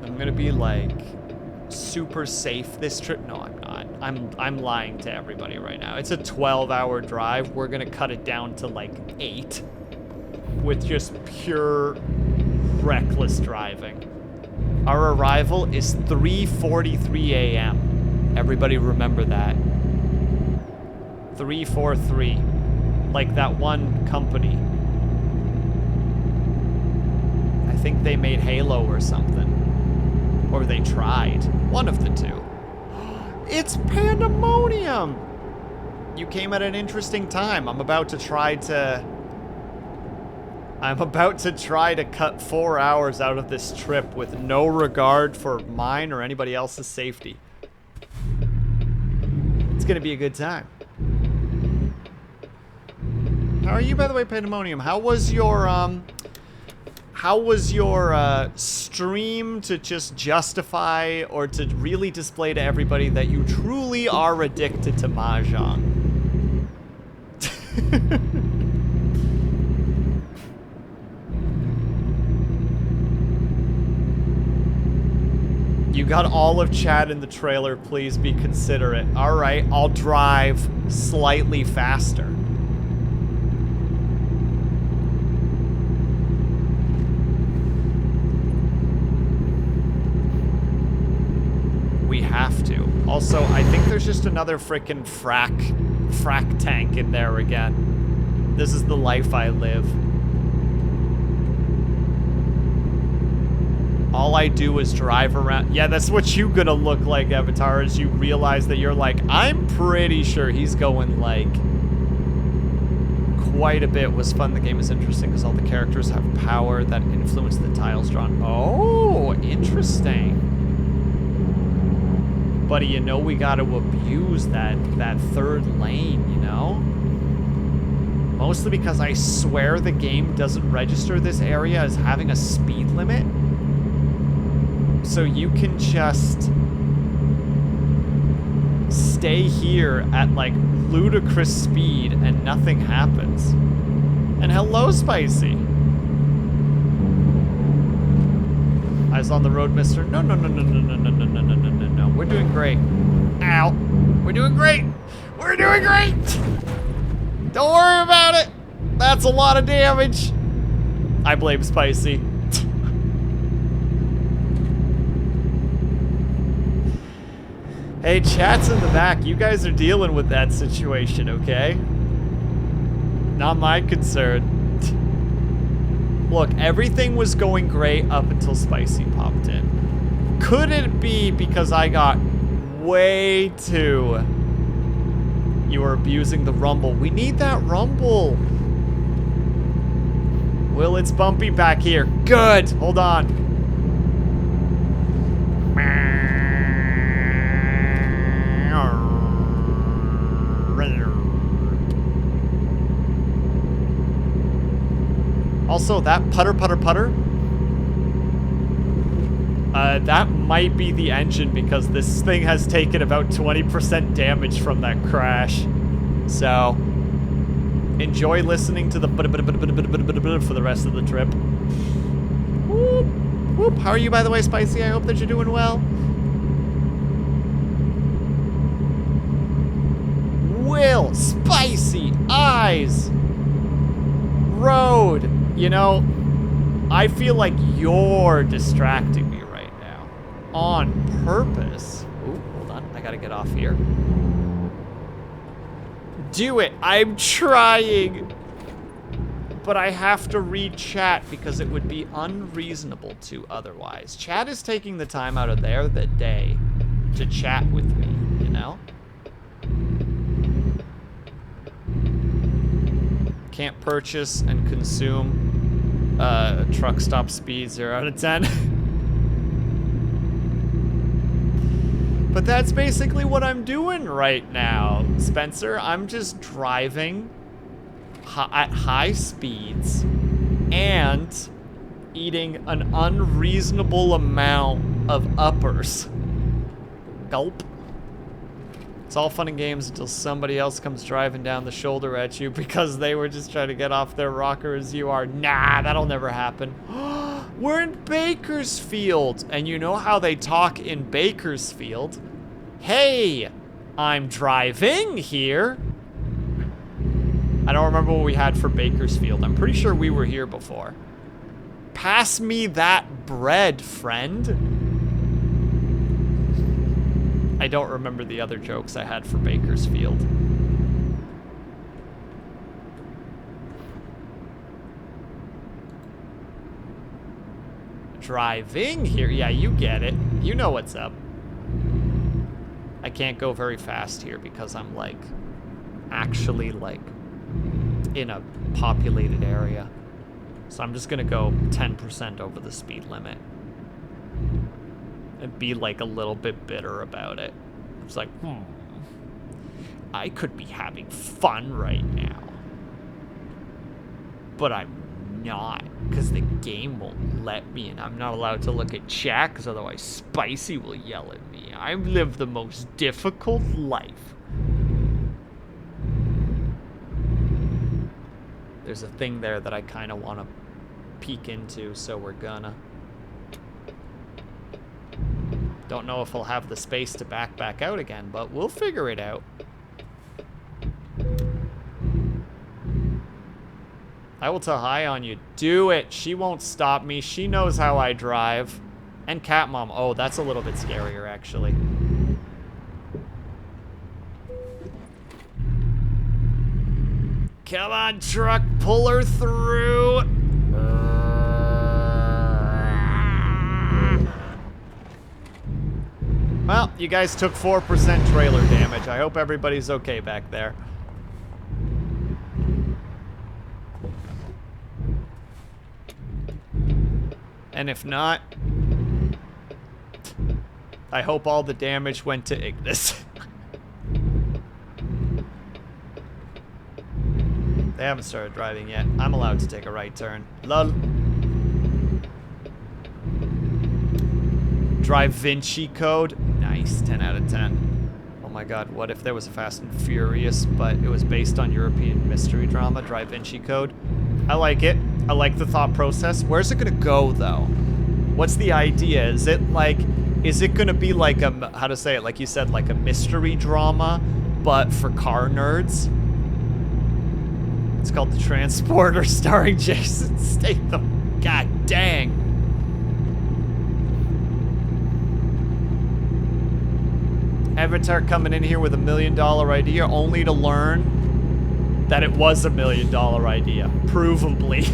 I'm gonna be like super safe this trip. No, I'm not. I'm lying to everybody right now. It's a 12-hour drive. We're gonna cut it down to like 8 with just pure reckless driving. Our arrival is 3:43 a.m. Everybody remember that. 343. Like that one company. I think they made Halo or something. Or they tried. One of the two. It's pandemonium! You came at an interesting time. I'm about to try to cut 4 hours out of this trip with no regard for mine or anybody else's safety. It's gonna be a good time. How are you, by the way, Pandemonium? How was your stream to just justify or to really display to everybody that you truly are addicted to Mahjong? You got all of chat in the trailer, please be considerate. All right, I'll drive slightly faster. We have to. Also, I think there's just another frickin' frack tank in there again. This is the life I live. All I do is drive around. Yeah, that's what you gonna look like, Avatar, as you realize that you're like, I'm pretty sure he's going like quite a bit. Was fun. The game is interesting because all the characters have power that influence the tiles drawn. Oh, interesting. Buddy, you know we gotta abuse that third lane, you know? Mostly because I swear the game doesn't register this area as having a speed limit. So you can just stay here at like ludicrous speed and nothing happens. And hello, Spicy. Eyes on the road, mister. No. We're doing great. Ow. We're doing great. We're doing great. Don't worry about it. That's a lot of damage. I blame Spicy. Hey, chat's in the back. You guys are dealing with that situation, okay? Not my concern. Look, everything was going great up until Spicy popped in. Could it be because I got way too... You were abusing the rumble. We need that rumble. Will, it's bumpy back here. Good. Hold on. Also, that putter. That might be the engine because this thing has taken about 20% damage from that crash. So, enjoy listening to the for the rest of the trip. Whoop, whoop. How are you, by the way, Spicy? I hope that you're doing well. Will, Spicy, Eyes, Road. You know, I feel like you're distracting me right now. On purpose. Ooh, hold on. I gotta get off here. Do it. I'm trying. But I have to read chat because it would be unreasonable to otherwise. Chat is taking the time out of their day to chat with me, you know? Can't purchase and consume truck stop speed 0 out of 10. But that's basically what I'm doing right now, Spencer. I'm just driving at high speeds and eating an unreasonable amount of uppers. Gulp. It's all fun and games until somebody else comes driving down the shoulder at you because they were just trying to get off their rocker as you are. Nah, that'll never happen. We're in Bakersfield, and you know how they talk in Bakersfield? Hey, I'm driving here. I don't remember what we had for Bakersfield. I'm pretty sure we were here before. Pass me that bread, friend. I don't remember the other jokes I had for Bakersfield. Driving here? Yeah, you get it. You know what's up. I can't go very fast here because I'm, like, actually, like, in a populated area. So I'm just gonna go 10% over the speed limit. And be, like, a little bit bitter about it. It's like, I could be having fun right now. But I'm not, because the game won't let me, and I'm not allowed to look at chat, because otherwise Spicy will yell at me. I live the most difficult life. There's a thing there that I kind of want to peek into, so we're gonna. Don't know if I'll have the space to back out again, but we'll figure it out. I will tell hi on you. Do it. She won't stop me. She knows how I drive. And Cat Mom. Oh, that's a little bit scarier, actually. Come on, truck. Pull her through. Well, you guys took 4% trailer damage. I hope everybody's okay back there. And if not, I hope all the damage went to Ignis. They haven't started driving yet. I'm allowed to take a right turn. Lol. Drive Vinci Code. Nice, 10 out of 10. Oh my god, what if there was a Fast and Furious, but it was based on European mystery drama? Drive Vinci Code. I like it. I like the thought process. Where's it gonna go, though? What's the idea? Is it gonna be like a, how to say it, like you said, like a mystery drama, but for car nerds? It's called The Transporter, starring Jason Statham. God dang. Avatar coming in here with $1 million idea, only to learn that it was $1 million idea, provably.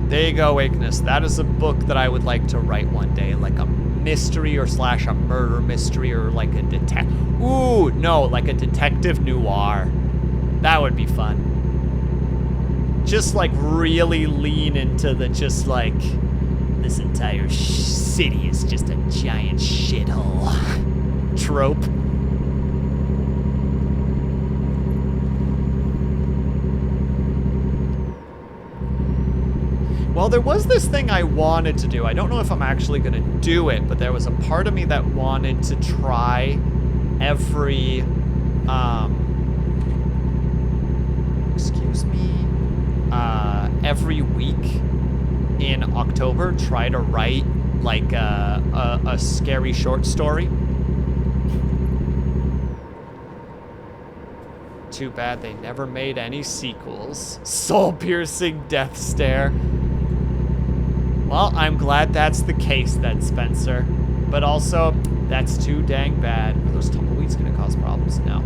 There you go, Ignis. That is a book that I would like to write one day, like a mystery or slash a murder mystery or like a detective. Ooh, no, like a detective noir. That would be fun. Just like really lean into the just like, this entire city is just a giant shithole trope. Well, there was this thing I wanted to do. I don't know if I'm actually going to do it, but there was a part of me that wanted to try every, excuse me, every week in October, try to write like a scary short story. Too bad they never made any sequels. Soul-piercing death stare. Well, I'm glad that's the case then, Spencer. But also, that's too dang bad. Are those tumbleweeds gonna cause problems? No.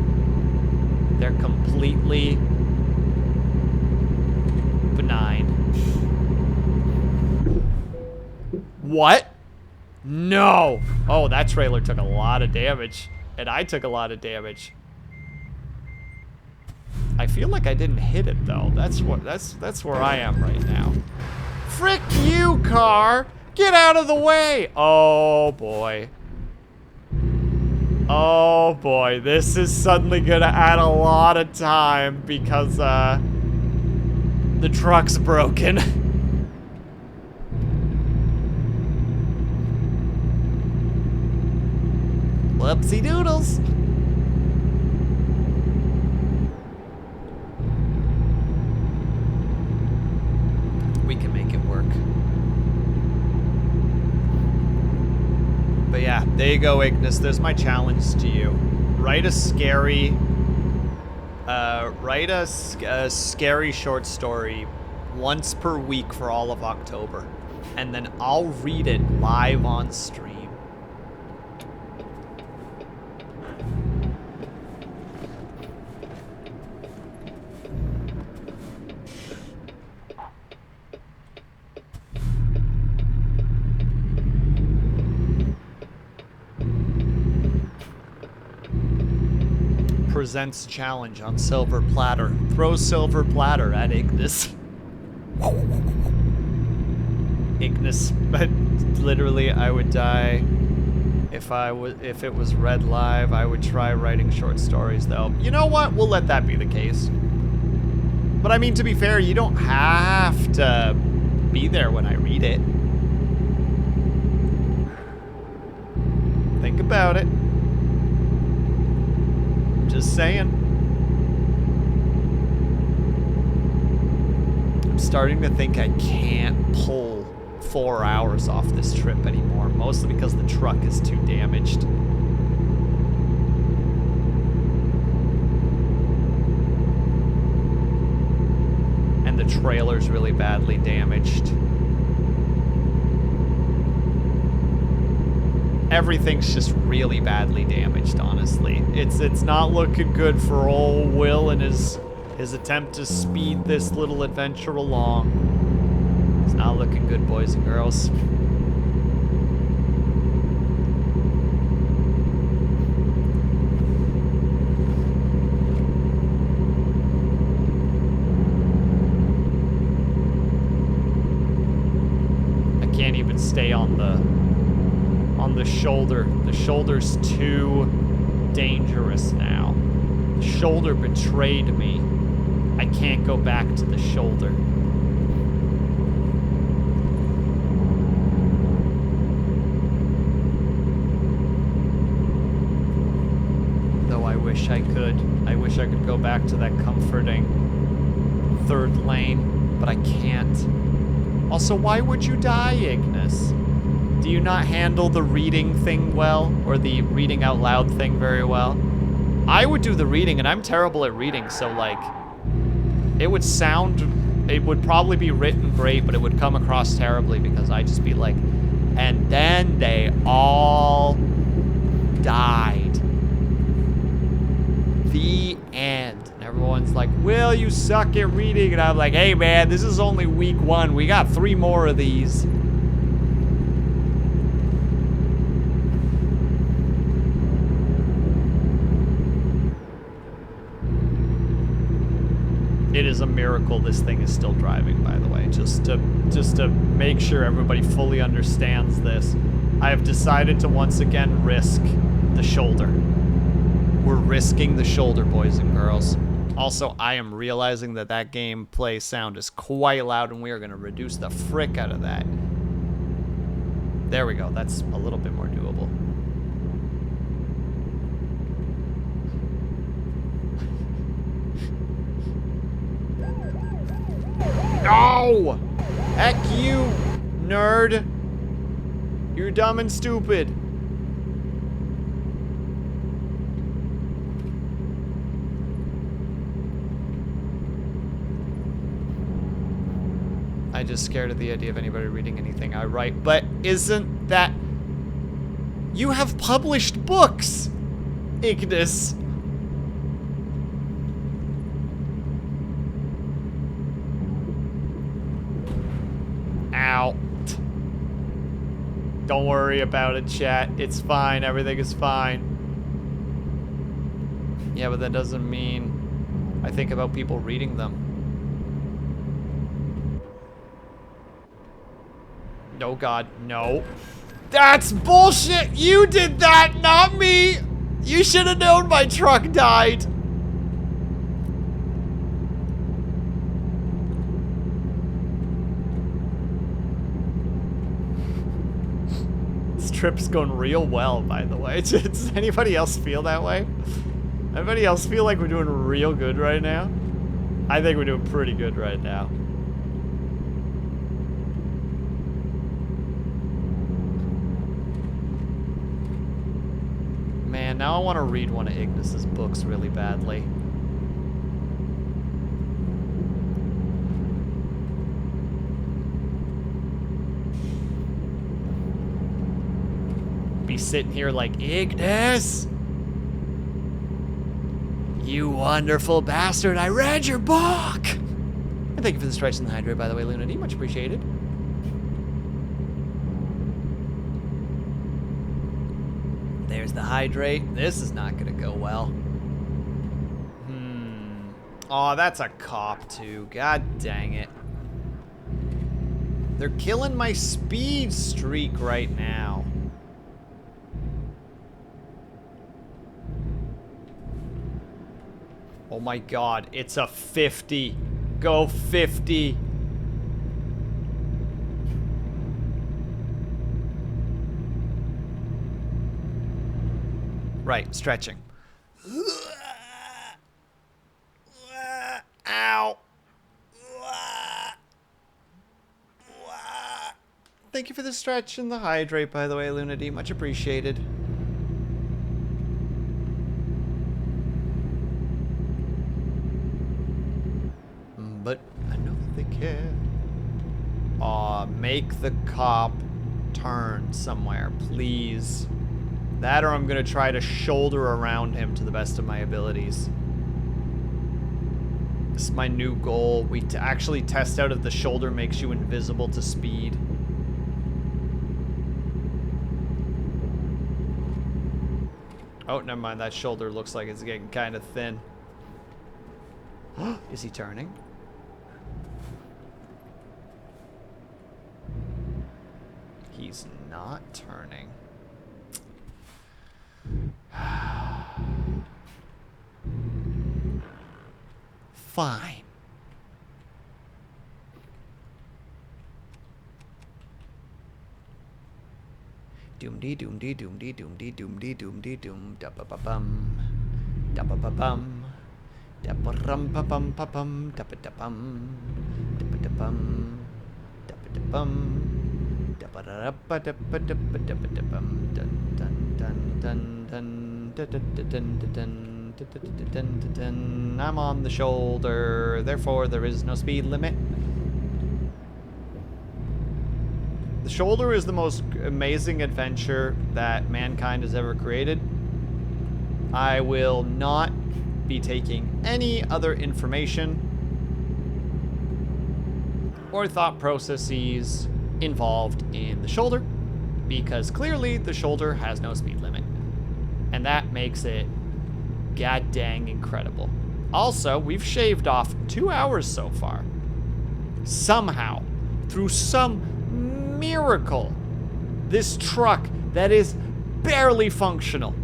They're completely benign. What? No! Oh, that trailer took a lot of damage. And I took a lot of damage. I feel like I didn't hit it though. That's where I am right now. Frick you, car! Get out of the way! Oh boy. Oh boy, this is suddenly gonna add a lot of time because the truck's broken. Whoopsie doodles. We can make it work. But yeah, there you go, Ignis. There's my challenge to you. Write a scary, scary short story once per week for all of October. And then I'll read it live on stream. Presents challenge on silver platter. Throw silver platter at Ignis. Ignis, but literally I would die if it was read live. I would try writing short stories though. You know what? We'll let that be the case. But I mean, to be fair, you don't have to be there when I read it. Think about it. Just saying. I'm starting to think I can't pull 4 hours off this trip anymore, mostly because the truck is too damaged. And the trailer's really badly damaged. Everything's just really badly damaged, honestly. It's not looking good for old Will and his attempt to speed this little adventure along. It's not looking good, boys and girls. I can't even stay on the shoulder. The shoulder's too dangerous now. The shoulder betrayed me. I can't go back to the shoulder. Though I wish I could. I wish I could go back to that comforting third lane, but I can't. Also, why would you die, Ignis? Do you not handle the reading thing well, or the reading out loud thing very well? I would do the reading, and I'm terrible at reading, so like, it would probably be written great, but it would come across terribly because I'd just be like, and then they all died. The end. And everyone's like, Will, you suck at reading, and I'm like, hey man, this is only week 1. We got 3 more of these. It is a miracle this thing is still driving, by the way, just to make sure everybody fully understands this. I have decided to once again risk the shoulder. We're risking the shoulder, boys and girls. Also, I am realizing that that gameplay sound is quite loud, and we are going to reduce the frick out of that. There we go. That's a little bit more doable. No! Heck you, nerd. You're dumb and stupid. I'm just scared of the idea of anybody reading anything I write. But isn't that... You have published books, Ignis. Ow. Don't worry about it, chat. It's fine. Everything is fine. Yeah, but that doesn't mean I think about people reading them. No, God, no. That's bullshit! You did that, not me! You should have known my truck died. This trip's going real well, by the way. Does anybody else feel that way? Anybody else feel like we're doing real good right now? I think we're doing pretty good right now. Man, now I want to read one of Ignis's books really badly. Be sitting here like, Ignis! You wonderful bastard, I read your book! And thank you for the strikes in the hydrate, by the way, Lunity. Much appreciated. There's the hydrate. This is not gonna go well. Oh, that's a cop too. God dang it. They're killing my speed streak right now. Oh my God, it's a 50. Go 50. Right, stretching. Ow. Thank you for the stretch and the hydrate, by the way, Lunity. Much appreciated. But I know that they care. Aw, make the cop turn somewhere, please. That or I'm gonna try to shoulder around him to the best of my abilities. This is my new goal. We actually test out if the shoulder makes you invisible to speed. Oh, never mind. That shoulder looks like it's getting kind of thin. Is he turning? He's not turning. Fine. Doom dee doom dee doom dee doom dee doom dee doom dee doom da ba ba bum da ba ba bum da ba rum pa bum pa bum da ba da bum da ba da bum da ba da bum da ba da ba da ba da ba da ba da bum dun dun dun dun dun dun dun dun dun. I'm on the shoulder, therefore there is no speed limit. The shoulder is the most amazing adventure that mankind has ever created. I will not be taking any other information or thought processes involved in the shoulder, because clearly the shoulder has no speed limit. And that makes it god dang incredible. Also, we've shaved off 2 hours so far. Somehow, through some miracle, this truck that is barely functional,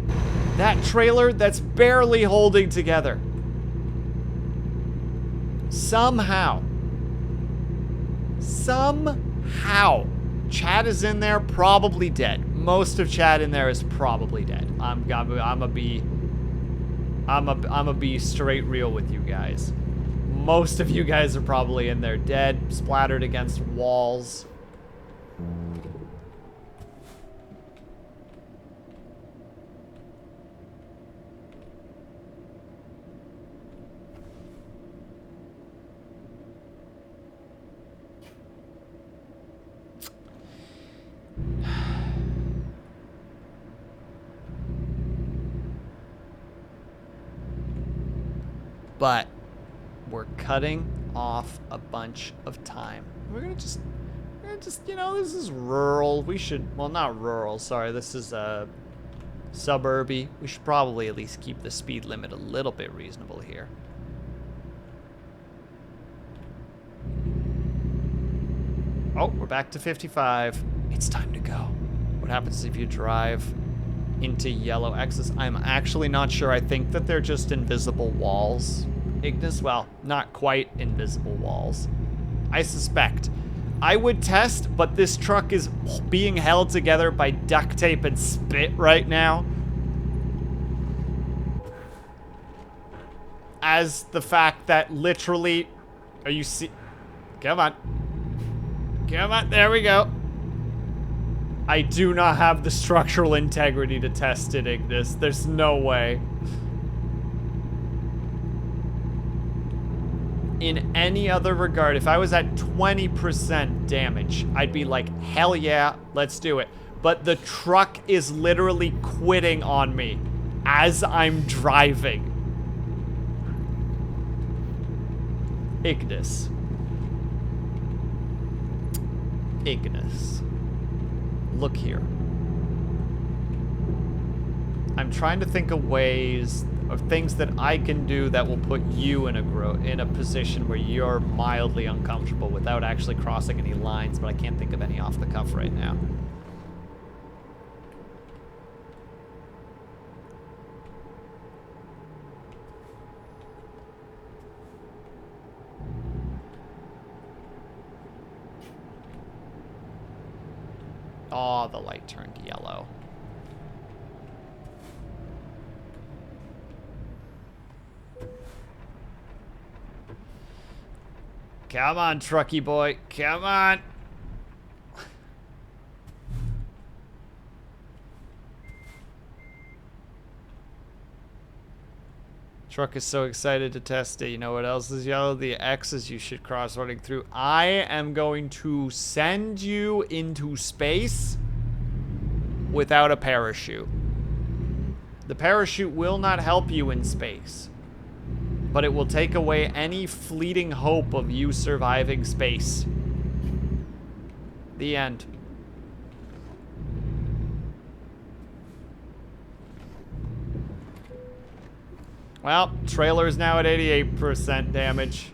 that trailer that's barely holding together, Somehow, Chad is in there, probably dead. Most of Chad in there is probably dead. I'm gonna be straight real with you guys. Most of you guys are probably in there dead, splattered against walls. But we're cutting off a bunch of time. We're gonna just, you know, this is rural. We should, well, not rural, sorry. This is suburby. We should probably at least keep the speed limit a little bit reasonable here. Oh, we're back to 55. It's time to go. What happens if you drive into yellow X's? I'm actually not sure. I think that they're just invisible walls. Ignis, well, not quite invisible walls. I suspect. I would test, but this truck is being held together by duct tape and spit right now. As the fact that literally, are you see? Come on. Come on, there we go. I do not have the structural integrity to test it, Ignis. There's no way. In any other regard, if I was at 20% damage, I'd be like, hell yeah, let's do it. But the truck is literally quitting on me as I'm driving. Ignis. Ignis. Look here. I'm trying to think of ways of things that I can do that will put you in a position where you're mildly uncomfortable without actually crossing any lines, but I can't think of any off the cuff right now. Oh, the light turned yellow. Come on, trucky boy. Come on. Truck is so excited to test it. You know what else is yellow? The X's you should cross running through. I am going to send you into space without a parachute. The parachute will not help you in space, but it will take away any fleeting hope of you surviving space. The end. Well, trailer is now at 88% damage.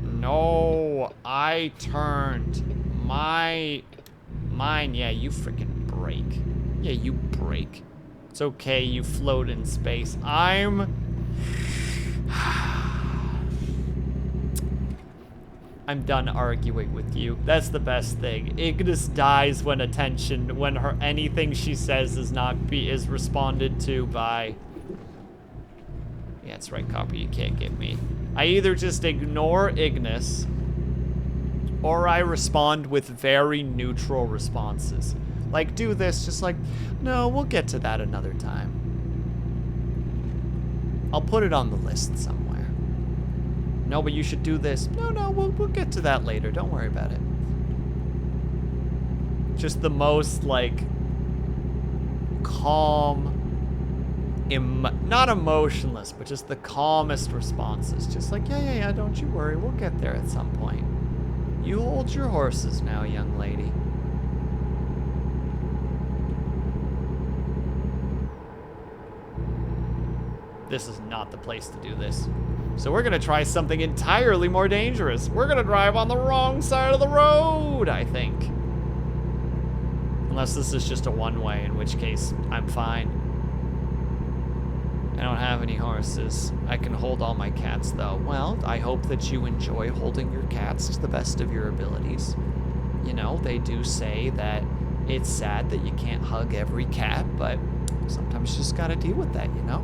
No, I turned mine. Yeah, you freaking break. Yeah, you break. It's okay, you float in space. I'm done arguing with you. That's the best thing. Ignis dies when anything she says is responded to by. Yeah, that's right, Copper, you can't get me. I either just ignore Ignis, or I respond with very neutral responses. Like, do this, just like, no, we'll get to that another time. I'll put it on the list somewhere. No, but you should do this. No, we'll get to that later. Don't worry about it. Just the most, like, calm, not emotionless, but just the calmest responses. Just like, yeah, don't you worry. We'll get there at some point. You hold your horses now, young lady. This is not the place to do this. So we're gonna try something entirely more dangerous. We're gonna drive on the wrong side of the road, I think. Unless this is just a one-way, in which case, I'm fine. I don't have any horses. I can hold all my cats, though. Well, I hope that you enjoy holding your cats to the best of your abilities. You know, they do say that it's sad that you can't hug every cat, but sometimes you just gotta deal with that, you know?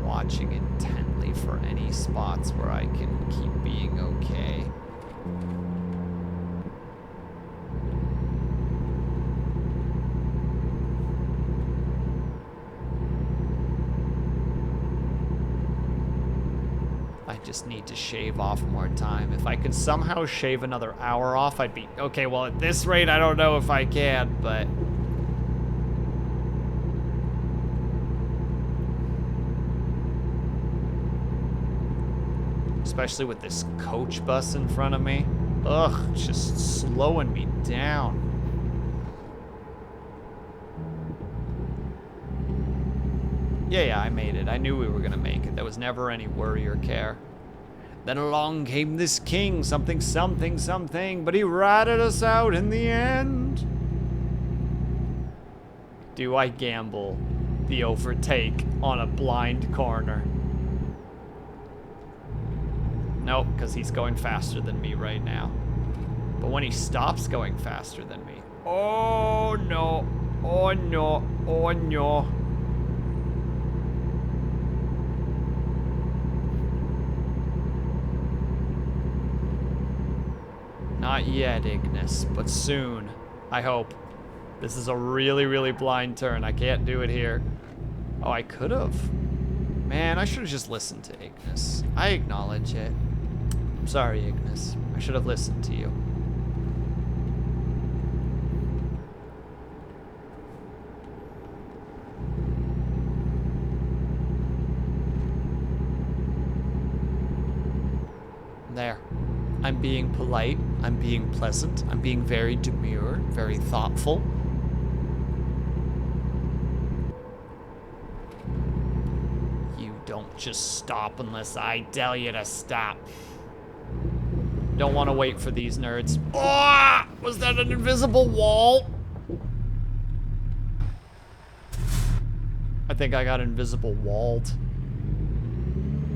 Watching intently for any spots where I can keep being okay. I just need to shave off more time. If I could somehow shave another hour off, I'd be okay. Well, at this rate, I don't know if I can, but especially with this coach bus in front of me. Ugh, it's just slowing me down. Yeah, I made it. I knew we were gonna make it. There was never any worry or care. Then along came this king, something, something, something, but he ratted us out in the end. Do I gamble the overtake on a blind corner? Nope, because he's going faster than me right now. But when he stops going faster than me, oh no, oh no, oh no. Not yet, Ignis, but soon, I hope. This is a really, really blind turn. I can't do it here. Oh, I could have. Man, I should have just listened to Ignis. I acknowledge it. I'm sorry, Ignis. I should have listened to you. There. I'm being polite. I'm being pleasant. I'm being very demure, very thoughtful. You don't just stop unless I tell you to stop. Don't want to wait for these nerds. Oh, was that an invisible wall? I think I got invisible walled.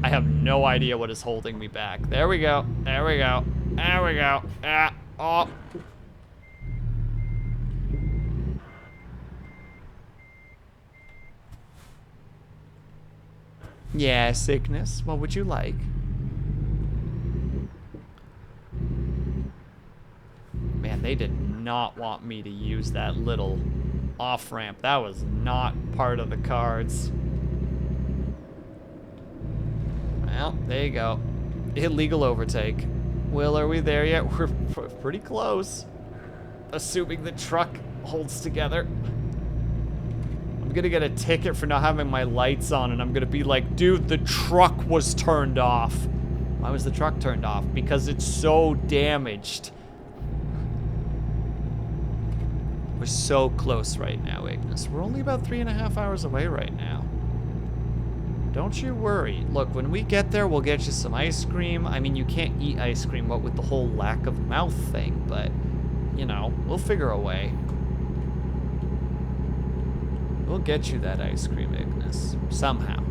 I have no idea what is holding me back. There we go. There we go. There we go. Ah, oh. Yeah, sickness. What would you like? Man, they did not want me to use that little off-ramp. That was not part of the cards. Well, there you go. Illegal overtake. Will, are we there yet? We're pretty close. Assuming the truck holds together. I'm gonna get a ticket for not having my lights on, and I'm gonna be like, dude, the truck was turned off. Why was the truck turned off? Because it's so damaged. We're so close right now, Ignis. We're only about 3.5 hours away right now. Don't you worry. Look, when we get there, we'll get you some ice cream. I mean, you can't eat ice cream, what with the whole lack of mouth thing, but, you know, we'll figure a way. We'll get you that ice cream, Ignis. Somehow.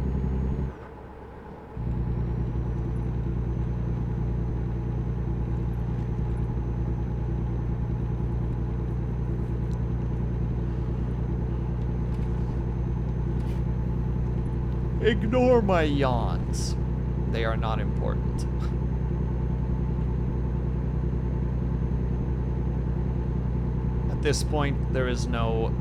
Ignore my yawns. They are not important. At this point, there is no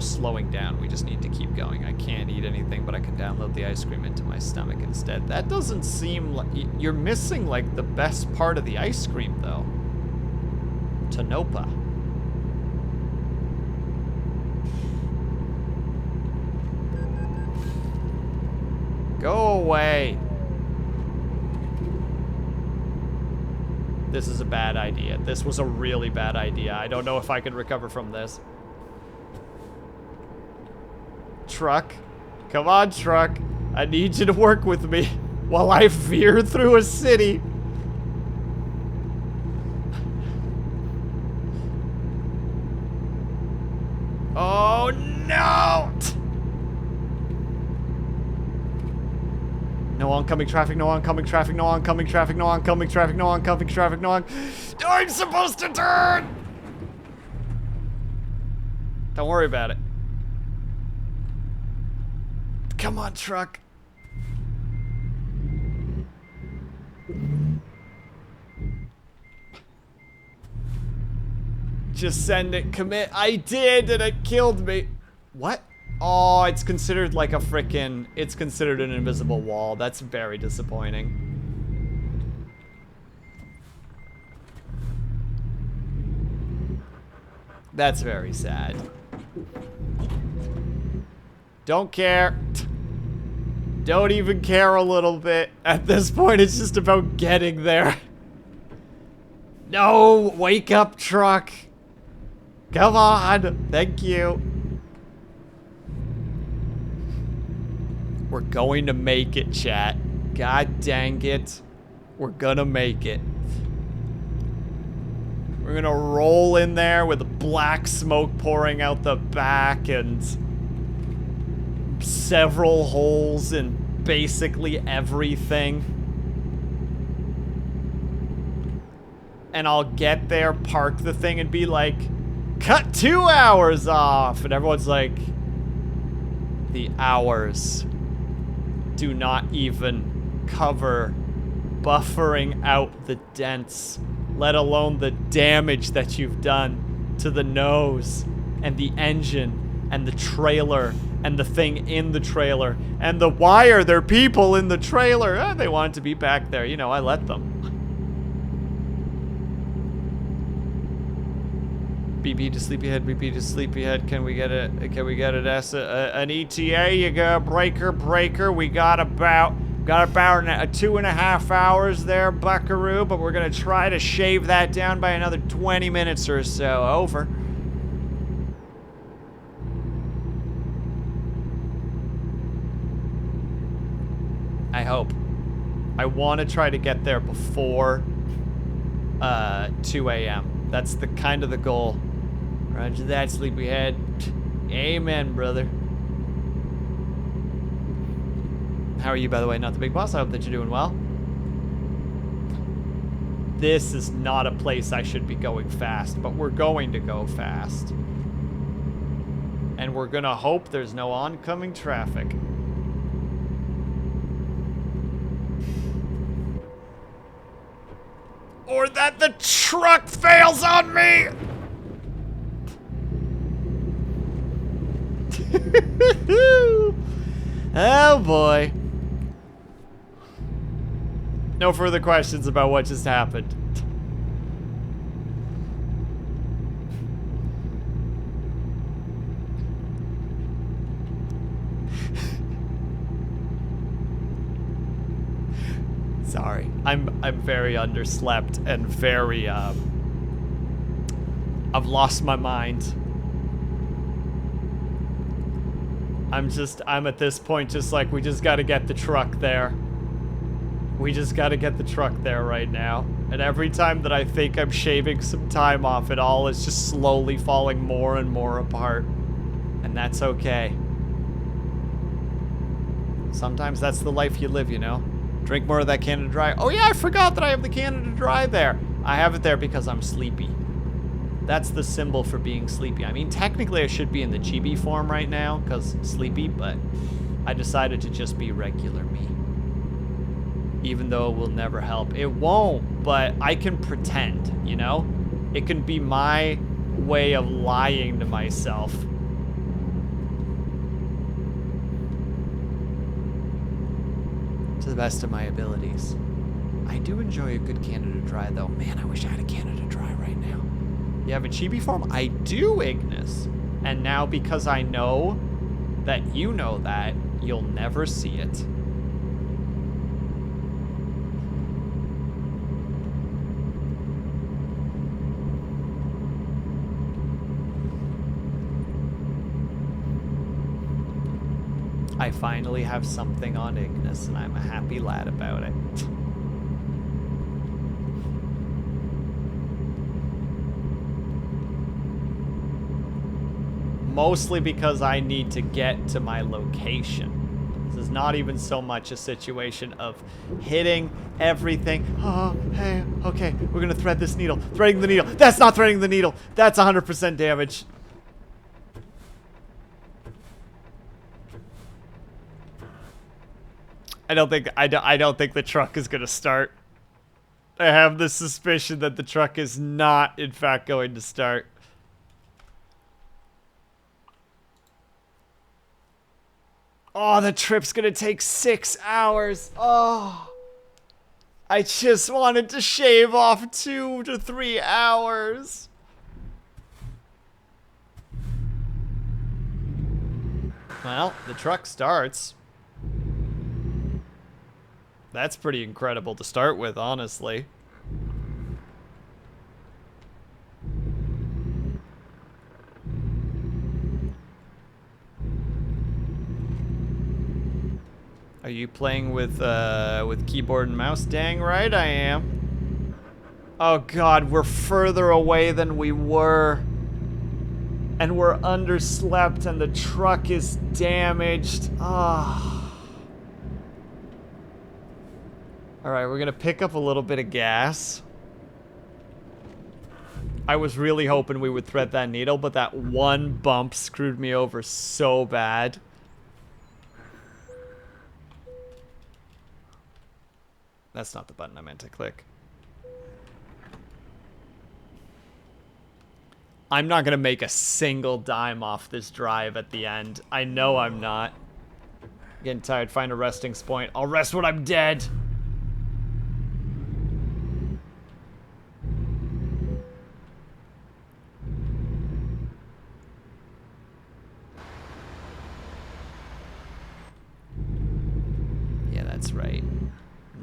slowing down. We just need to keep going. I can't eat anything, but I can download the ice cream into my stomach instead. That doesn't seem like... You're missing, like, the best part of the ice cream, though. Tanopa. Go away. This is a bad idea. This was a really bad idea. I don't know if I can recover from this. Truck. Come on, truck. I need you to work with me while I veer through a city. Oh, no! No oncoming traffic, no oncoming traffic, no oncoming traffic, no oncoming traffic, no oncoming traffic, no on... I'm supposed to turn! Don't worry about it. Come on, truck. Just send it, commit. I did, and it killed me. What? Oh, it's considered like a frickin'... It's considered an invisible wall. That's very disappointing. That's very sad. Don't care. Don't even care a little bit. At this point, it's just about getting there. No, wake up, truck. Come on. Thank you. We're going to make it, chat. God dang it. We're gonna make it. We're gonna roll in there with black smoke pouring out the back and several holes in basically everything. And I'll get there, park the thing, and be like, cut 2 hours off! And everyone's like, the hours do not even cover buffering out the dents, let alone the damage that you've done to the nose and the engine and the trailer and the thing in the trailer and the wire. There are people in the trailer. They wanted to be back there. You know, I let them. BP to Sleepyhead, BP to Sleepyhead. Can we get an ETA? You got breaker. We got about 2.5 hours there, buckaroo, but we're gonna try to shave that down by another 20 minutes or so. Over. I hope. I want to try to get there before 2 a.m. That's the kind of the goal. Roger that, Sleepyhead. Amen, brother. How are you, by the way? Not the big boss. I hope that you're doing well. This is not a place I should be going fast, but we're going to go fast. And we're gonna hope there's no oncoming traffic. Or that the truck fails on me! Oh boy. No further questions about what just happened. Sorry. I'm very underslept and very I've lost my mind. I'm at this point just like, we just gotta get the truck there. We just gotta get the truck there right now. And every time that I think I'm shaving some time off, it all is just slowly falling more and more apart. And that's okay. Sometimes that's the life you live, you know? Drink more of that Canada Dry. Oh yeah, I forgot that I have the Canada Dry there. I have it there because I'm sleepy. That's the symbol for being sleepy. I mean, technically I should be in the chibi form right now because sleepy, but I decided to just be regular me. Even though it will never help. It won't, but I can pretend, you know? It can be my way of lying to myself. To the best of my abilities. I do enjoy a good Canada Dry though. Man, I wish I had a Canada Dry right now. You have a chibi form? I do, Ignis. And now because I know that you know that, you'll never see it. I finally have something on Ignis, and I'm a happy lad about it. Mostly because I need to get to my location. This is not even so much a situation of hitting everything. Oh, hey, okay, we're gonna thread this needle. Threading the needle. That's not threading the needle. That's 100% damage. I don't think the truck is gonna start. I have the suspicion that the truck is not, in fact, going to start. Oh, the trip's gonna take 6 hours. Oh. I just wanted to shave off 2 to 3 hours. Well, the truck starts. That's pretty incredible to start with, honestly. Are you playing with keyboard and mouse? Dang right I am. Oh god, we're further away than we were. And we're underslept and the truck is damaged. Ah. Alright, we're gonna pick up a little bit of gas. I was really hoping we would thread that needle, but that one bump screwed me over so bad. That's not the button I meant to click. I'm not gonna make a single dime off this drive at the end. I know I'm not. Getting tired, find a resting point. I'll rest when I'm dead. Yeah, that's right.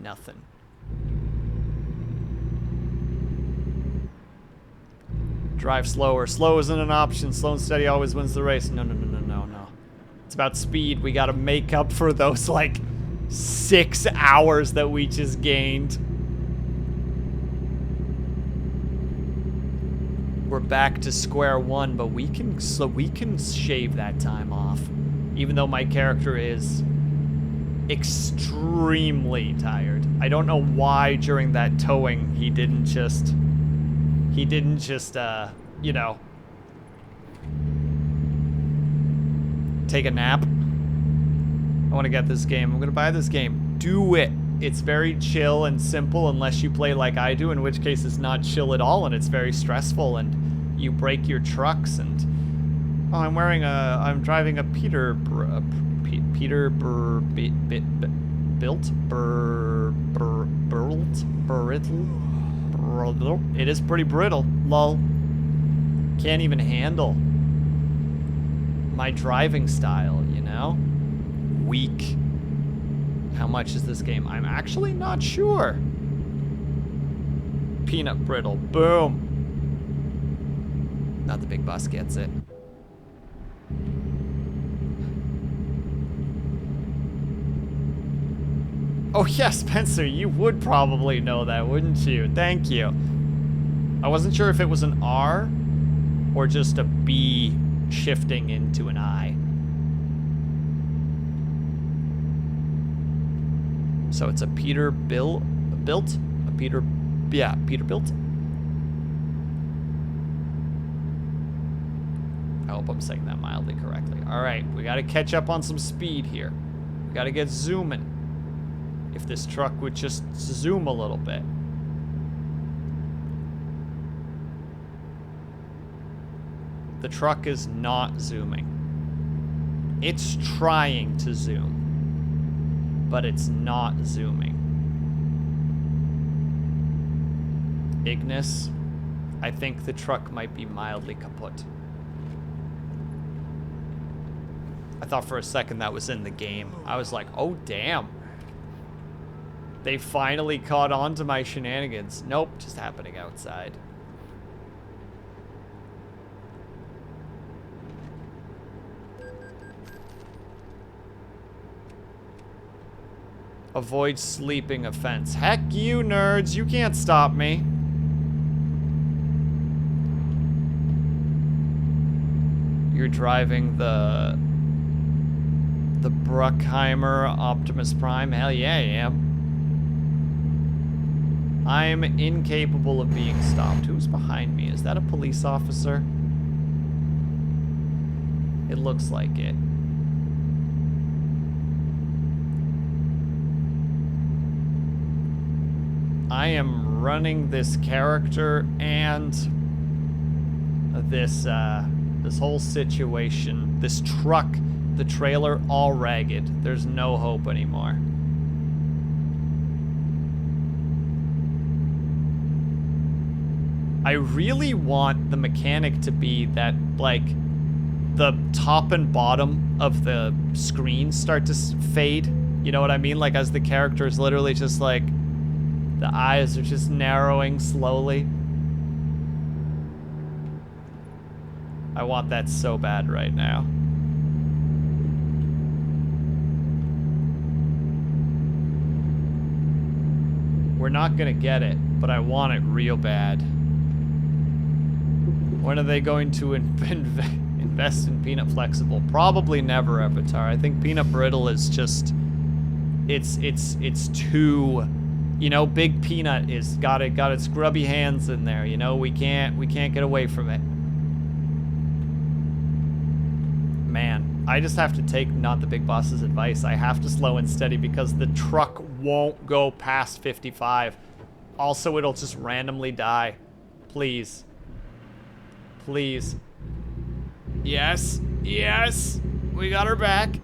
Nothing. Drive slower. Slow isn't an option. Slow and steady always wins the race. No, no, no, no, no, no. It's about speed. We gotta make up for those, like, 6 hours that we just gained. We're back to square one, but we can shave that time off. Even though my character is extremely tired. I don't know why during that towing he didn't just you know, take a nap. I want to get this game. I'm gonna buy this game. Do it. It's very chill and simple unless you play like I do, in which case it's not chill at all and it's very stressful and you break your trucks and I'm driving a Peterbilt. It is pretty brittle. Lol. Can't even handle my driving style, you know? Weak. How much is this game? I'm actually not sure. Peanut brittle. Boom. Not the big bus gets it. Oh yeah, Spencer, you would probably know that, wouldn't you? Thank you. I wasn't sure if it was an R or just a B shifting into an I. So it's a Peterbilt? Yeah, Peterbilt. I hope I'm saying that mildly correctly. All right, we got to catch up on some speed here. We got to get zooming. If this truck would just zoom a little bit. The truck is not zooming. It's trying to zoom, but it's not zooming. Ignis, I think the truck might be mildly kaput. I thought for a second that was in the game. I was like, oh damn. They finally caught on to my shenanigans. Nope, just happening outside. Avoid sleeping offense. Heck you, nerds. You can't stop me. You're driving the Bruckheimer Optimus Prime. Hell yeah, I am. I'm incapable of being stopped. Who's behind me? Is that a police officer? It looks like it. I am running this character and this whole situation. This truck, the trailer, all ragged. There's no hope anymore. I really want the mechanic to be that, like, the top and bottom of the screen start to fade. You know what I mean? Like, as the character is literally just like, the eyes are just narrowing slowly. I want that so bad right now. We're not gonna get it, but I want it real bad. When are they going to invest in Peanut Flexible? Probably never, Avatar. I think Peanut Brittle is just, it's too, you know, Big Peanut is got its grubby hands in there. You know, we can't get away from it. Man, I just have to take not the big boss's advice. I have to slow and steady because the truck won't go past 55. Also, it'll just randomly die. Please. Please. Yes. Yes. We got her back.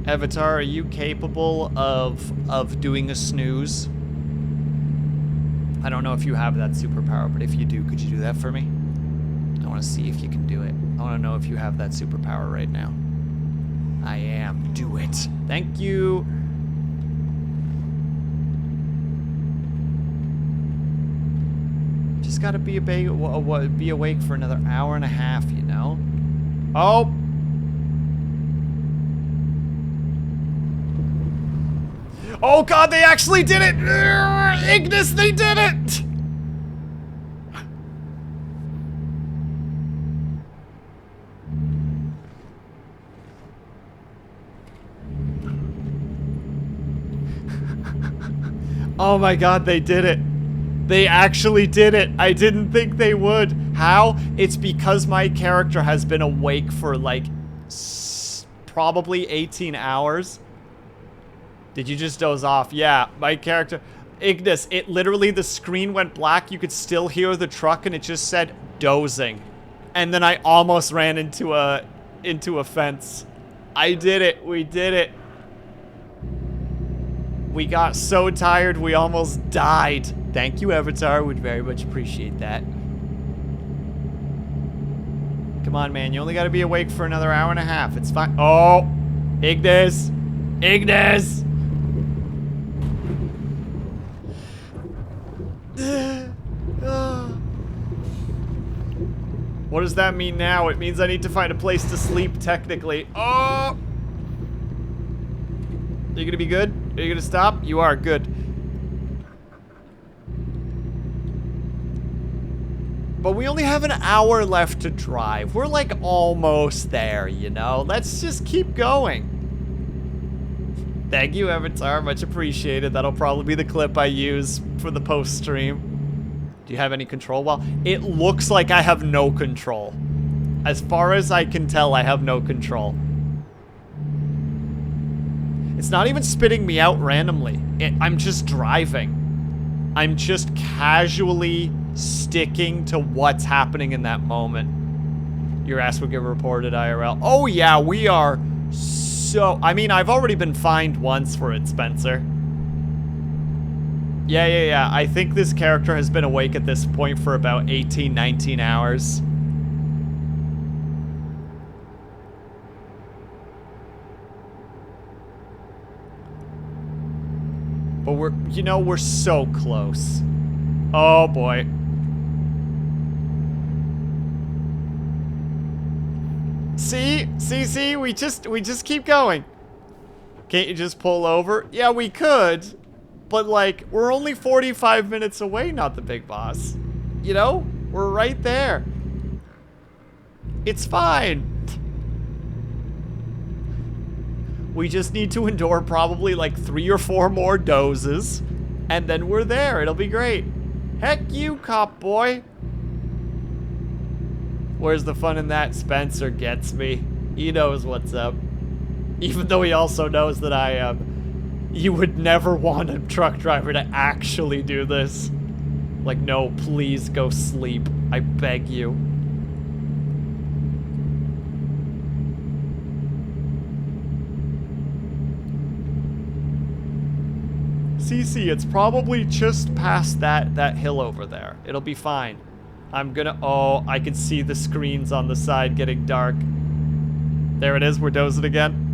Avatar, are you capable of doing a snooze? I don't know if you have that superpower, but if you do, could you do that for me? I want to see if you can do it. I want to know if you have that superpower right now. I am. Do it. Thank you. Just gotta be awake for another hour and a half, you know? Oh! Oh god, they actually did it! Ignis, they did it! Oh my god, they did it. They actually did it. I didn't think they would. How? It's because my character has been awake for like probably 18 hours. Did you just doze off? Yeah, my character, Ignis, it literally, the screen went black. You could still hear the truck and it just said dozing. And then I almost ran into a fence. I did it. We did it. We got so tired, we almost died. Thank you, Avatar. Would very much appreciate that. Come on, man. You only got to be awake for another hour and a half. It's fine. Oh, Ignis. Ignis. What does that mean now? It means I need to find a place to sleep, technically. Oh! Are you gonna be good? Are you gonna stop? You are. Good. But we only have an hour left to drive. We're like almost there, you know? Let's just keep going. Thank you, Avatar. Much appreciated. That'll probably be the clip I use for the post stream. Do you have any control? Well, it looks like I have no control. As far as I can tell, I have no control. It's not even spitting me out randomly. I'm just driving. I'm just casually sticking to what's happening in that moment. Your ass would get reported IRL. Oh yeah, we are so... I mean, I've already been fined once for it, Spencer. Yeah. I think this character has been awake at this point for about 18, 19 hours. But we're so close. Oh boy. See, we just keep going. Can't you just pull over? Yeah, we could. But, like, we're only 45 minutes away, not the big boss. You know? We're right there. It's fine. We just need to endure probably, like, 3 or 4 more doses. And then we're there. It'll be great. Heck you, cop boy. Where's the fun in that? Spencer gets me. He knows what's up. Even though he also knows that I am. You would never want a truck driver to actually do this. Like, no, please go sleep. I beg you. CC, it's probably just past that hill over there. It'll be fine. I'm gonna... Oh, I can see the screens on the side getting dark. There it is. We're dozing again.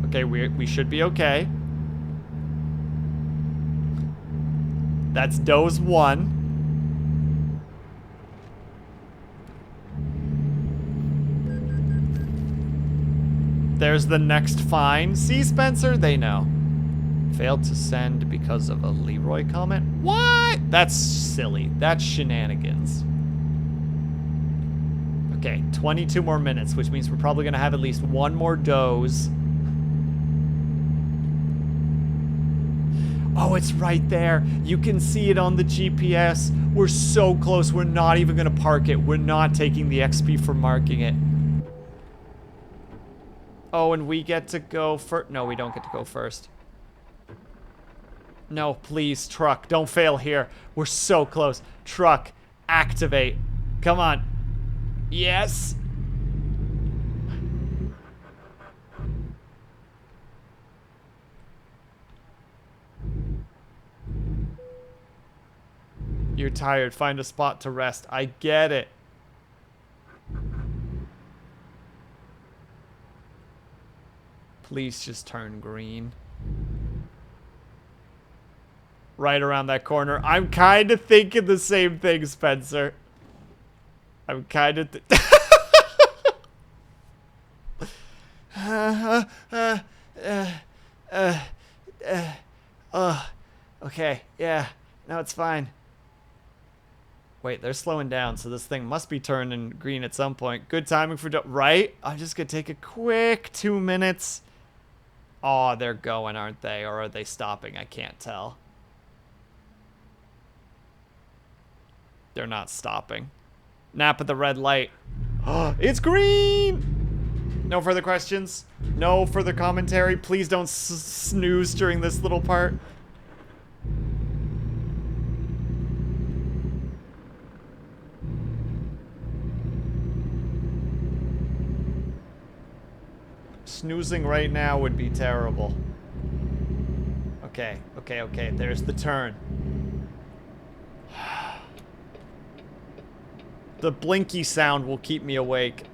Okay, we should be okay. That's dose 1. There's the next fine. See, Spencer? They know. Failed to send because of a Leroy comment? What? That's silly. That's shenanigans. Okay, 22 more minutes, which means we're probably going to have at least one more dose. Oh, it's right there. You can see it on the GPS. We're so close. We're not even going to park it. We're not taking the XP for marking it. Oh, and we get to go first. No, we don't get to go first. No, please, truck. Don't fail here. We're so close. Truck, activate. Come on. Yes. You're tired. Find a spot to rest. I get it. Please just turn green. Right around that corner. I'm kind of thinking the same thing, Spencer. I'm kind of... okay, yeah. No, it's fine. Wait, they're slowing down, so this thing must be turning green at some point. Good timing for... Right? I'm just gonna take a quick 2 minutes. Oh, they're going, aren't they? Or are they stopping? I can't tell. They're not stopping. Nap at the red light. Oh, it's green! No further questions? No further commentary? Please don't snooze during this little part. Snoozing right now would be terrible. Okay, okay, okay. There's the turn. The blinky sound will keep me awake.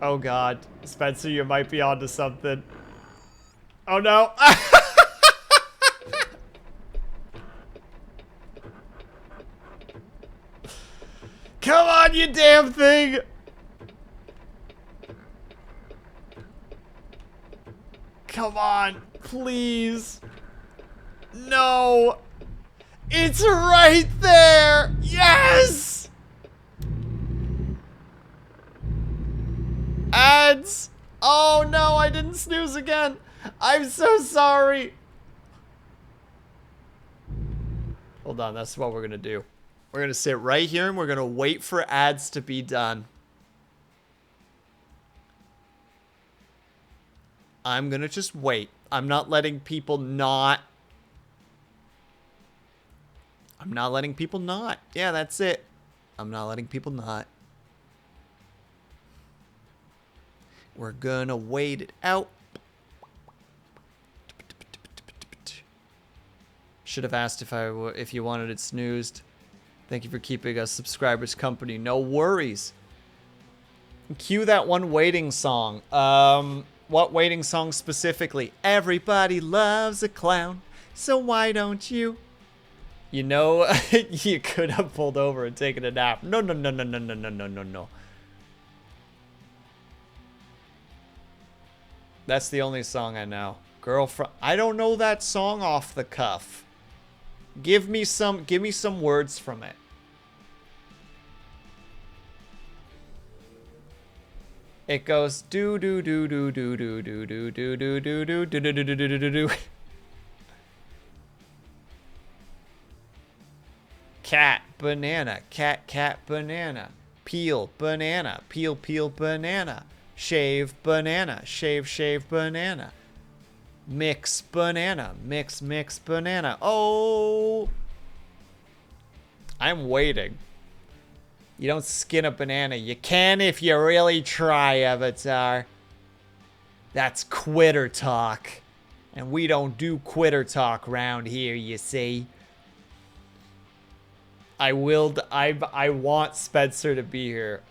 Oh god. Spencer, you might be onto something. Oh no! Come on, you damn thing! Come on, please. No! It's right there! Yes! Ads! Oh no, I didn't snooze again. I'm so sorry. Hold on, that's what we're gonna do. We're gonna sit right here and we're gonna wait for ads to be done. I'm gonna just wait. I'm not letting people not. I'm not letting people not. Yeah, that's it. I'm not letting people not. We're gonna wait it out. Should have asked if you wanted it snoozed. Thank you for keeping us subscribers company. No worries. Cue that one waiting song. What waiting song specifically? Everybody loves a clown, so why don't you? You know, you could have pulled over and taken a nap. No, no, no, no, no, no, no, no, no, no. That's the only song I know. Girlfriend. I don't know that song off the cuff. Give me some words from it. It goes do do do do do do do do do do do do do do do do do do. Cat banana, cat banana, peel banana, peel banana, shave banana, shave banana, mix banana, mix banana. Oh, I'm waiting. You don't skin a banana. You can if you really try, Avatar. That's quitter talk. And we don't do quitter talk round here, you see. I want Spencer to be here.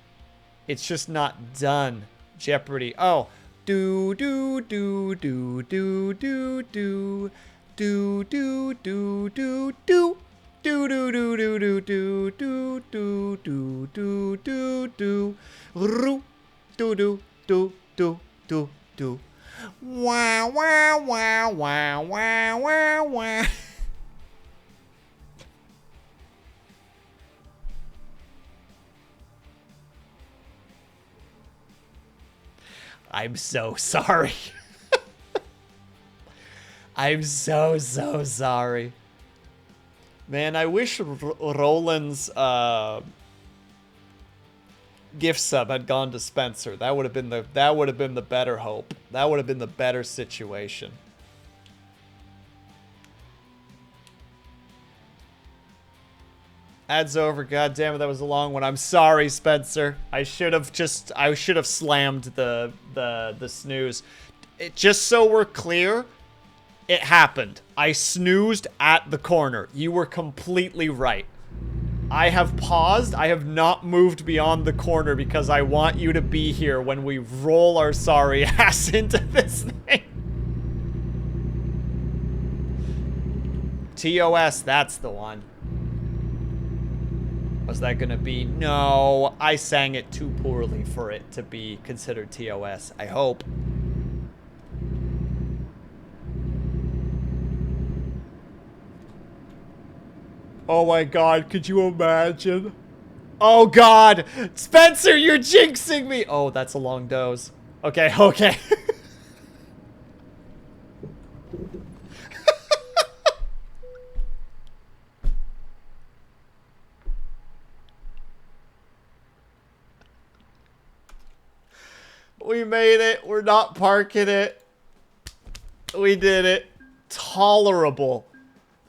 It's just not done. Jeopardy. Oh. Do do do do do do do do do do do do. Do do do do do do do do do do do do ru do do do do do do wow wow wow wow wow wow wow. I'm so sorry. I'm so sorry. Man, I wish Roland's gift sub had gone to Spencer. That would have been the better hope. That would have been the better situation. Ad's over. God damn it, that was a long one. I'm sorry, Spencer. I should have slammed the snooze. Just so we're clear, it happened. I snoozed at the corner. You were completely right. I have paused. I have not moved beyond the corner because I want you to be here when we roll our sorry ass into this thing. TOS, that's the one. Was that gonna be? No, I sang it too poorly for it to be considered TOS. I hope. Oh my god, could you imagine? Oh god! Spencer, you're jinxing me! Oh, that's a long doze. Okay, okay. We made it. We're not parking it. We did it. Tolerable.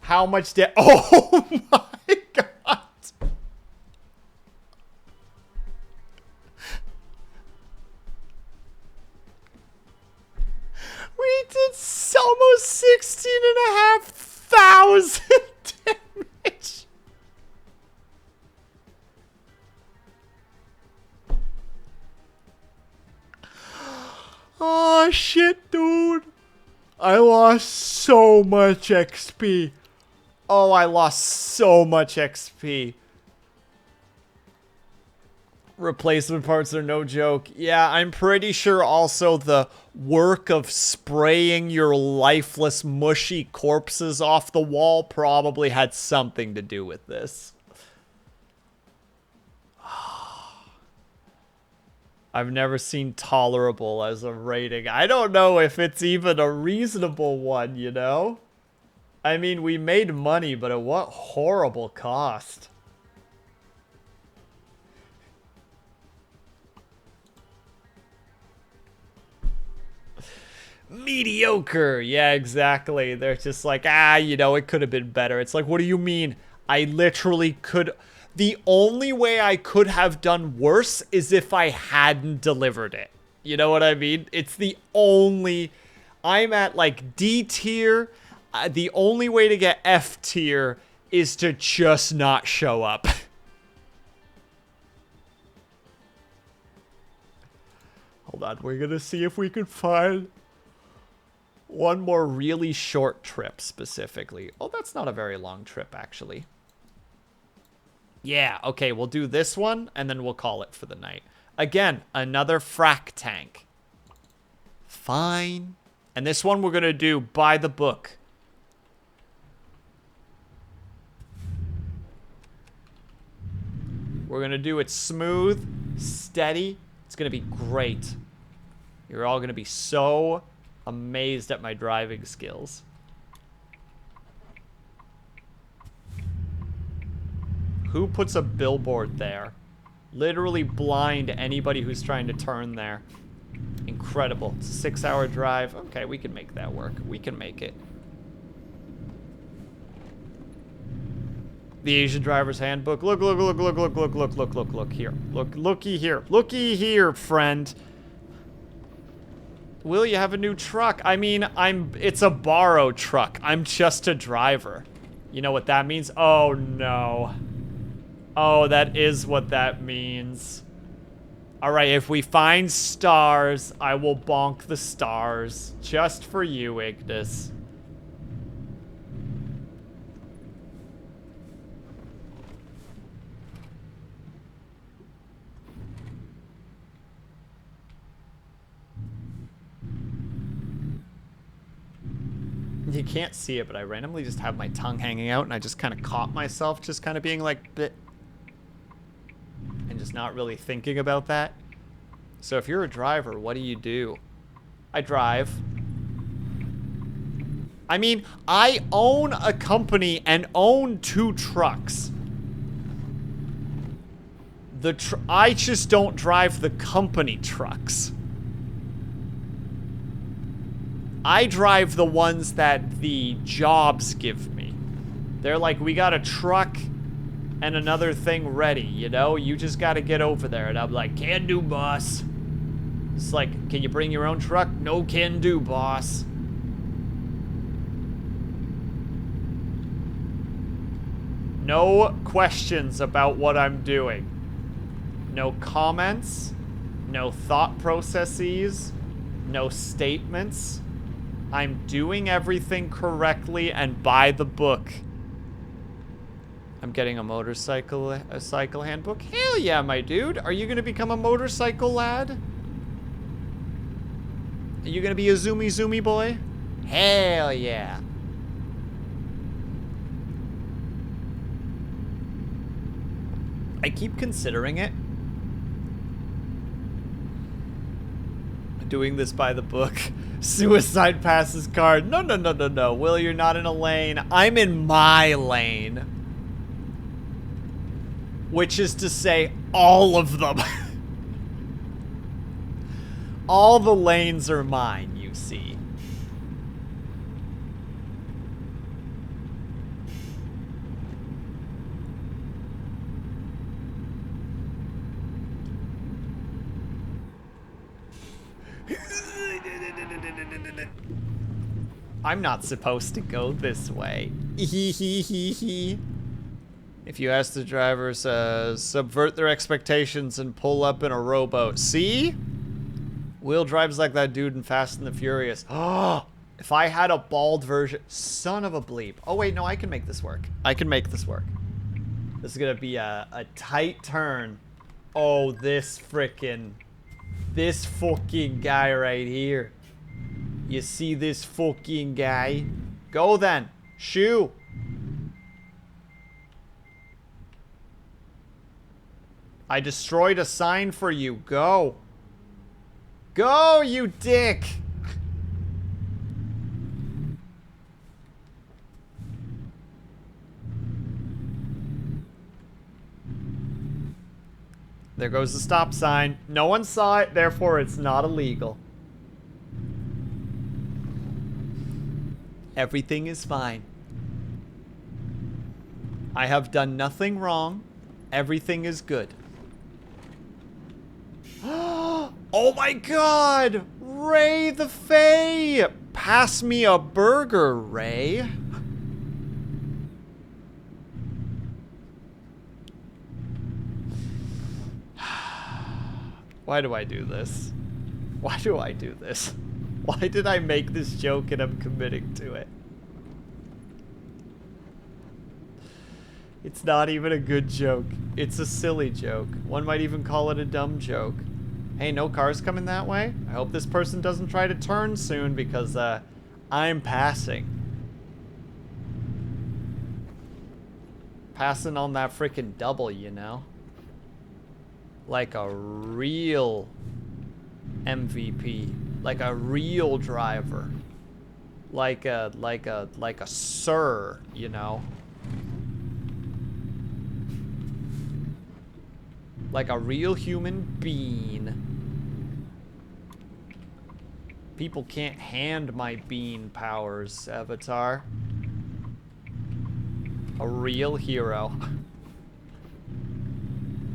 How much did... Oh my god. We did almost 16,500 damage. Oh shit, dude. I lost so much XP. Oh, I lost so much XP. Replacement parts are no joke. Yeah, I'm pretty sure also the work of spraying your lifeless, mushy corpses off the wall probably had something to do with this. I've never seen tolerable as a rating. I don't know if it's even a reasonable one, you know? I mean, we made money, but at what horrible cost. Mediocre. Yeah, exactly. They're just like, you know, it could have been better. It's like, what do you mean? I literally could... The only way I could have done worse is if I hadn't delivered it. You know what I mean? It's the only... I'm at, like, D tier. The only way to get F tier is to just not show up. Hold on. We're gonna see if we can find... One more really short trip specifically. Oh, that's not a very long trip, actually. Yeah, okay, we'll do this one, and then we'll call it for the night. Again, another frack tank. Fine. And this one we're going to do by the book. We're going to do it smooth, steady. It's going to be great. You're all going to be so amazed at my driving skills. Who puts a billboard there? Literally blind anybody who's trying to turn there. Incredible. It's a 6-hour drive. Okay, we can make that work. We can make it. The Asian Driver's Handbook. Look here. Looky here. Looky here, friend. Will you have a new truck? I mean, it's a borrowed truck. I'm just a driver. You know what that means? Oh, no. Oh, that is what that means. All right, if we find stars, I will bonk the stars. Just for you, Ignis. You can't see it, but I randomly just have my tongue hanging out, and I just kind of caught myself just kind of being like, bleh, and just not really thinking about that. So if you're a driver, what do? I drive. I mean, I own a company and own 2 trucks. I just don't drive the company trucks. I drive the ones that the jobs give me. They're like, we got a truck and another thing ready, you know? You just gotta get over there. And I'm like, can do, boss. It's like, can you bring your own truck? No can do, boss. No questions about what I'm doing. No comments. No thought processes. No statements. I'm doing everything correctly and by the book. I'm getting a cycle handbook. Hell yeah, my dude. Are you gonna become a motorcycle lad? Are you gonna be a zoomy boy? Hell yeah. I keep considering it. Doing this by the book. Suicide passes card. No. Will, you're not in a lane. I'm in my lane. Which is to say, all of them. All the lanes are mine, you see. I'm not supposed to go this way. If you ask the drivers, subvert their expectations and pull up in a rowboat. See? Will drives like that dude in Fast and the Furious. Oh, if I had a bald version. Son of a bleep. Oh, wait, no, I can make this work. I can make this work. This is going to be a tight turn. Oh, this fucking guy right here. You see this fucking guy? Go then. Shoo. I destroyed a sign for you. Go. Go, you dick. There goes the stop sign. No one saw it, therefore it's not illegal. Everything is fine. I have done nothing wrong. Everything is good. Oh my god! Ray the Fae! Pass me a burger, Ray. Why do I do this? Why do I do this? Why did I make this joke and I'm committing to it? It's not even a good joke. It's a silly joke. One might even call it a dumb joke. Hey, no cars coming that way? I hope this person doesn't try to turn soon because, I'm passing. Passing on that freaking double, you know? Like a real MVP. Like a real driver. Like a sir, you know? Like a real human being. People can't hand my bean powers, Avatar. A real hero.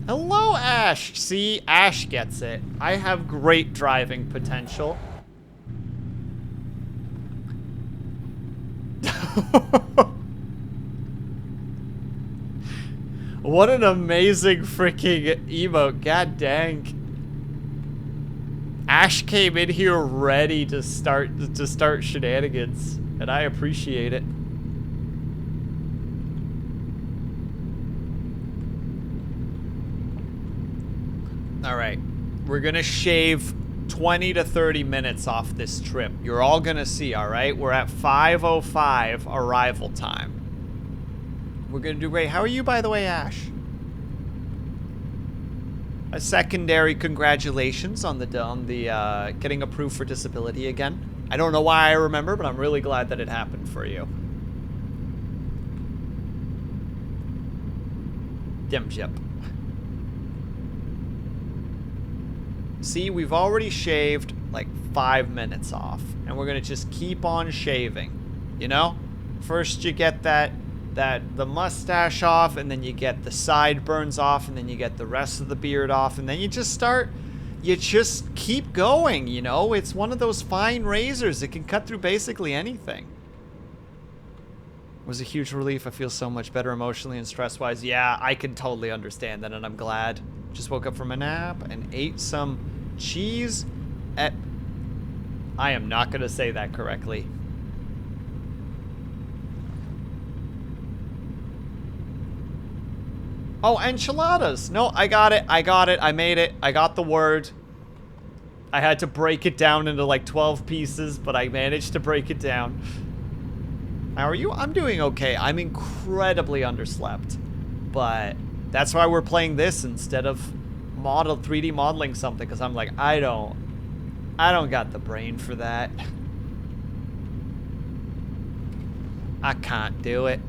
Hello, Ash! See, Ash gets it. I have great driving potential. What an amazing freaking emote. God dang. Ash came in here ready to start shenanigans, and I appreciate it. All right. We're going to shave 20 to 30 minutes off this trip. You're all going to see, all right? We're at 5:05 arrival time. We're going to do great. How are you, by the way, Ash? A secondary congratulations on the getting approved for disability again. I don't know why I remember, but I'm really glad that it happened for you. Dim jip. See, we've already shaved like 5 minutes off, and we're gonna just keep on shaving. You know, first you get the mustache off, and then you get the sideburns off, and then you get the rest of the beard off, and then you just keep going, you know? It's one of those fine razors. It can cut through basically anything. It was a huge relief. I feel so much better emotionally and stress-wise. Yeah, I can totally understand that, and I'm glad. Just woke up from a nap and ate some cheese at... I am not going to say that correctly. Oh, enchiladas. No, I got it. I made it. I got the word. I had to break it down into like 12 pieces, but I managed to break it down. How are you? I'm doing okay. I'm incredibly underslept. But that's why we're playing this instead of 3D modeling something, because I'm like, I don't got the brain for that. I can't do it.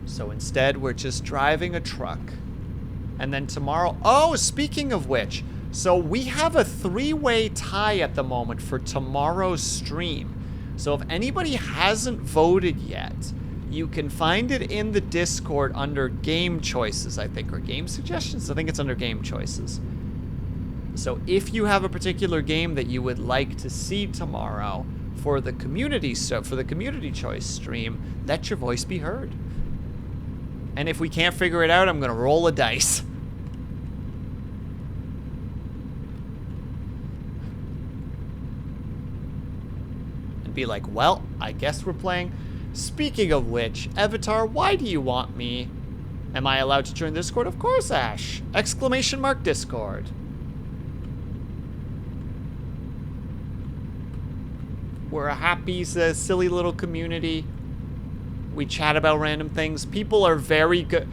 So instead, we're just driving a truck. And then tomorrow... Oh, speaking of which, so we have a 3-way tie at the moment for tomorrow's stream. So if anybody hasn't voted yet, you can find it in the Discord under game choices, I think, or game suggestions. I think it's under game choices. So if you have a particular game that you would like to see tomorrow for the community choice stream, let your voice be heard. And if we can't figure it out, I'm gonna roll a dice. And be like, well, I guess we're playing. Speaking of which, Avatar, why do you want me? Am I allowed to join Discord? Of course, Ash! Exclamation mark Discord. We're a happy, silly little community. We chat about random things. People are very good.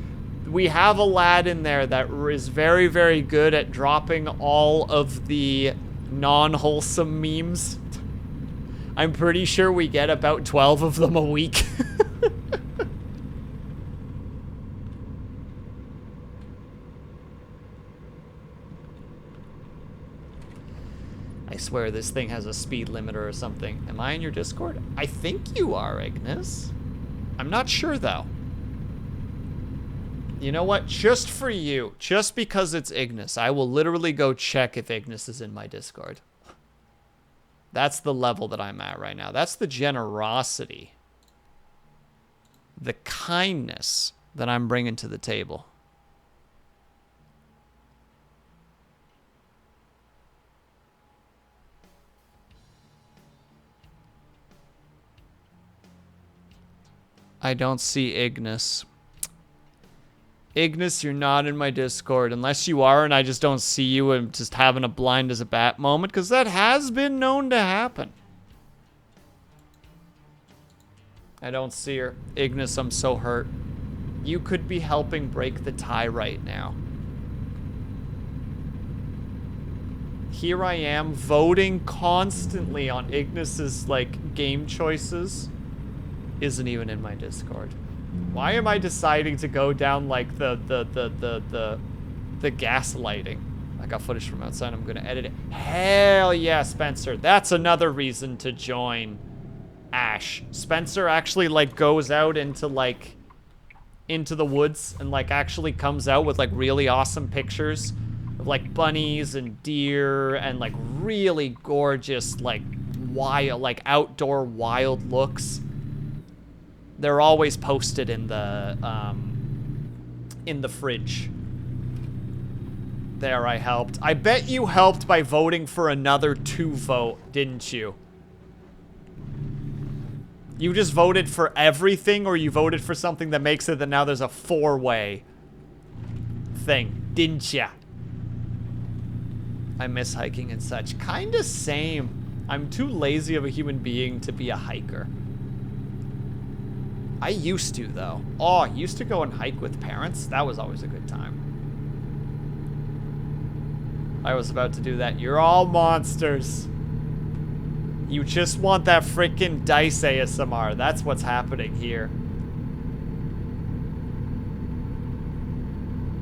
We have a lad in there that is very, very good at dropping all of the non-wholesome memes. I'm pretty sure we get about 12 of them a week. I swear this thing has a speed limiter or something. Am I in your Discord? I think you are, Ignis. I'm not sure, though. You know what? Just for you, just because it's Ignis, I will literally go check if Ignis is in my Discord. That's the level that I'm at right now. That's the generosity. The kindness that I'm bringing to the table. I don't see Ignis. Ignis, you're not in my Discord. Unless you are and I just don't see you and just having a blind as a bat moment, because that has been known to happen. I don't see her. Ignis, I'm so hurt. You could be helping break the tie right now. Here I am voting constantly on Ignis's, like, game choices. Isn't even in my Discord. Why am I deciding to go down, like, the gaslighting? I got footage from outside. I'm gonna edit it. Hell yeah, Spencer. That's another reason to join Ash. Spencer actually, like, goes out into, like, into the woods and, like, actually comes out with, like, really awesome pictures of, like, bunnies and deer and, like, really gorgeous, like, wild, like, outdoor wild looks. They're always posted in the fridge. There, I helped. I bet you helped by voting for another 2 vote, didn't you? You just voted for everything, or you voted for something that makes it that now there's a 4-way thing, didn't ya? I miss hiking and such. Kinda same. I'm too lazy of a human being to be a hiker. I used to, though. Oh, I used to go and hike with parents. That was always a good time. I was about to do that. You're all monsters. You just want that freaking dice ASMR. That's what's happening here.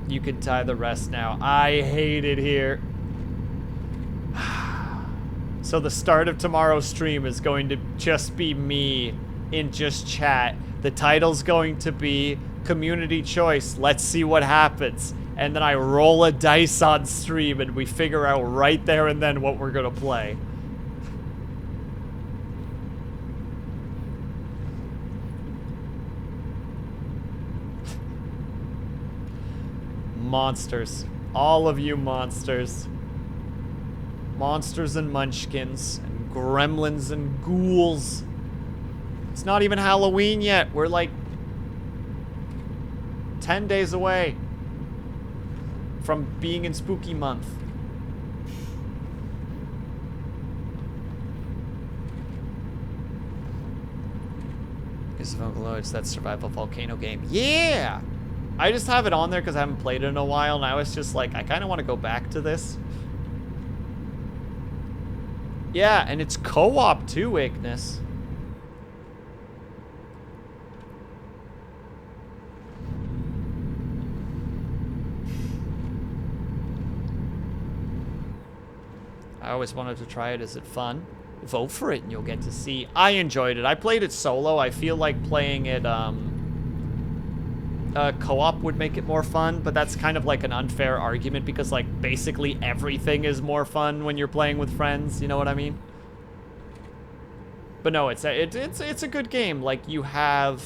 You can tie the rest now. I hate it here. So the start of tomorrow's stream is going to just be me in just chat. The title's going to be community choice. Let's see what happens. And then I roll a dice on stream and we figure out right there and then what we're gonna play. Monsters. All of you monsters. Monsters and munchkins and gremlins and ghouls. It's not even Halloween yet. We're like 10 days away from being in spooky month. Is it's that survival volcano game. Yeah! I just have it on there because I haven't played it in a while, and I was just like, I kind of want to go back to this. Yeah, and it's co-op too, Ignis. I always wanted to try it. Is it fun? Vote for it and you'll get to see. I enjoyed it. I played it solo. I feel like playing it co-op would make it more fun, but that's kind of like an unfair argument because like basically everything is more fun when you're playing with friends, you know what I mean? But no, it's a good game. Like you have,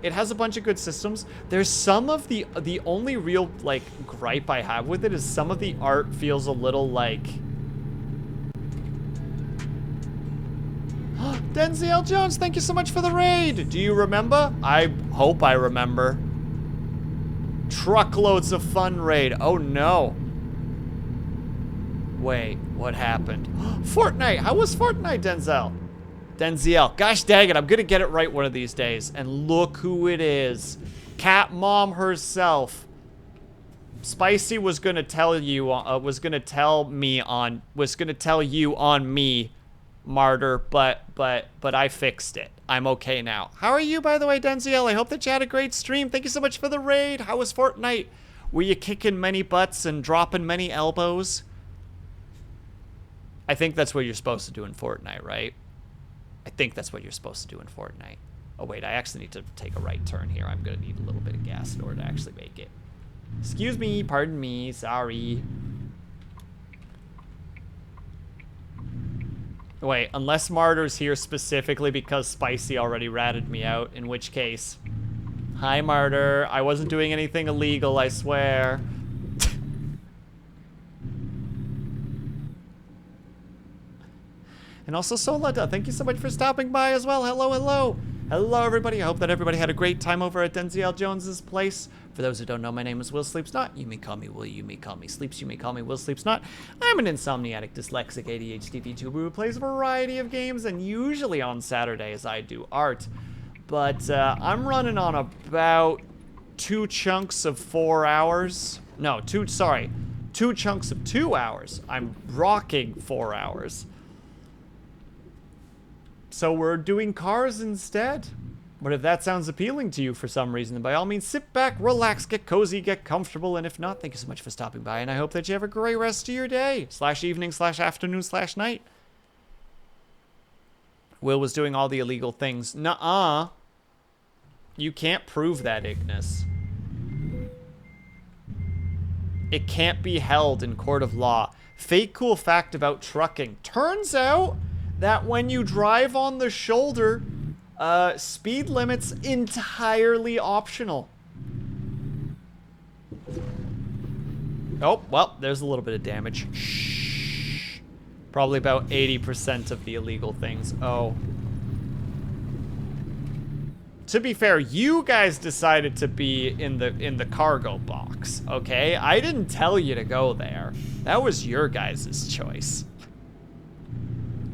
it has a bunch of good systems. There's some of the only real like gripe I have with it is some of the art feels a little like Denzel Jones, thank you so much for the raid. Do you remember? I hope I remember. Truckloads of fun raid. Oh no. Wait, what happened? Fortnite. How was Fortnite, Denzel? Denzel. Gosh dang it, I'm gonna get it right one of these days. And look who it is. Cat Mom herself. Spicy was gonna tell you, was gonna tell you on me, Martyr, but I fixed it. I'm okay now. How are you, by the way, Denzel? I hope that you had a great stream. Thank you so much for the raid. How was Fortnite? Were you kicking many butts and dropping many elbows? I think that's what you're supposed to do in Fortnite, right? I think that's what you're supposed to do in Fortnite. Oh, wait, I actually need to take a right turn here. I'm gonna need a little bit of gas in order to actually make it. Excuse me, pardon me, sorry. Wait, unless Martyr's here specifically because Spicy already ratted me out, in which case... Hi, Martyr. I wasn't doing anything illegal, I swear. And also Solada, thank you so much for stopping by as well. Hello, hello. Hello, everybody. I hope that everybody had a great time over at Denzel Jones's place. For those who don't know, my name is WillSleepsNot. You may call me Will. You may call me Sleeps. You may call me WillSleepsNot. I'm an insomniatic, dyslexic, ADHD VTuber who plays a variety of games, and usually on Saturdays I do art. But I'm running on about 2 chunks of 4 hours. No, 2 chunks of 2 hours. I'm rocking 4 hours. So we're doing cars instead. But if that sounds appealing to you for some reason, then by all means sit back, relax, get cozy, get comfortable, and if not, thank you so much for stopping by, and I hope that you have a great rest of your day, /evening, /afternoon, /night. Will was doing all the illegal things. Nuh-uh. You can't prove that, Ignis. It can't be held in court of law. Fake cool fact about trucking. Turns out that when you drive on the shoulder, speed limit's entirely optional. Oh, well, there's a little bit of damage. Shh. Probably about 80% of the illegal things. Oh. To be fair, you guys decided to be in the cargo box, okay? I didn't tell you to go there. That was your guys' choice.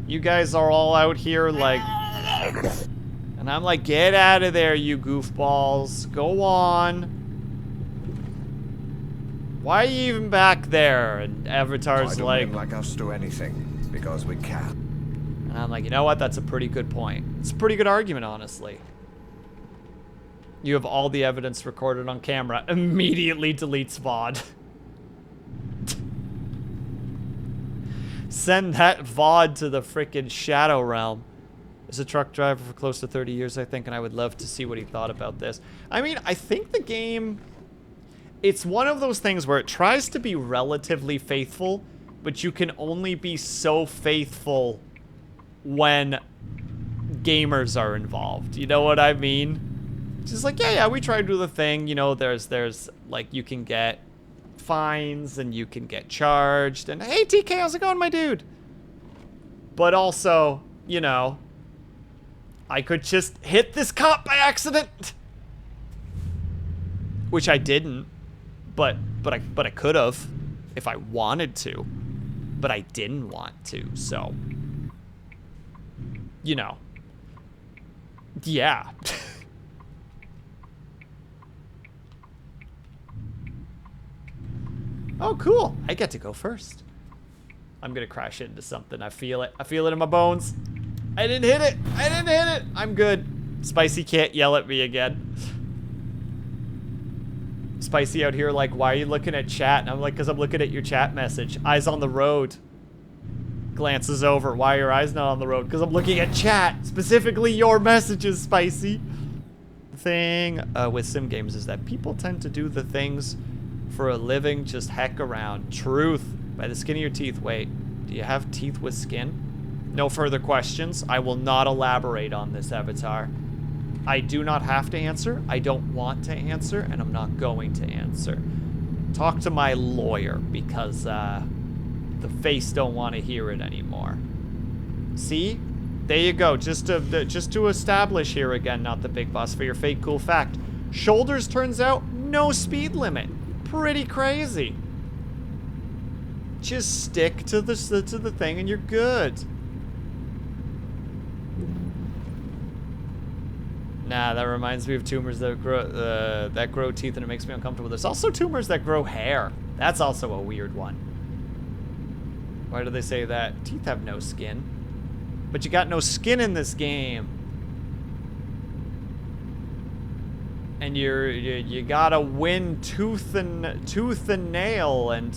You guys are all out here like... And I'm like, get out of there, you goofballs. Go on. Why are you even back there? And Avatar's like... like us do anything, because we can. And I'm like, you know what? That's a pretty good point. It's a pretty good argument, honestly. You have all the evidence recorded on camera. Immediately deletes VOD. Send that VOD to the frickin' Shadow Realm. As a truck driver for close to 30 years, I think, and I would love to see what he thought about this. I mean, I think the game... It's one of those things where it tries to be relatively faithful, but you can only be so faithful when gamers are involved. You know what I mean? It's just like, yeah, we try to do the thing. You know, there's like, you can get fines and you can get charged. And, hey, TK, how's it going, my dude? But also, you know, I could just hit this cop by accident. Which I didn't. But I could have if I wanted to. But I didn't want to, so. You know. Yeah. Oh, cool. I get to go first. I'm gonna crash into something. I feel it. I feel it in my bones. I didn't hit it. I didn't hit it. I'm good. Spicy can't yell at me again. Spicy out here like, why are you looking at chat? And I'm like, because I'm looking at your chat message. Eyes on the road. Glances over. Why are your eyes not on the road? Because I'm looking at chat. Specifically your messages, Spicy. The thing with sim games is that people tend to do the things for a living, just heck around. Truth. By the skin of your teeth. Wait, do you have teeth with skin? No further questions. I will not elaborate on this, Avatar. I do not have to answer. I don't want to answer, and I'm not going to answer. Talk to my lawyer, because the face don't want to hear it anymore. See? There you go. Just to establish here again, not the big boss, for your fake cool fact. Shoulders, turns out, no speed limit. Pretty crazy. Just stick to the thing and you're good. Nah, that reminds me of tumors that grow teeth, and it makes me uncomfortable. There's also tumors that grow hair. That's also a weird one. Why do they say that? Teeth have no skin. But you got no skin in this game. And you gotta win tooth and nail and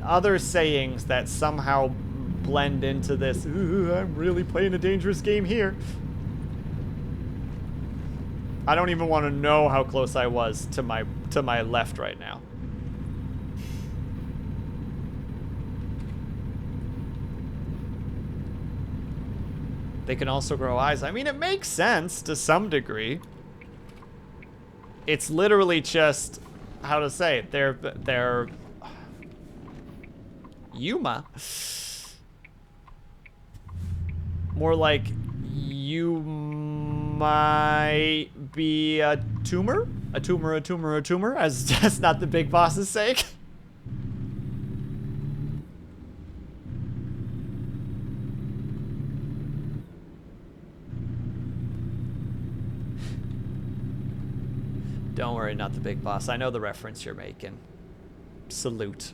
other sayings that somehow blend into this. Ooh, I'm really playing a dangerous game here. I don't even want to know how close I was to my left right now. They can also grow eyes. I mean, it makes sense to some degree. It's literally just, how to say it, they're Yuma. More like Yuma. might be a tumor? A tumor, as that's not the big boss's sake. Don't worry, not the big boss. I know the reference you're making. Salute.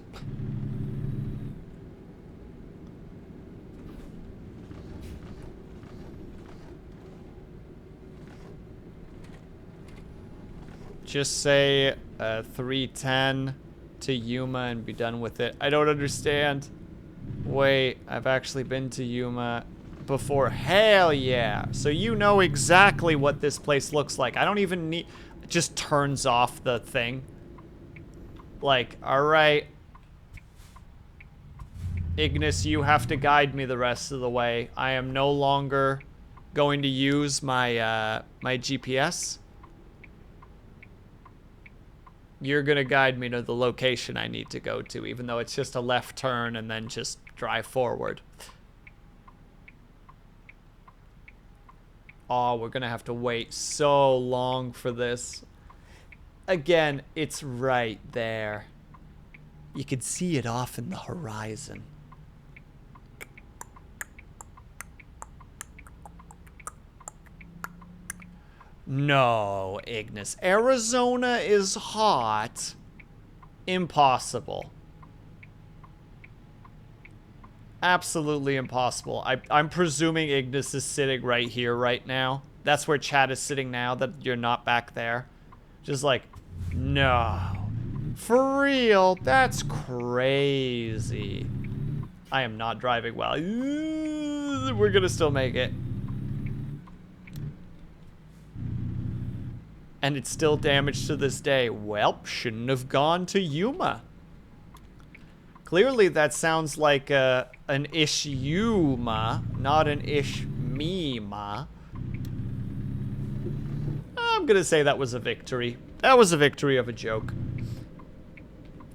Just say 310 to Yuma and be done with it. I don't understand. Wait, I've actually been to Yuma before. Hell yeah. So you know exactly what this place looks like. I don't even need... It just turns off the thing. Like, alright. Ignis, you have to guide me the rest of the way. I am no longer going to use my, my GPS. You're gonna guide me to the location I need to go to, even though it's just a left turn and then just drive forward. Oh, we're gonna have to wait so long for this. Again, it's right there. You can see it off in the horizon. No, Ignis. Arizona is hot. Impossible. Absolutely impossible. I'm presuming Ignis is sitting right here right now. That's where Chad is sitting now, that you're not back there. Just like, no. For real? That's crazy. I am not driving well. We're gonna still make it. And it's still damaged to this day. Well, shouldn't have gone to Yuma. Clearly that sounds like an ish-yuma, not an ish-me-ma. I'm gonna say that was a victory. That was a victory of a joke.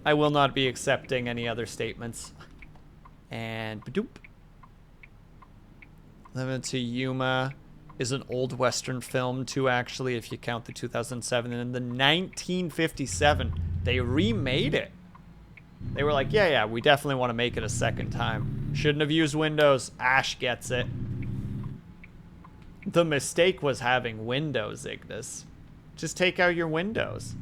I will not be accepting any other statements. And badoop. Limited to Yuma is an old Western film too, actually, if you count the 2007. And in the 1957, they remade it. They were like, yeah, we definitely want to make it a second time. Shouldn't have used Windows. Ash gets it. The mistake was having Windows, Ignis. Just take out your Windows.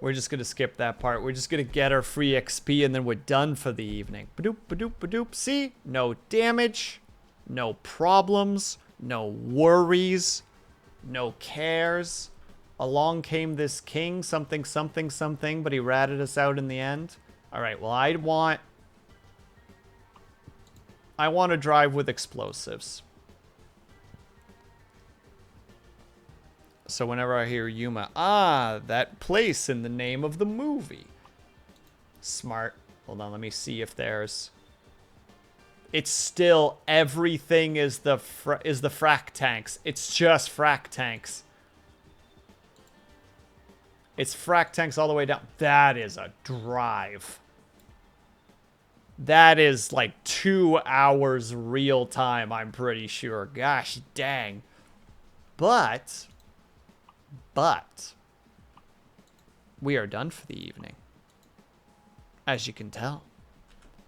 We're just gonna skip that part. We're just gonna get our free XP and then we're done for the evening. Badoop, badoop, badoop. See? No damage. No problems. No worries. No cares. Along came this king, something, something, something, but he ratted us out in the end. Alright, well, I want to drive with explosives. So whenever I hear Yuma, that place in the name of the movie. Smart. Hold on, let me see if there's... It's still, everything is the frack tanks. It's just frack tanks. It's frack tanks all the way down. That is a drive. That is like 2 hours real time, I'm pretty sure. Gosh dang. But we are done for the evening. As you can tell.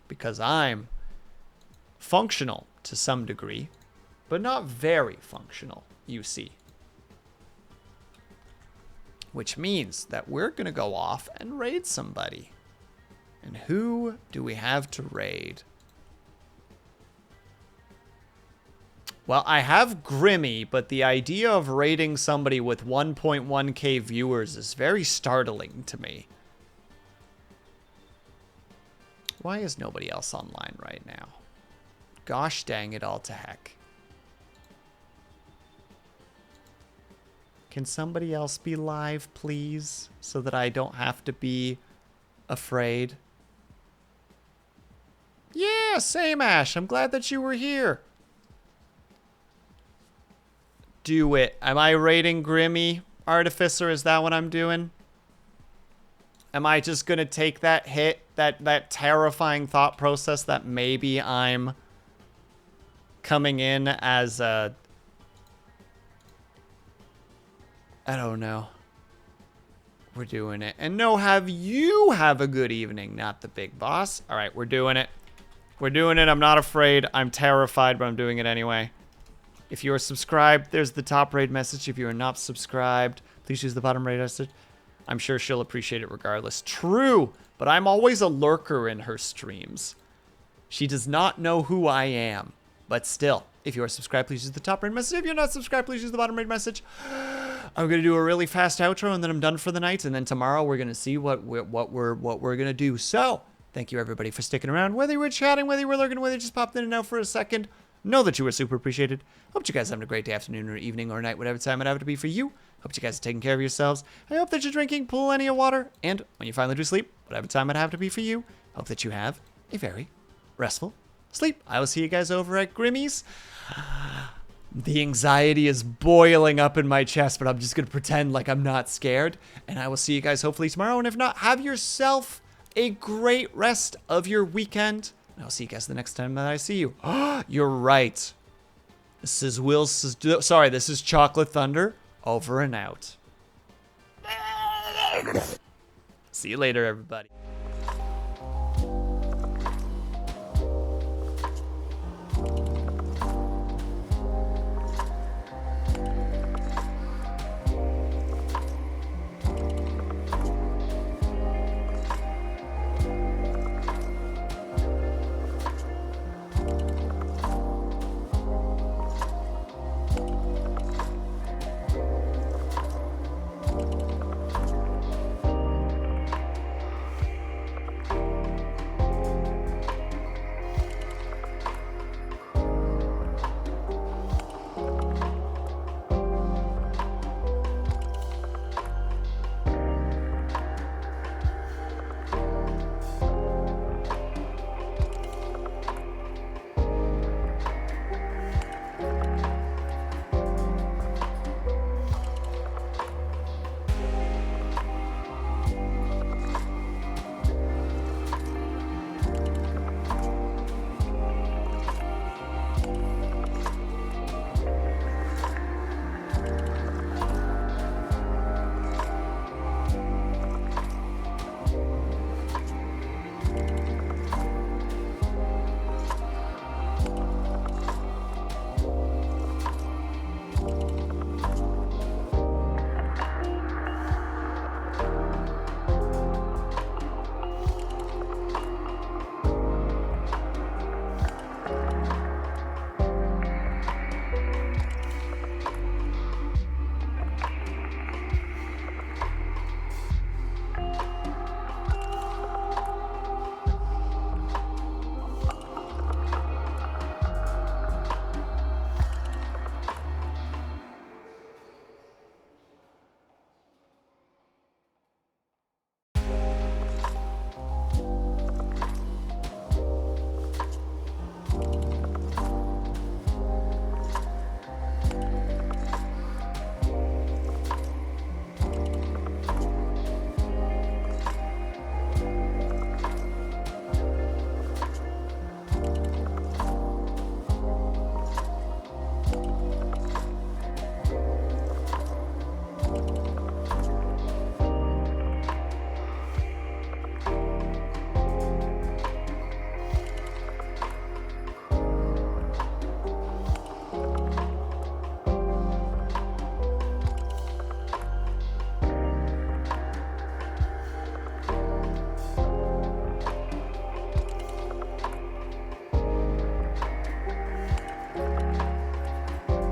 Because I'm functional to some degree, but not very functional, you see. Which means that we're going to go off and raid somebody. And who do we have to raid? Well, I have Grimmy, but the idea of raiding somebody with 1.1k viewers is very startling to me. Why is nobody else online right now? Gosh dang it all to heck. Can somebody else be live, please? So that I don't have to be afraid. Yeah, same, Ash. I'm glad that you were here. Do it. Am I raiding Grimmy? Artificer, is that what I'm doing? Am I just gonna take that hit, that terrifying thought process that maybe I'm coming in as a... I don't know. We're doing it. And no, have you have a good evening, not the big boss. All right, we're doing it. We're doing it. I'm not afraid. I'm terrified, but I'm doing it anyway. If you are subscribed, there's the top raid message. If you are not subscribed, please use the bottom raid message. I'm sure she'll appreciate it regardless. True, but I'm always a lurker in her streams. She does not know who I am, but still, if you are subscribed, please use the top raid message. If you're not subscribed, please use the bottom raid message. I'm gonna do a really fast outro, and then I'm done for the night. And then tomorrow we're gonna see what we're gonna do. So thank you everybody for sticking around. Whether you were chatting, whether you were lurking, whether you just popped in and out for a second, know that you were super appreciated. Hope you guys are having a great day, afternoon, or evening, or night, whatever time it have to be for you. Hope you guys are taking care of yourselves. I hope that you're drinking plenty of water, and when you finally do sleep, whatever time it have to be for you, hope that you have a very restful sleep. I will see you guys over at Grimmy's. The anxiety is boiling up in my chest, but I'm just going to pretend like I'm not scared. And I will see you guys hopefully tomorrow. And if not, have yourself a great rest of your weekend. And I'll see you guys the next time that I see you. You're right. This is this is Chocolate Thunder. Over and out. See you later, everybody.